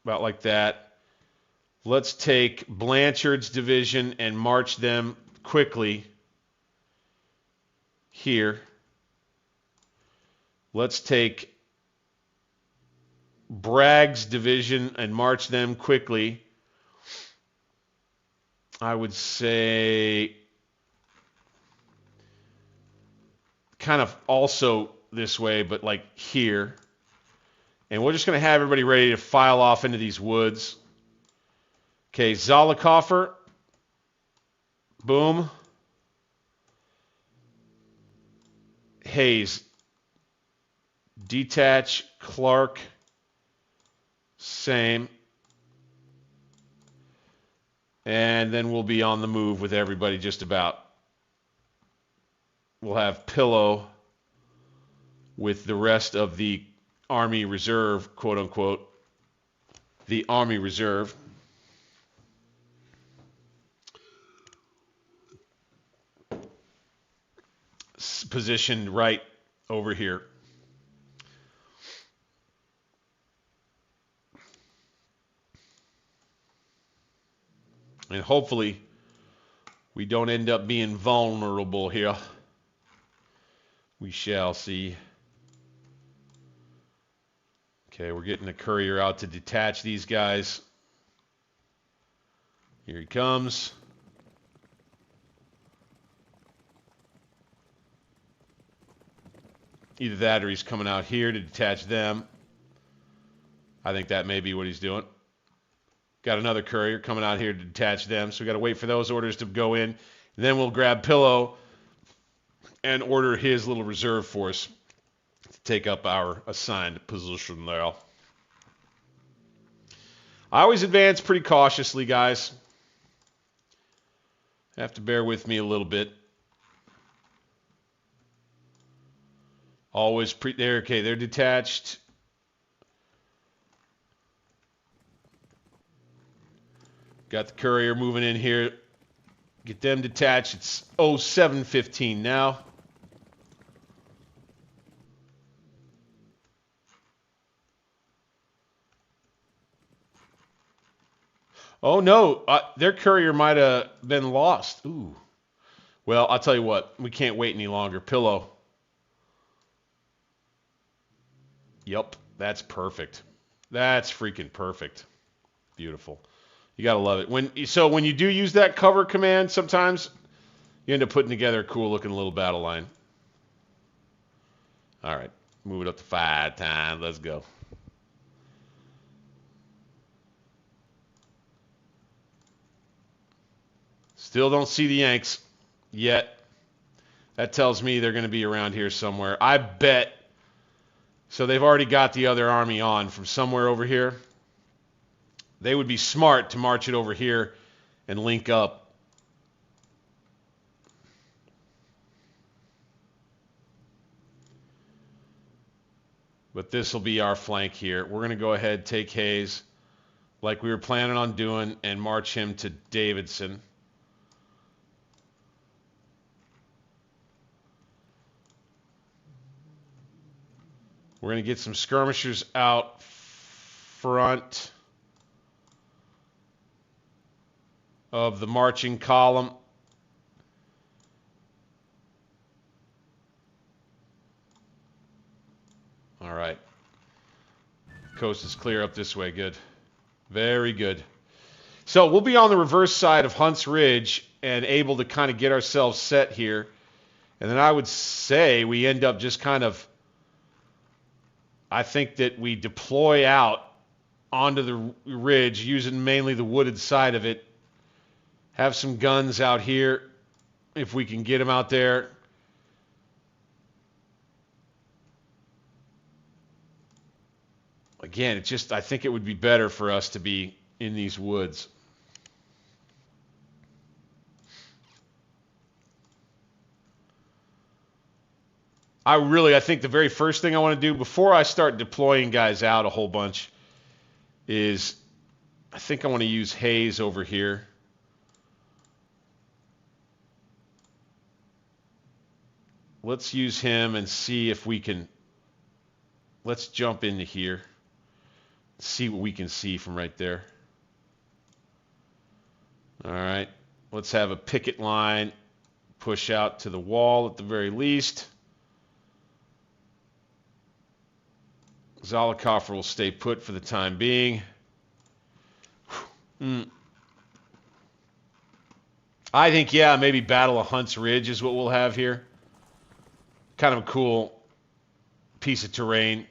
About like that. Let's take Blanchard's division and march them quickly here. Let's take Bragg's division and march them quickly. I would say kind of also this way, but like here. And we're just going to have everybody ready to file off into these woods. Okay, Zollicoffer. Boom. Hayes. Detach. Clark. Same. And then we'll be on the move with everybody just about. We'll have Pillow with the rest of the Army Reserve, quote unquote. The Army Reserve. Positioned right over here. And hopefully we don't end up being vulnerable here. We shall see. Okay, we're getting a courier out to detach these guys. Here he comes. Either that or he's coming out here to detach them. I think that may be what he's doing. Got another courier coming out here to detach them, so we got to wait for those orders to go in. And then we'll grab Pillow and order his little reserve force to take up our assigned position there. I always advance pretty cautiously, guys. Have to bear with me a little bit. Always there. Okay, they're detached. Got the courier moving in here. Get them detached. It's 07:15 now. Oh, no. Their courier might have been lost. Ooh. Well, I'll tell you what. We can't wait any longer. Pillow. Yep. That's perfect. That's freaking perfect. Beautiful. You got to love it. So when you do use that cover command, sometimes you end up putting together a cool-looking little battle line. All right. Move it up to 5 times. Let's go. Still don't see the Yanks yet. That tells me they're going to be around here somewhere. I bet. So they've already got the other army on from somewhere over here. They would be smart to march it over here and link up. But this will be our flank here. We're going to go ahead, take Hayes like we were planning on doing, and march him to Davidson. We're going to get some skirmishers out front of the marching column. All right. Coast is clear up this way. Good. Very good. So we'll be on the reverse side of Hunt's Ridge and able to kind of get ourselves set here. And then I would say we end up just kind of, I think that we deploy out onto the ridge using mainly the wooded side of it. Have some guns out here if we can get them out there. Again, it's just, I think it would be better for us to be in these woods. I think the very first thing I want to do before I start deploying guys out a whole bunch is I think I want to use Hayes over here. Let's use him and see if we can let's jump into here. See what we can see from right there. All right. Let's have a picket line push out to the wall at the very least. Zollicoffer will stay put for the time being. I think, yeah, maybe Battle of Hunt's Ridge is what we'll have here. Kind of a cool piece of terrain.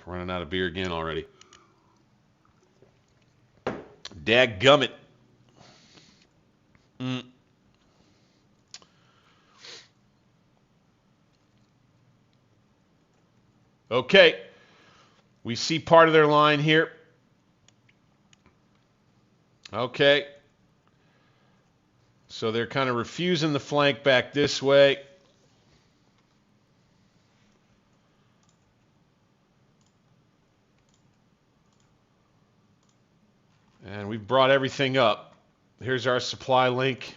Running out of beer again already. Dadgummit. Okay. We see part of their line here. Okay. So they're kind of refusing the flank back this way. And we've brought everything up. Here's our supply link.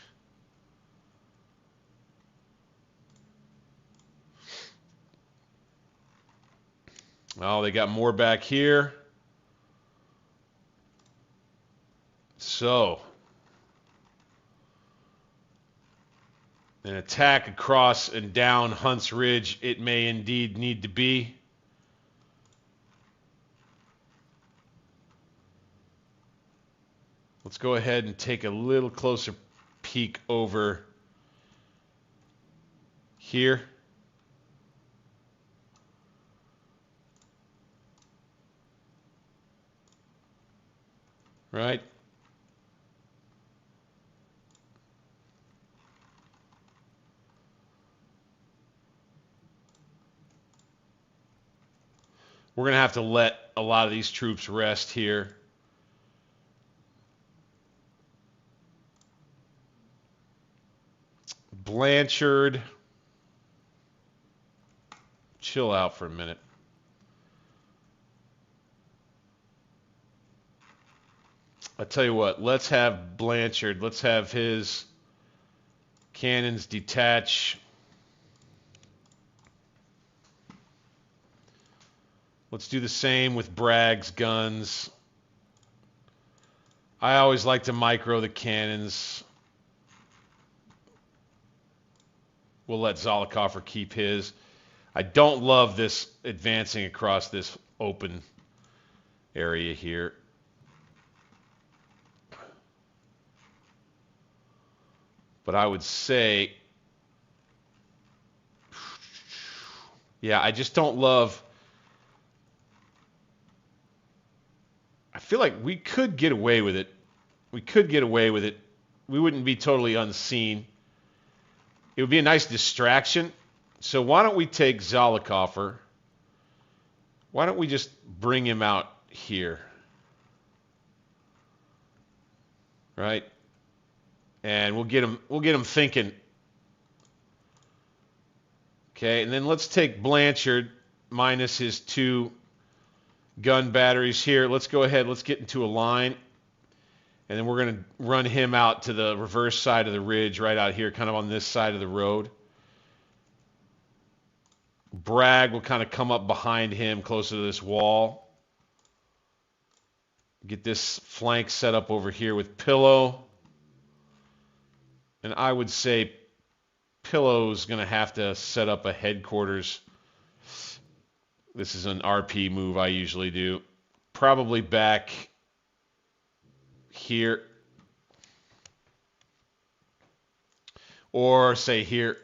Oh, they got more back here. So, an attack across and down Hunt's Ridge, it may indeed need to be. Let's go ahead and take a little closer peek over here. Right? We're going to have to let a lot of these troops rest here. Blanchard. Chill out for a minute. I'll tell you what, let's have Blanchard. Let's have his cannons detach. Let's do the same with Bragg's guns. I always like to micro the cannons. We'll let Zollicoffer keep his. I don't love this advancing across this open area here. But I would say, yeah, I just don't love. I feel like we could get away with it. We could get away with it. We wouldn't be totally unseen. It would be a nice distraction. So why don't we take Zollicoffer? Why don't we just bring him out here? Right? And we'll get him thinking. Okay, and then let's take Blanchard minus his 2 gun batteries here. Let's go ahead, let's get into a line. And then we're going to run him out to the reverse side of the ridge right out here, kind of on this side of the road. Bragg will kind of come up behind him closer to this wall. Get this flank set up over here with Pillow. And I would say Pillow's going to have to set up a headquarters. This is an RP move I usually do. Probably back here. Or say here.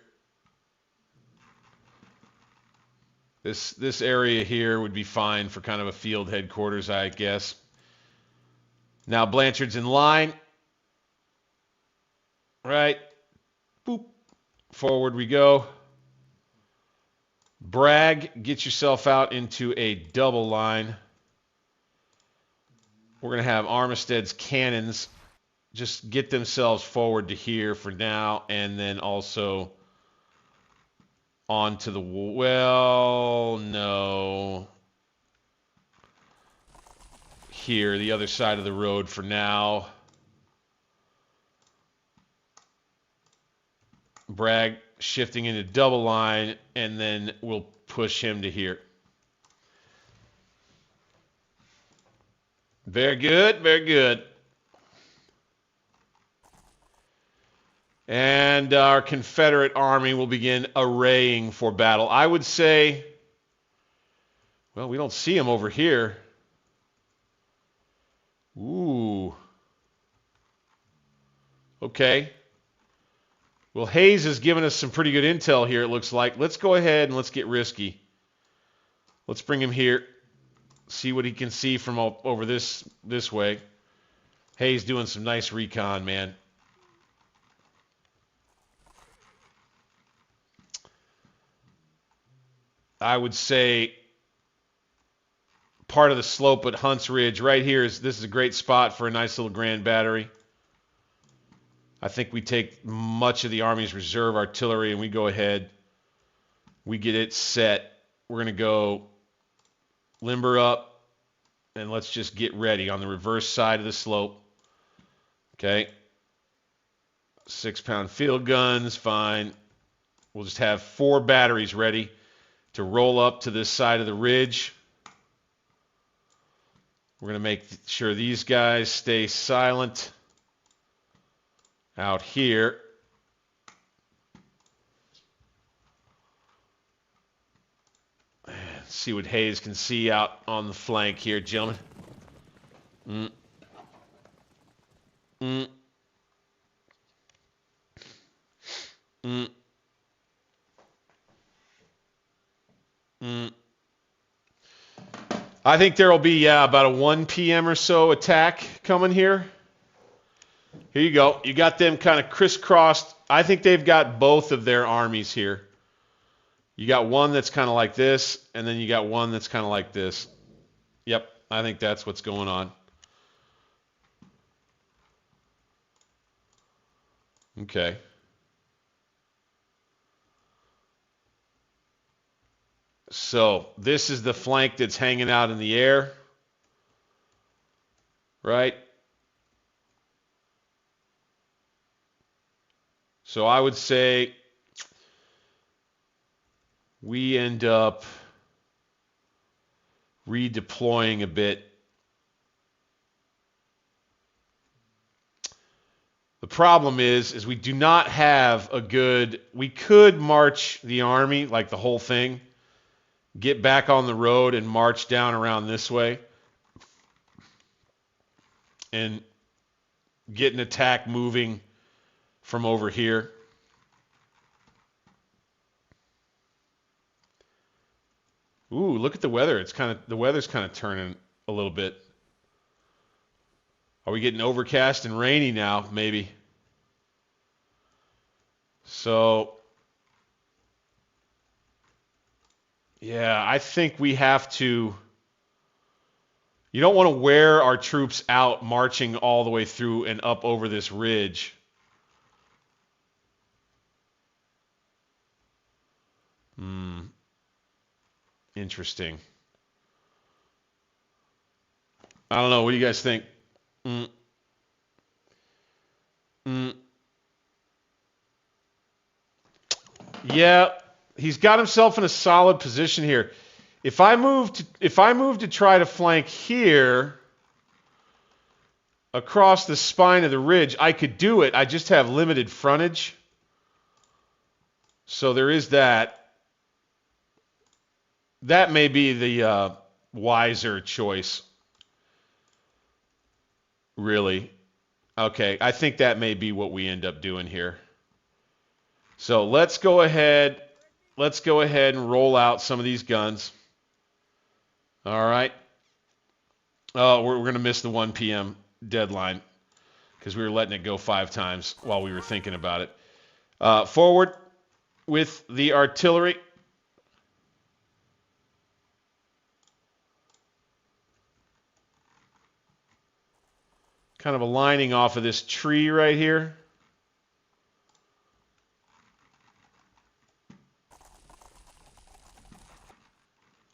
This area here would be fine for kind of a field headquarters, I guess. Now Blanchard's in line. Right. Boop. Forward we go. Bragg, get yourself out into a double line. We're going to have Armistead's cannons just get themselves forward to here for now, and then also onto the, well, no. Here, the other side of the road for now. Bragg shifting into double line, and then we'll push him to here. Very good, very good. And our Confederate army will begin arraying for battle. I would say, well, we don't see him over here. Ooh. Okay. Well, Hayes has given us some pretty good intel here, it looks like. Let's go ahead and let's get risky. Let's bring him here. See what he can see from over this way. Hayes doing some nice recon, man. I would say part of the slope at Hunt's Ridge right here this is a great spot for a nice little grand battery. I think we take much of the Army's reserve artillery and we go ahead. We get it set. We're going to go limber up and let's just get ready on the reverse side of the slope. Okay. 6-pound field guns, fine. We'll just have 4 batteries ready to roll up to this side of the ridge. We're going to make sure these guys stay silent out here. Let's see what Hayes can see out on the flank here, gentlemen. I think there will be about a 1 p.m. or so attack coming here. Here you go. You got them kind of crisscrossed. I think they've got both of their armies here. You got one that's kind of like this, and then you got one that's kind of like this. Yep, I think that's what's going on. Okay. So this is the flank that's hanging out in the air, right? So I would say we end up redeploying a bit. The problem is we do not have a good, we could march the army, like the whole thing, get back on the road and march down around this way and get an attack moving from over here. Ooh, look at the weather. The weather's kind of turning a little bit. Are we getting overcast and rainy now? Maybe. So, yeah, I think we have to. You don't want to wear our troops out marching all the way through and up over this ridge. Interesting. I don't know. What do you guys think? Yeah, he's got himself in a solid position here. If I move to try to flank here across the spine of the ridge, I could do it. I just have limited frontage. So there is that. That may be the wiser choice. Really. Okay, I think that may be what we end up doing here. So let's go ahead and roll out some of these guns. All right. Oh, we're going to miss the 1 p.m. deadline because we were letting it go 5 times while we were thinking about it. Forward with the artillery. Kind of aligning off of this tree right here.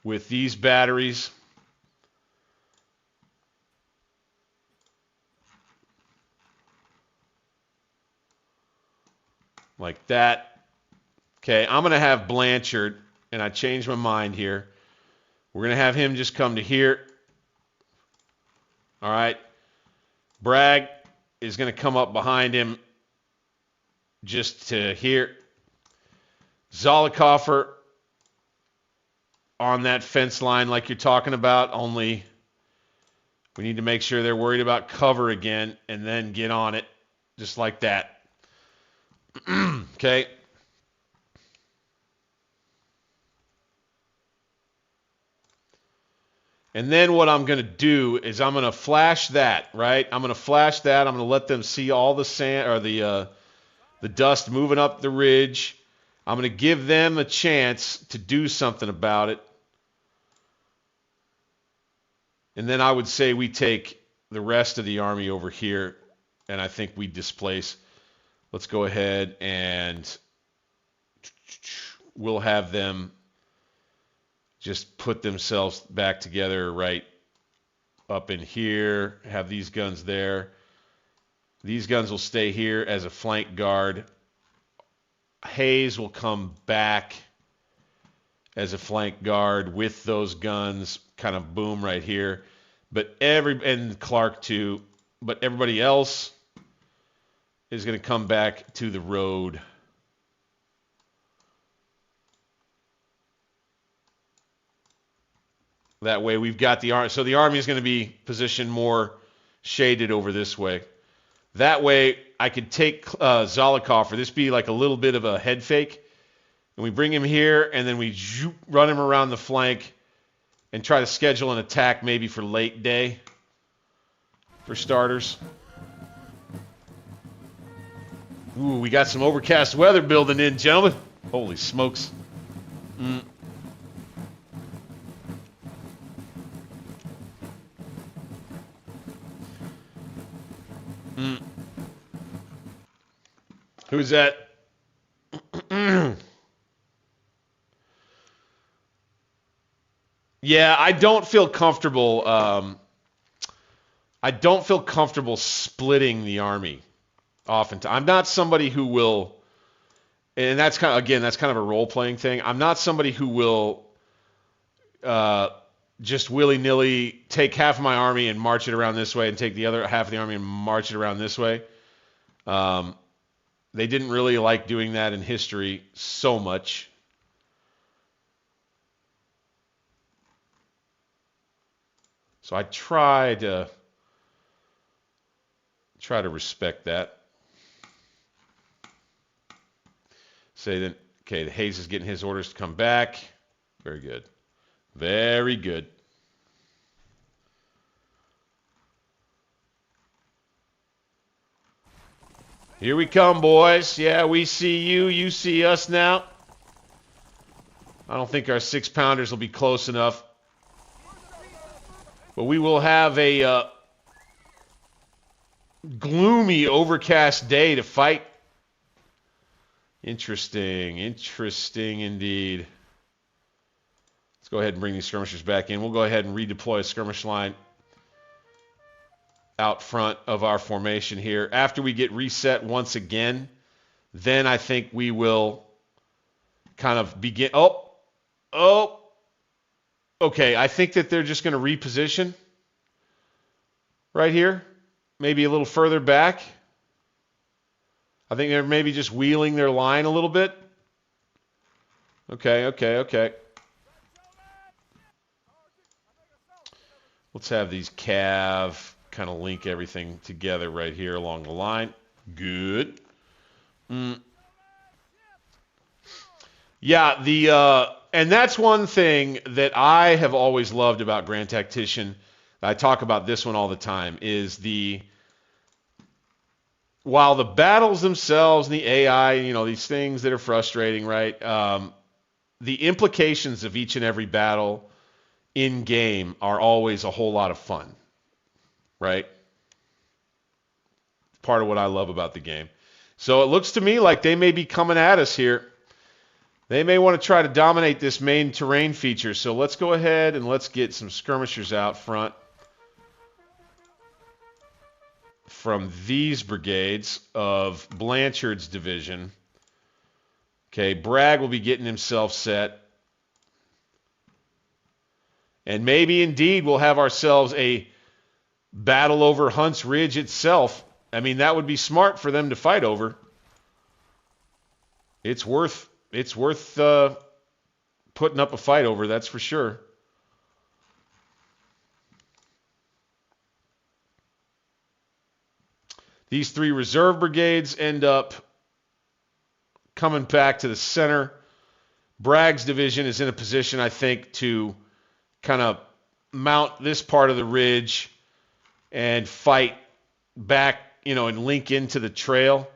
With these batteries. Like that. Okay, I'm going to have Blanchard, and I changed my mind here. We're going to have him just come to here. All right. Bragg is going to come up behind him just to here. Zollicoffer on that fence line like you're talking about, only we need to make sure they're worried about cover again and then get on it just like that. Okay. And then what I'm going to do is I'm going to flash that, right? I'm going to flash that. I'm going to let them see all the sand or the dust moving up the ridge. I'm going to give them a chance to do something about it. And then I would say we take the rest of the army over here, and I think we displace. Let's go ahead and we'll have them just put themselves back together right up in here, have these guns there. These guns will stay here as a flank guard. Hayes will come back as a flank guard with those guns, kind of boom right here. But and Clark too, but everybody else is going to come back to the road. That way we've got the army. So the army is going to be positioned more shaded over this way. That way I could take Zollicoffer. This be like a little bit of a head fake. And we bring him here, and then we run him around the flank and try to schedule an attack maybe for late day for starters. Ooh, we got some overcast weather building in, gentlemen. Holy smokes. Who's that? Yeah, I don't feel comfortable. I don't feel comfortable splitting the army. Oftentimes, I'm not somebody who will, and that's kind of that's kind of a role-playing thing. I'm not somebody who will just willy-nilly take half of my army and march it around this way, and take the other half of the army and march it around this way. They didn't really like doing that in history so much. So I try to respect that. Say that, okay, Hayes is getting his orders to come back. Very good. Very good. Here we come, boys. Yeah, we see you. You see us now. I don't think our 6-pounders will be close enough. But we will have a gloomy, overcast day to fight. Interesting. Interesting indeed. Let's go ahead and bring these skirmishers back in. We'll go ahead and redeploy a skirmish line out front of our formation here. After we get reset once again, then I think we will kind of begin. Oh. Okay, I think that they're just going to reposition right here, maybe a little further back. I think they're maybe just wheeling their line a little bit. Okay. Let's have these cav kind of link everything together right here along the line. Good. Yeah, and that's one thing that I have always loved about Grand Tactician. I talk about this one all the time, is while the battles themselves and the AI, these things that are frustrating, right? The implications of each and every battle in game are always a whole lot of fun, right? Part of what I love about the game. So it looks to me like they may be coming at us here. They may want to try to dominate this main terrain feature. So let's go ahead and let's get some skirmishers out front from these brigades of Blanchard's division. Okay, Bragg will be getting himself set. And maybe indeed we'll have ourselves a battle over Hunt's Ridge itself. I mean, that would be smart for them to fight over. It's worth putting up a fight over, that's for sure. These 3 reserve brigades end up coming back to the center. Bragg's division is in a position, I think, to kind of mount this part of the ridge and fight back, and link into the trail.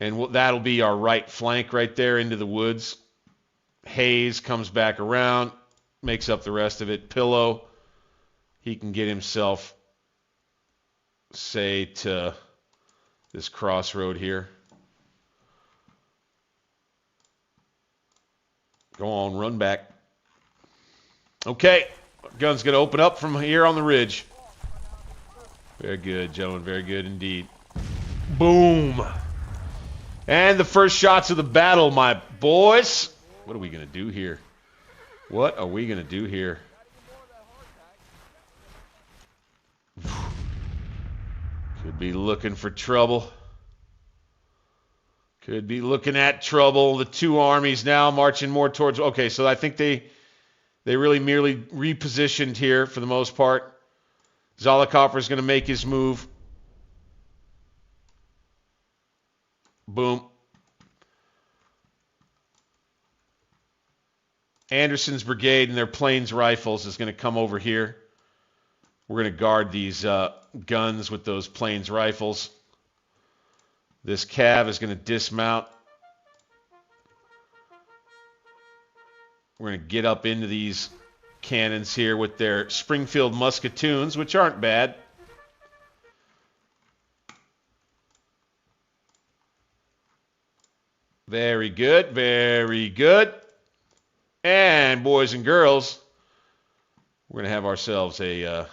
And that'll be our right flank right there into the woods. Hayes comes back around, makes up the rest of it. Pillow, he can get himself, say, to this crossroad here. Go on, run back. Okay, gun's going to open up from here on the ridge. Very good, gentlemen, very good indeed. Boom. And the first shots of the battle, my boys. What are we going to do here? What are we going to do here? Could be looking for trouble. Could be looking at trouble. The 2 armies now marching more towards... Okay, so I think they really merely repositioned here for the most part. Zollicoffer is going to make his move. Boom. Anderson's brigade and their plains rifles is going to come over here. We're going to guard these guns with those plains rifles. This cav is going to dismount. We're going to get up into these cannons here with their Springfield musketoons, which aren't bad. Very good, very good. And boys and girls, we're going to have ourselves a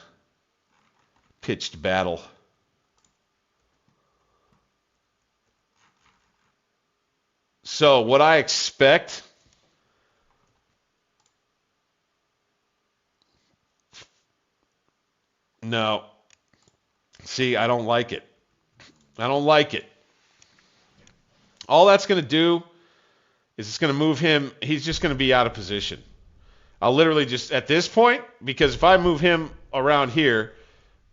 pitched battle. So what I expect... No. See, I don't like it. I don't like it. All that's going to do is it's going to move him. He's just going to be out of position. I'll literally just, at this point, because if I move him around here,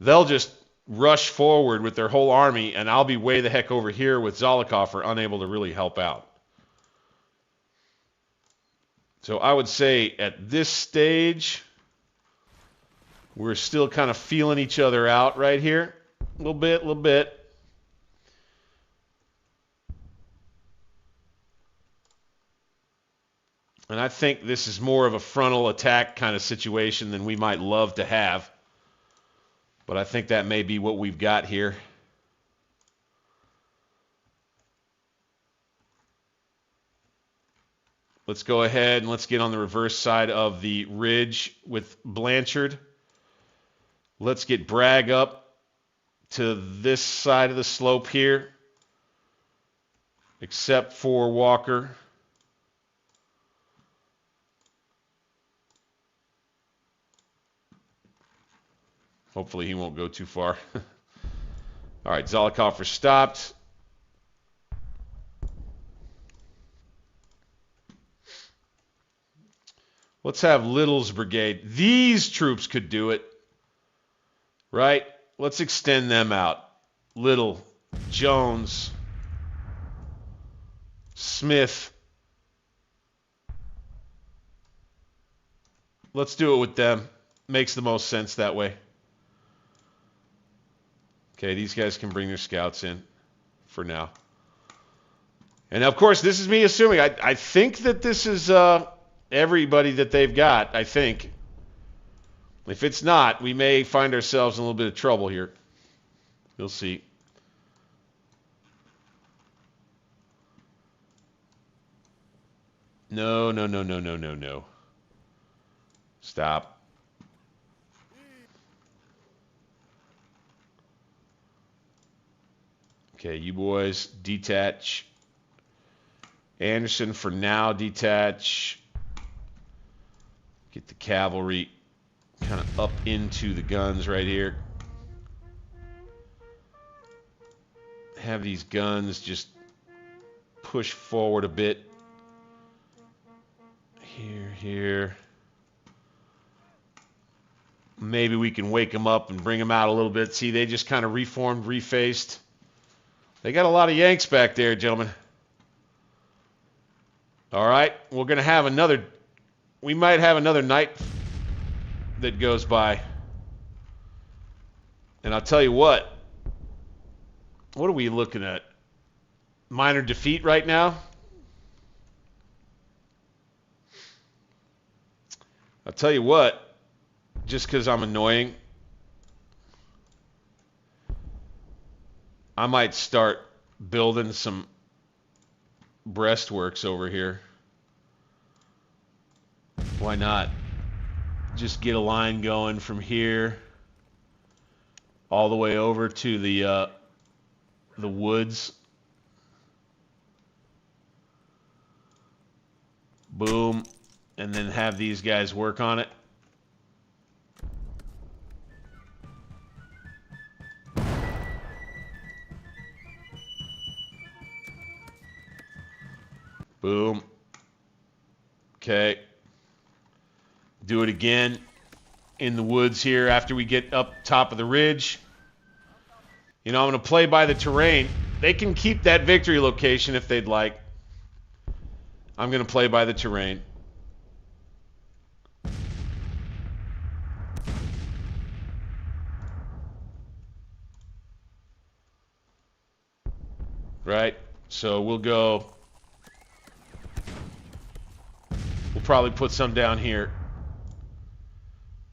they'll just rush forward with their whole army, and I'll be way the heck over here with Zollicoffer, unable to really help out. So I would say at this stage... We're still kind of feeling each other out right here. A little bit. And I think this is more of a frontal attack kind of situation than we might love to have. But I think that may be what we've got here. Let's go ahead and let's get on the reverse side of the ridge with Blanchard. Let's get Bragg up to this side of the slope here, except for Walker. Hopefully he won't go too far. All right, Zollicoffer stopped. Let's have Little's brigade. These troops could do it. Right? Let's extend them out. Little, Jones, Smith. Let's do it with them. Makes the most sense that way. Okay, these guys can bring their scouts in for now. And of course, this is me assuming. I think that this is everybody that they've got, I think. If it's not, we may find ourselves in a little bit of trouble here. We'll see. No. Stop. Okay, you boys, detach. Anderson for now, detach. Get the cavalry kind of up into the guns right here. Have these guns just push forward a bit. Here. Maybe we can wake them up and bring them out a little bit. See, they just kind of reformed, refaced. They got a lot of Yanks back there, gentlemen. All right, we're going to have another... We might have another night that goes by. And I'll tell you what. What are we looking at? Minor defeat right now? I'll tell you what. Just because I'm annoying, I might start building some breastworks over here. Why not? Just get a line going from here all the way over to the woods. Boom. And then have these guys work on it. Boom. Okay. Do it again in the woods here after we get up top of the ridge. You know, I'm going to play by the terrain. They can keep that victory location if they'd like. I'm going to play by the terrain. Right? So we'll go... We'll probably put some down here.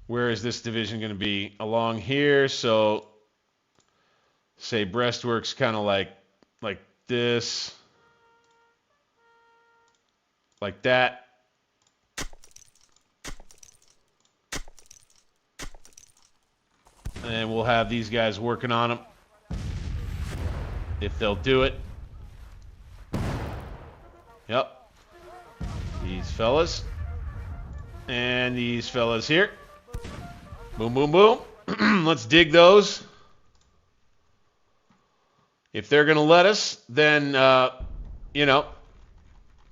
Where is this division going to be? Along here. So, say breastworks kind of like this. Like that. And we'll have these guys working on them. If they'll do it. Yep. These fellas. And these fellas here. Boom, boom, boom. Let's dig those. If they're going to let us, then, you know,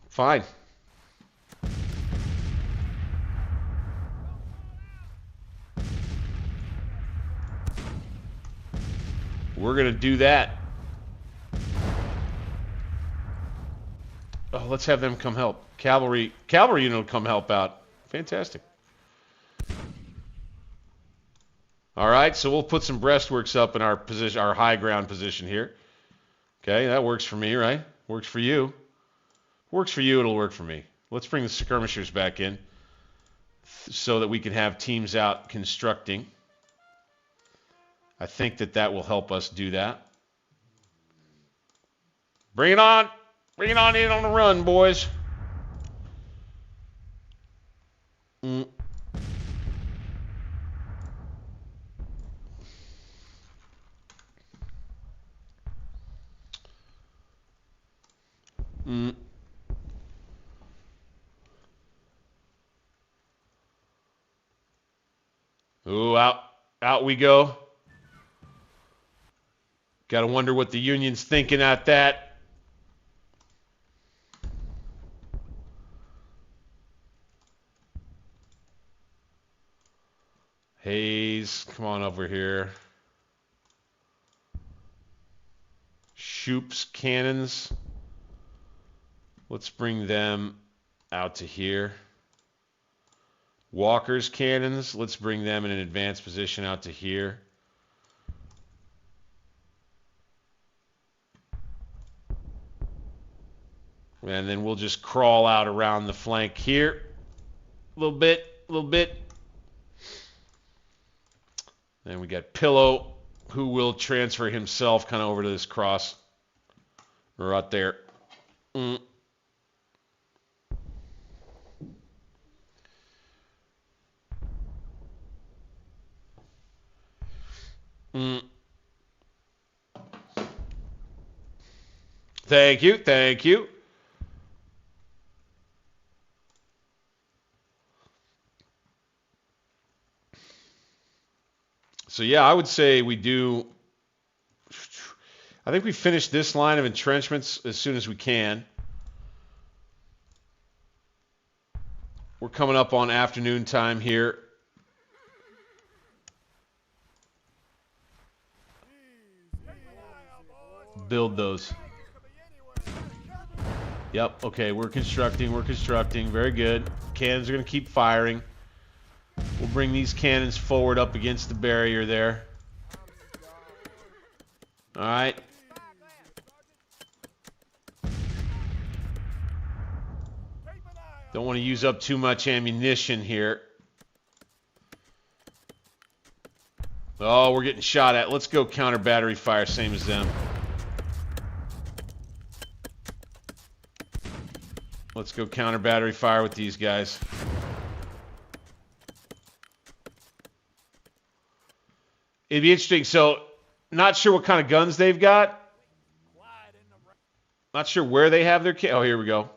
fine. We're going to do that. Oh, let's have them come help. Cavalry unit will come help out. Fantastic. All right, so we'll put some breastworks up in our position, our high ground position here. Okay, that works for me, right? Works for you. Works for you, it'll work for me. Let's bring the skirmishers back in so that we can have teams out constructing. I think that will help us do that. Bring it on. Bring it on in on the run, boys. Mm. Mm. Ooh, out we go. Got to wonder what the Union's thinking at that. Hayes, come on over here. Shoop's cannons. Let's bring them out to here. Walker's cannons. Let's bring them in an advanced position out to here. And then we'll just crawl out around the flank here. A little bit. Then we got Pillow, who will transfer himself kind of over to this cross. Right there. Mm. Mm. Thank you. So yeah, I would say we do. I think we finish this line of entrenchments as soon as we can. We're coming up on afternoon time here. Build those. Yep, okay, we're constructing. Very good. Cannons are going to keep firing. We'll bring these cannons forward up against the barrier there. All right. Don't want to use up too much ammunition here. Oh, we're getting shot at. Let's go counter battery fire, same as them. Let's go counter battery fire with these guys. It'd be interesting. So, not sure what kind of guns they've got. Not sure where they have their... Oh, here we go.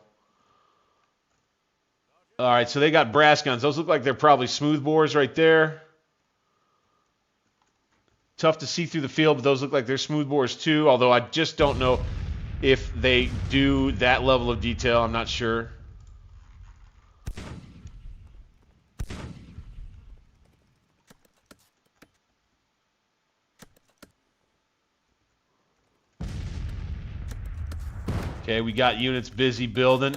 All right, so they got brass guns. Those look like they're probably smoothbores right there. Tough to see through the field, but those look like they're smoothbores too, although I just don't know if they do that level of detail. I'm not sure. Okay, we got units busy building.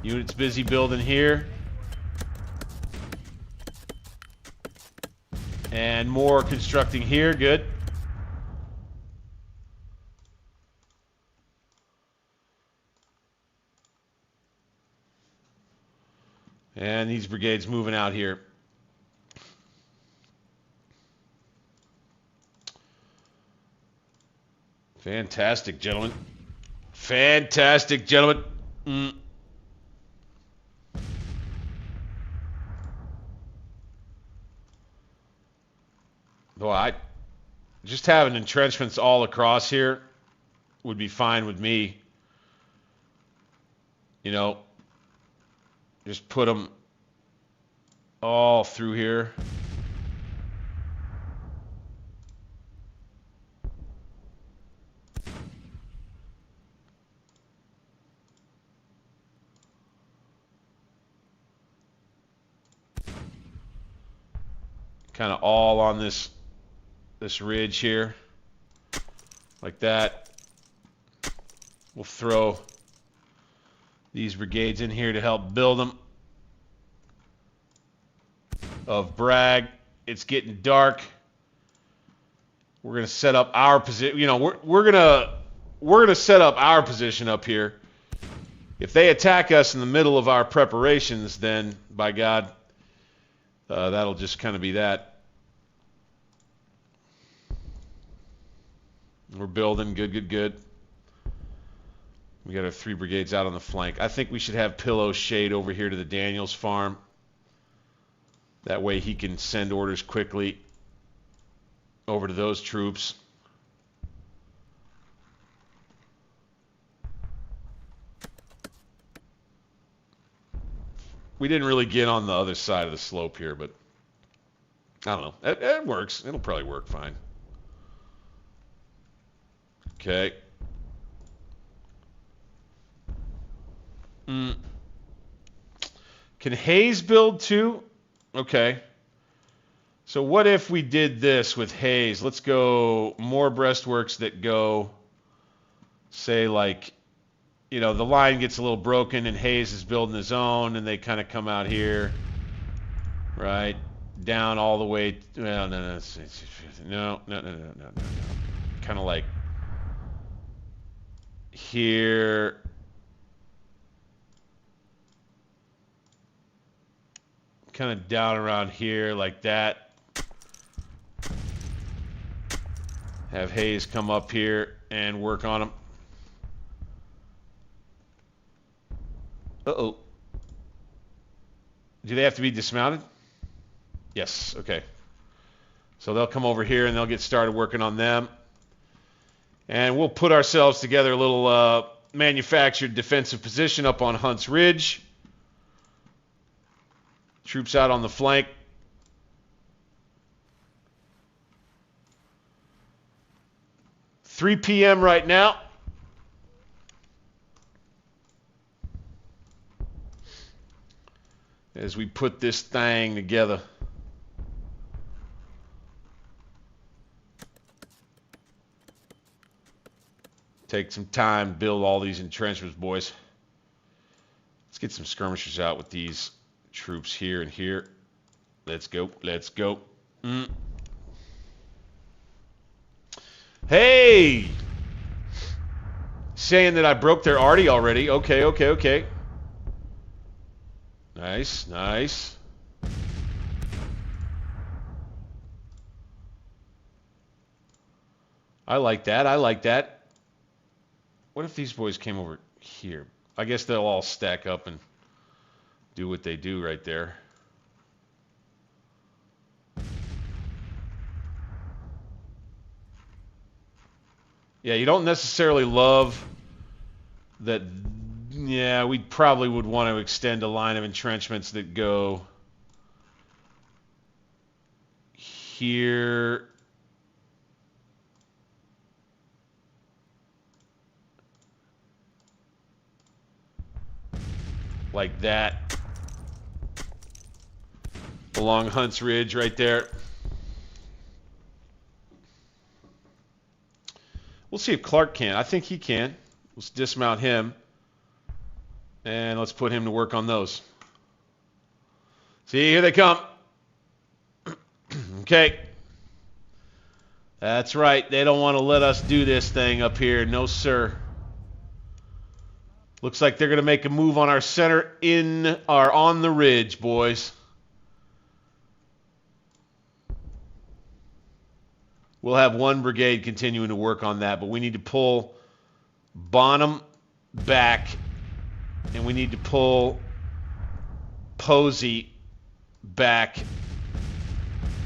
Units busy building here. And more constructing here. Good. And these brigades moving out here. Fantastic, gentlemen. Fantastic, gentlemen. Well, just having entrenchments all across here would be fine with me. You know, just put them all through here. Kind of all on this ridge here, like that. We'll throw these brigades in here to help build them. Of Bragg, it's getting dark. We're gonna set up our position. You know, we're gonna set up our position up here. If they attack us in the middle of our preparations, then by God, that'll just kind of be that. We're building. Good. We got our 3 brigades out on the flank. I think we should have Pillow Shade over here to the Daniels farm. That way he can send orders quickly over to those troops. We didn't really get on the other side of the slope here, but I don't know. It works. It'll probably work fine. Okay. Can Hayes build too? Okay. So what if we did this with Hayes? Let's go more breastworks that go, say, like, you know, the line gets a little broken and Hayes is building his own and they kind of come out here, right? Down all the way. Well, no. Kind of like here. Kind of down around here like that. Have Hayes come up here and work on them. Uh-oh. Do they have to be dismounted? Yes, okay. So they'll come over here and they'll get started working on them. And we'll put ourselves together a little manufactured defensive position up on Hunt's Ridge. Troops out on the flank. $3 p.m. right now. As we put this thing together. Take some time to build all these entrenchments, boys. Let's get some skirmishers out with these troops here and here. Let's go. Let's go. Hey! Saying that I broke their arty already. Okay, okay, okay. Nice, nice. I like that. I like that. What if these boys came over here? I guess they'll all stack up and do what they do right there. Yeah, you don't necessarily love that. Yeah, we probably would want to extend a line of entrenchments that go here. Like that. Along Hunt's Ridge right there. We'll see if Clark can. I think he can. Let's dismount him. And let's put him to work on those. See, here they come. Okay. That's right. They don't want to let us do this thing up here. No, sir. Looks like they're going to make a move on our center on the ridge, boys. We'll have one brigade continuing to work on that, but we need to pull Bonham back, and we need to pull Posey back,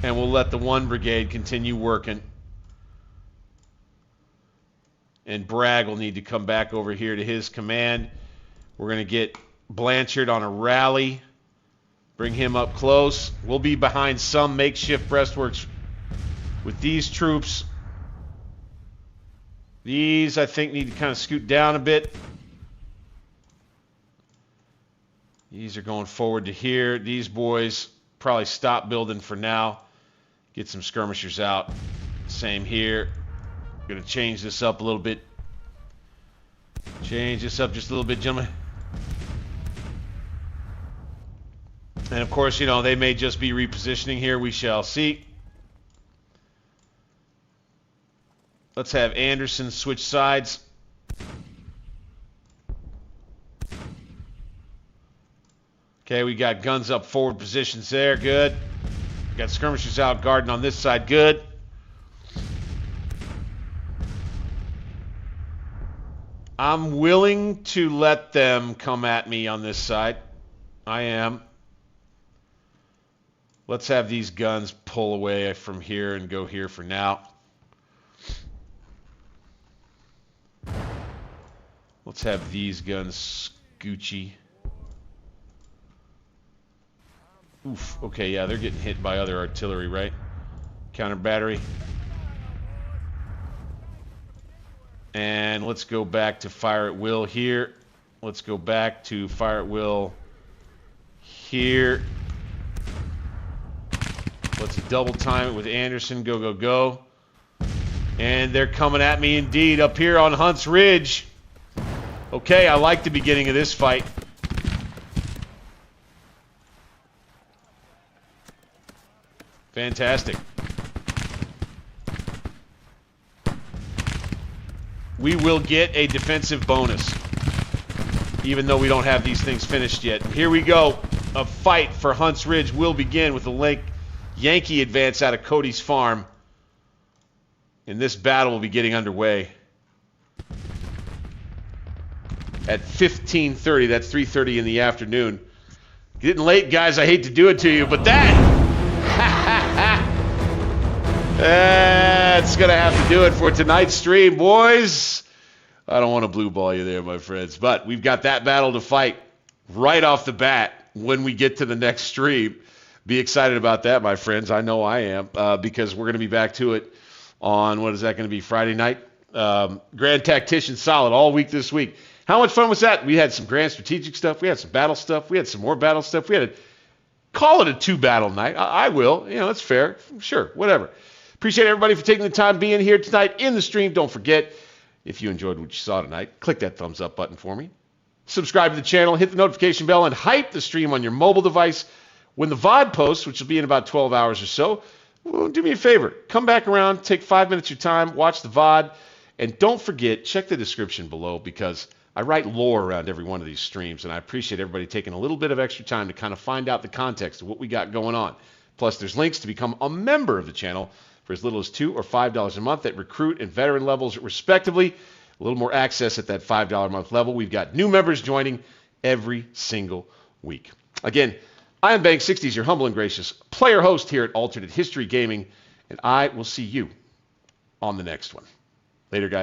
and we'll let the one brigade continue working. And Bragg will need to come back over here to his command. We're going to get Blanchard on a rally. Bring him up close. We'll be behind some makeshift breastworks with these troops. These, I think, need to kind of scoot down a bit. These are going forward to here. These boys probably stop building for now. Get some skirmishers out. Same here. Going to change this up a little bit. Change this up just a little bit, gentlemen. And of course, you know, they may just be repositioning here. We shall see. Let's have Anderson switch sides. Okay, we got guns up forward positions there. Good. We got skirmishers out guarding on this side. Good. I'm willing to let them come at me on this side. I am. Let's have these guns pull away from here and go here for now. Let's have these guns scoochy. Oof. Okay, yeah, they're getting hit by other artillery, right? Counter battery. And let's go back to fire at will here. Let's go back to fire at will here. Let's double time it with Anderson. Go, go, go. And they're coming at me indeed up here on Hunt's Ridge. Okay, I like the beginning of this fight. Fantastic. We will get a defensive bonus, even though we don't have these things finished yet. Here we go. A fight for Hunt's Ridge will begin with the Yankee advance out of Cody's Farm. And this battle will be getting underway at 15:30. That's 3:30 in the afternoon. Getting late, guys. I hate to do it to you, but that's going to have to do it for tonight's stream, boys. I don't want to blue ball you there, my friends, but we've got that battle to fight right off the bat. when we get to the next stream. Be excited about that, my friends. I know I am, because we're going to be back to it on, what is that going to be, Friday night? Grand Tactician Solid all week this week. How much fun was that? We had some grand strategic stuff. We had some battle stuff. We had some more battle stuff. We had call it a 2-battle night. I will. That's fair. Sure, whatever. Appreciate everybody for taking the time being here tonight in the stream. Don't forget, if you enjoyed what you saw tonight, click that thumbs up button for me. Subscribe to the channel, hit the notification bell, and hype the stream on your mobile device. When the VOD posts, which will be in about 12 hours or so, well, do me a favor. Come back around, take 5 minutes of your time, watch the VOD, and don't forget, check the description below because I write lore around every one of these streams, and I appreciate everybody taking a little bit of extra time to kind of find out the context of what we got going on. Plus, there's links to become a member of the channel for as little as $2 or $5 a month at recruit and veteran levels, respectively. A little more access at that $5 a month level. We've got new members joining every single week. Again, I am Bank60s, your humble and gracious player host here at Alternate History Gaming, and I will see you on the next one. Later, guys.